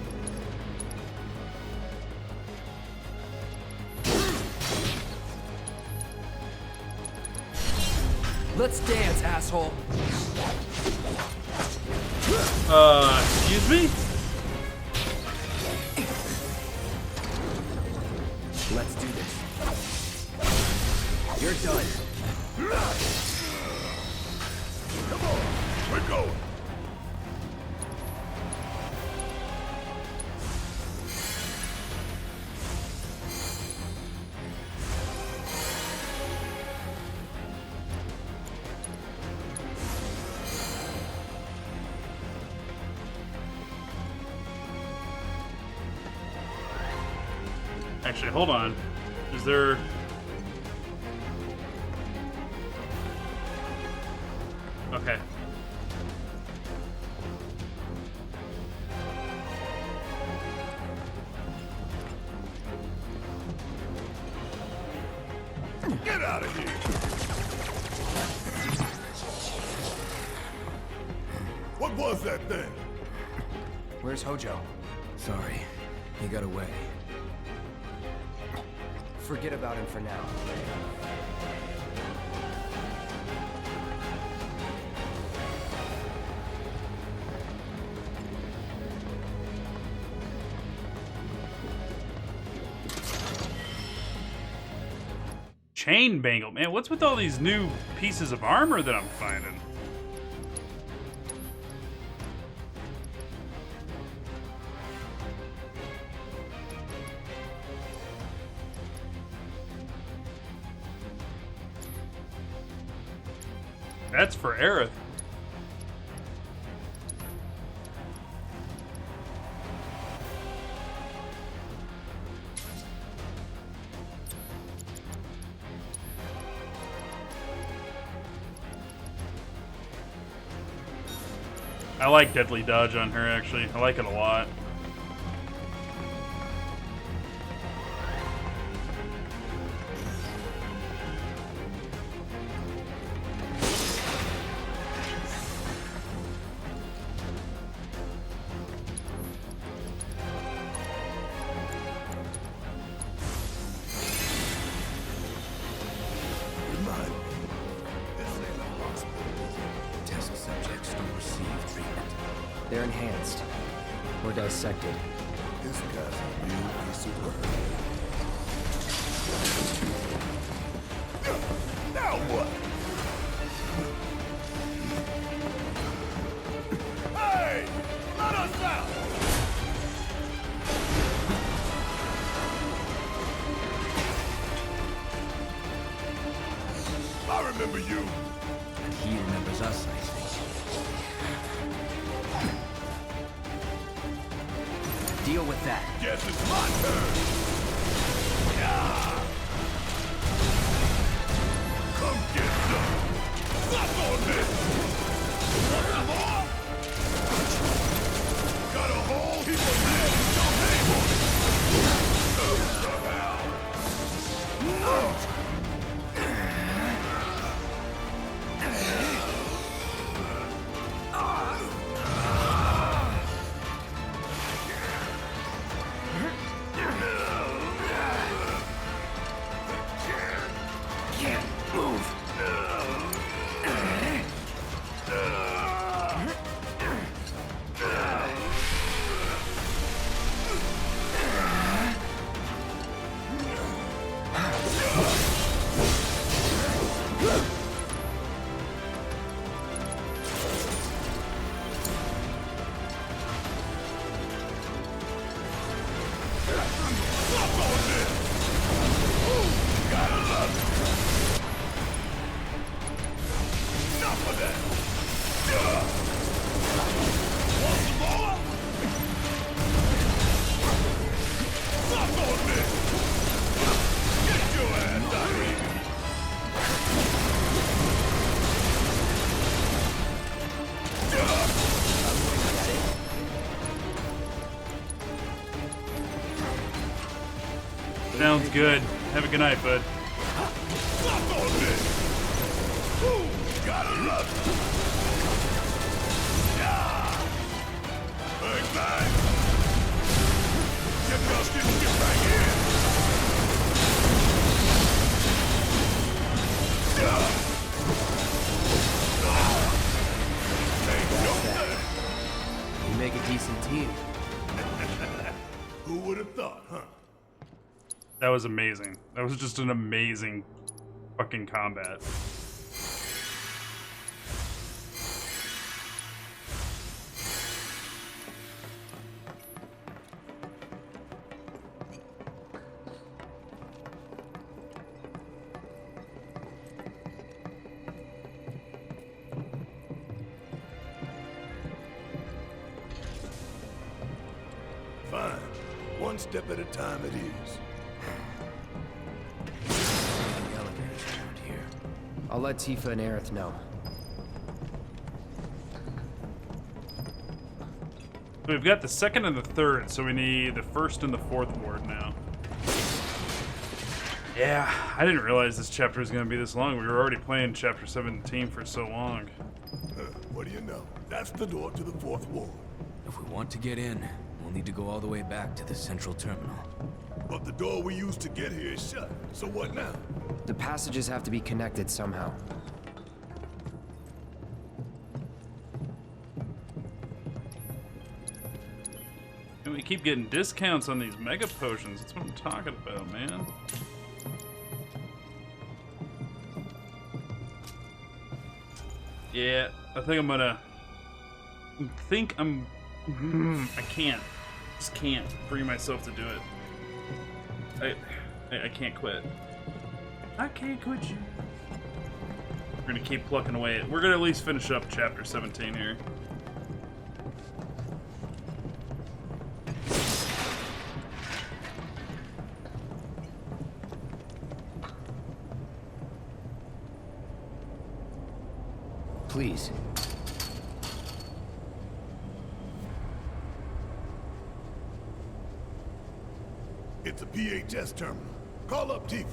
Let's dance, asshole. Excuse me? Let's do this. You're done. Come on, we're going. Actually, hold on. Is there... Okay. Get out of here! What was that thing? Where's Hojo? Sorry, he got away. Forget about him for now. Chain bangle. Man, what's with all these new pieces of armor that I'm finding? That's for Aerith. I like Deadly Dodge on her, actually. I like it a lot. Test subjects don't receive treatment. They're enhanced. Or dissected. This guy's a real piece of work. Now what? Hey! Let us out! I remember you. And he remembers us, I think. Deal with that. Guess it's my turn. Yeah. Come get some. Suck on this. Want some more? Got a whole heap of lead with your name on it. Sounds good. Have a good night, bud. Gotta love it. Yeah. Bang, bang. Get Dustin, get back in. Yeah. you. Who would have thought, huh? That was amazing. That was just an amazing fucking combat. Fine. One step at a time it is. Elevators around here. I'll let Tifa and Aerith know. We've got the second and the third, so we need the first and the fourth ward now. Yeah, I didn't realize this chapter was going to be this long. We were already playing chapter 17 for so long. What do you know? That's the door to the fourth ward. If we want to get in, we'll need to go all the way back to the central terminal. But the door we used to get here is shut. So what now? The passages have to be connected somehow. And we keep getting discounts on these mega potions. That's what I'm talking about, man. Yeah, I think I can't. Just can't bring myself to do it. I can't quit. I can't quit you. We're gonna keep plucking away at. We're gonna at least finish up chapter 17 here. Please. It's a PHS terminal. Call up Tifa.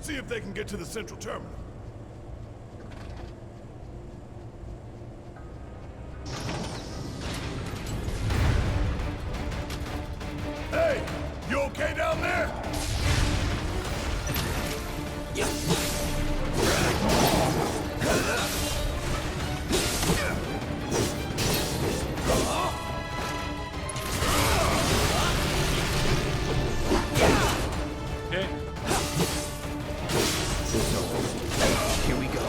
See if they can get to the central terminal. Hey! You okay down there? Okay. Here we go.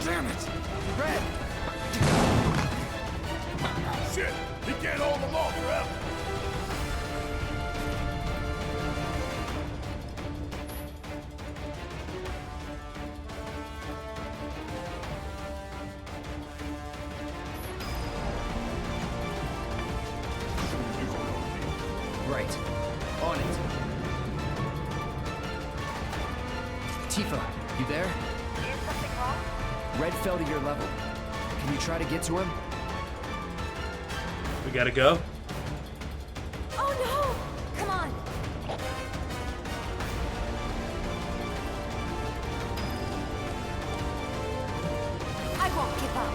Damn it! Red! Shit! He can't hold them off forever! Right. On it. Tifa, you there? Is something wrong? Red fell to your level. Can you try to get to him? We gotta go. Oh no! Come on! I won't give up.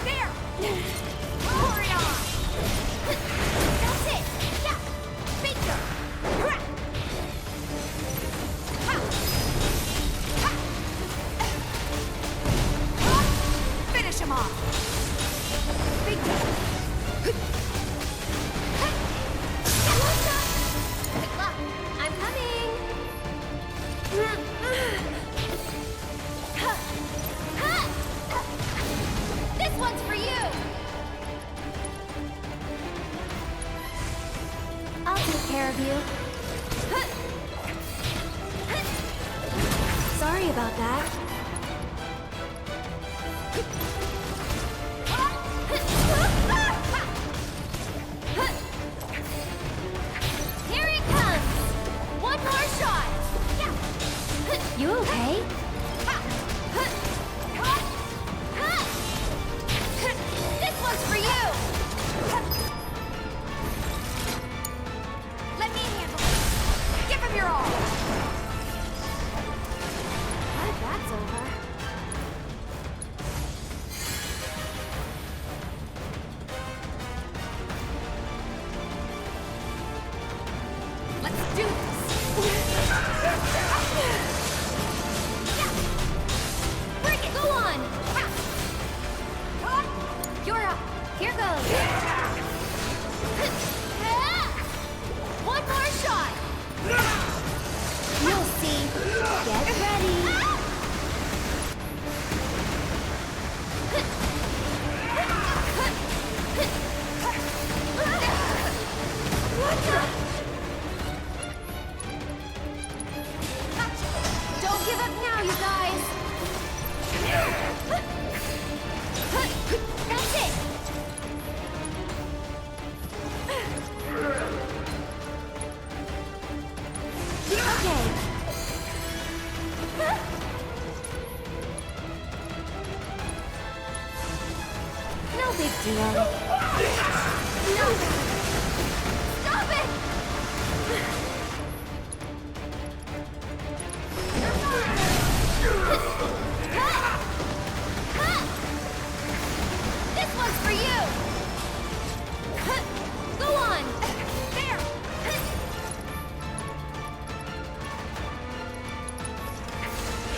There! Hurry on! That's it! Yeah! Bingo! Hurrah! Finish him off! Bingo! Good luck. I'm coming. This one's for you. I'll take care of you. Sorry about that. Here it comes. One more shot. You okay? This one's for you. Let me handle it. Give him your all. Glad that's over. do this! Bring it! Go on! You're up! Here goes! One more shot! You'll see! Get ready! Don't give up now, you guys! That's it! Okay. No big deal. No! Stop it! This one's for you! Go on! There!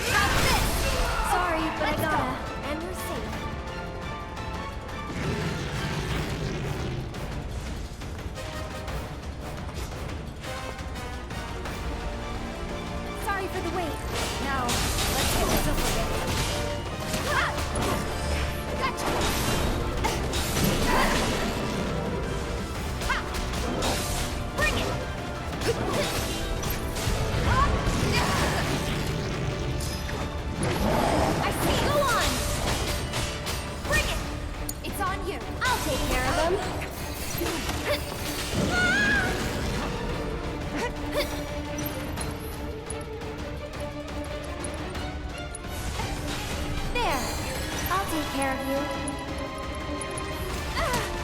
That's it! Sorry, but I gotta. And we're safe. Sorry for the wait. Now, let's get this over with. Gotcha! Bring it! I see! Go on! Bring it! It's on you! I'll take care of them! There! I'll take care of you.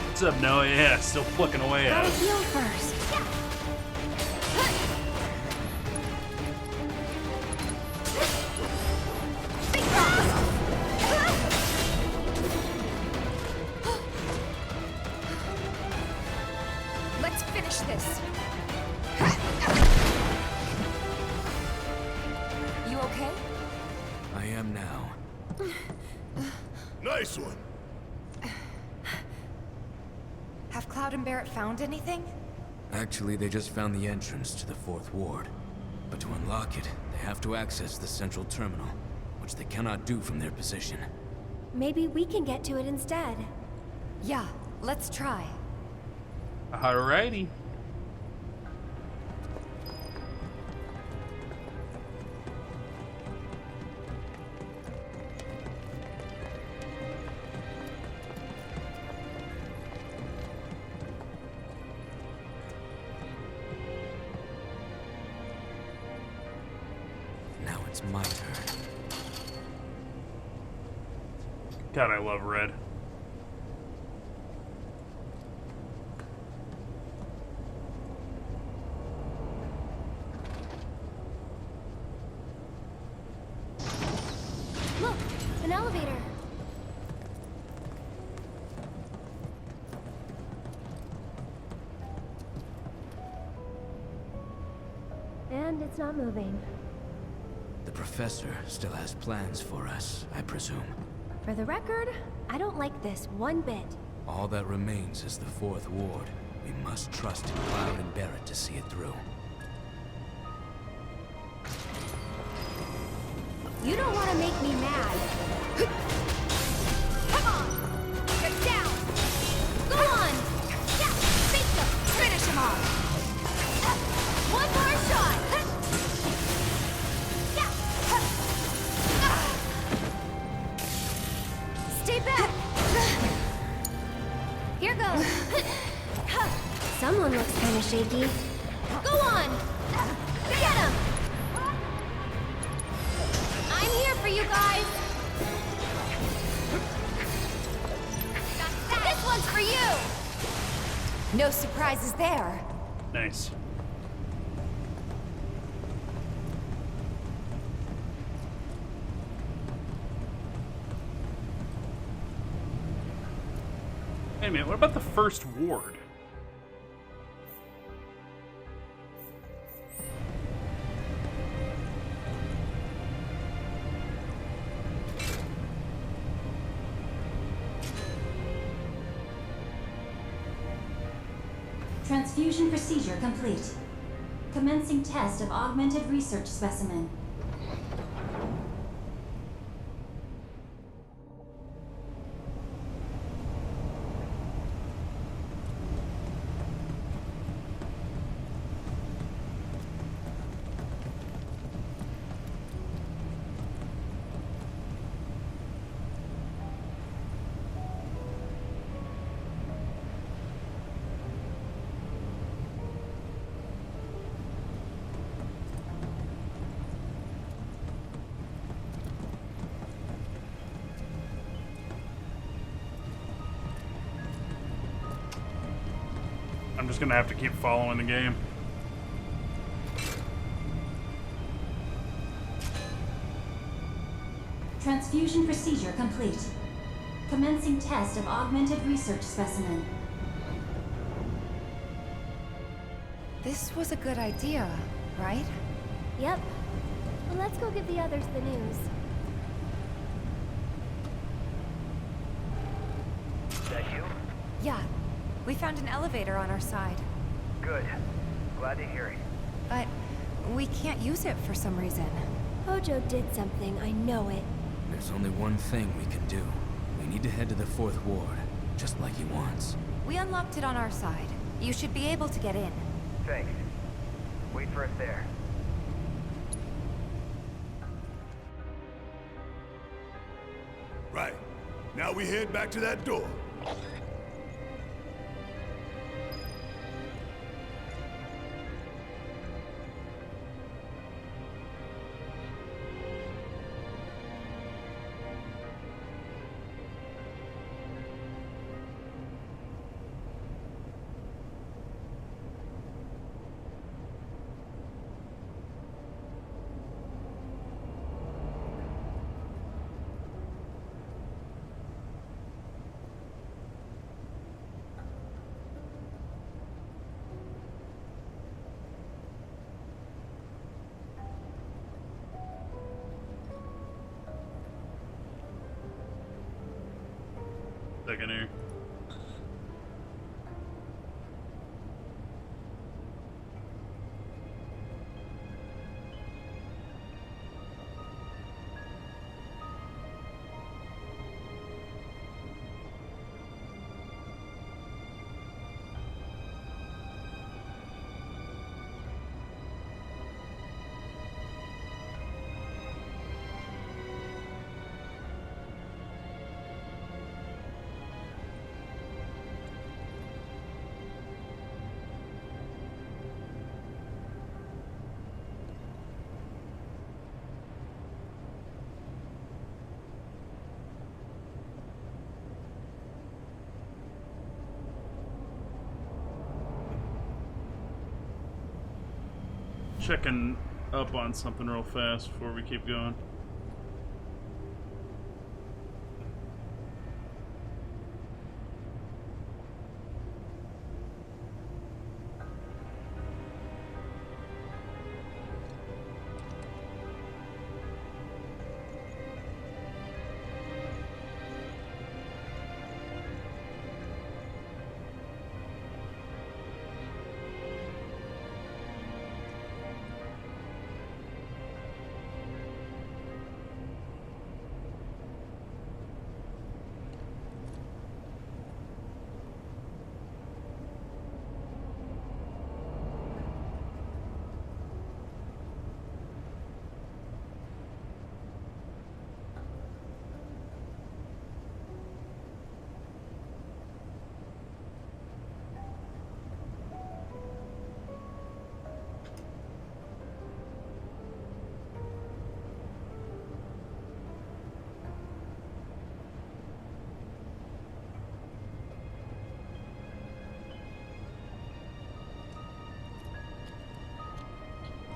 What's up, Noah? Yeah, still plucking away at Gotta it. heal first. Let's finish this. You okay? I am now. Nice one. Have Cloud and Barrett found anything? Actually, they just found the entrance to the 4th Ward. But to unlock it, they have to access the central terminal, which they cannot do from their position. Maybe we can get to it instead. Yeah, let's try. Alrighty. Now it's my turn. God, I love red. Look, an elevator. And it's not moving. The professor still has plans for us, I presume. For the record, I don't like this one bit. All that remains is the 4th Ward. We must trust in Cloud and Barrett to see it through. You don't want to make me mad. Come on! Get down! Go on! Yeah! Bingo! Finish him off! One more shot! Yeah! Stay back! Here goes! Someone looks kind of shaky. Go on! Get him! I'm here for you guys! This one's for you! No surprises there. Nice. Wait a minute, what about the 1st Ward? Transfusion procedure complete. Commencing test of augmented research specimen. I'm just gonna have to keep following the game. Transfusion procedure complete. Commencing test of augmented research specimen. This was a good idea, right? Yep. Well, let's go give the others the news. Is that you? Yeah. We found an elevator on our side. Good. Glad to hear it. But we can't use it for some reason. Hojo did something, I know it. There's only one thing we can do. We need to head to the 4th Ward, just like he wants. We unlocked it on our side. You should be able to get in. Thanks. Wait for us there. Right. Now we head back to that door. Second here. Checking up on something real fast before we keep going.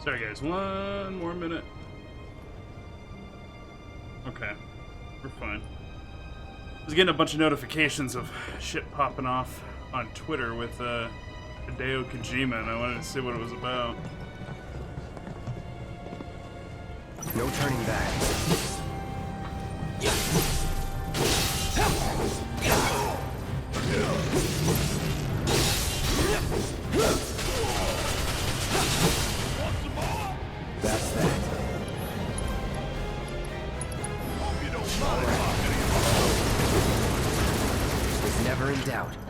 Sorry guys, one more minute. Okay, we're fine. I was getting a bunch of notifications of shit popping off on Twitter with Hideo Kojima, and I wanted to see what it was about. No turning back. Never in doubt.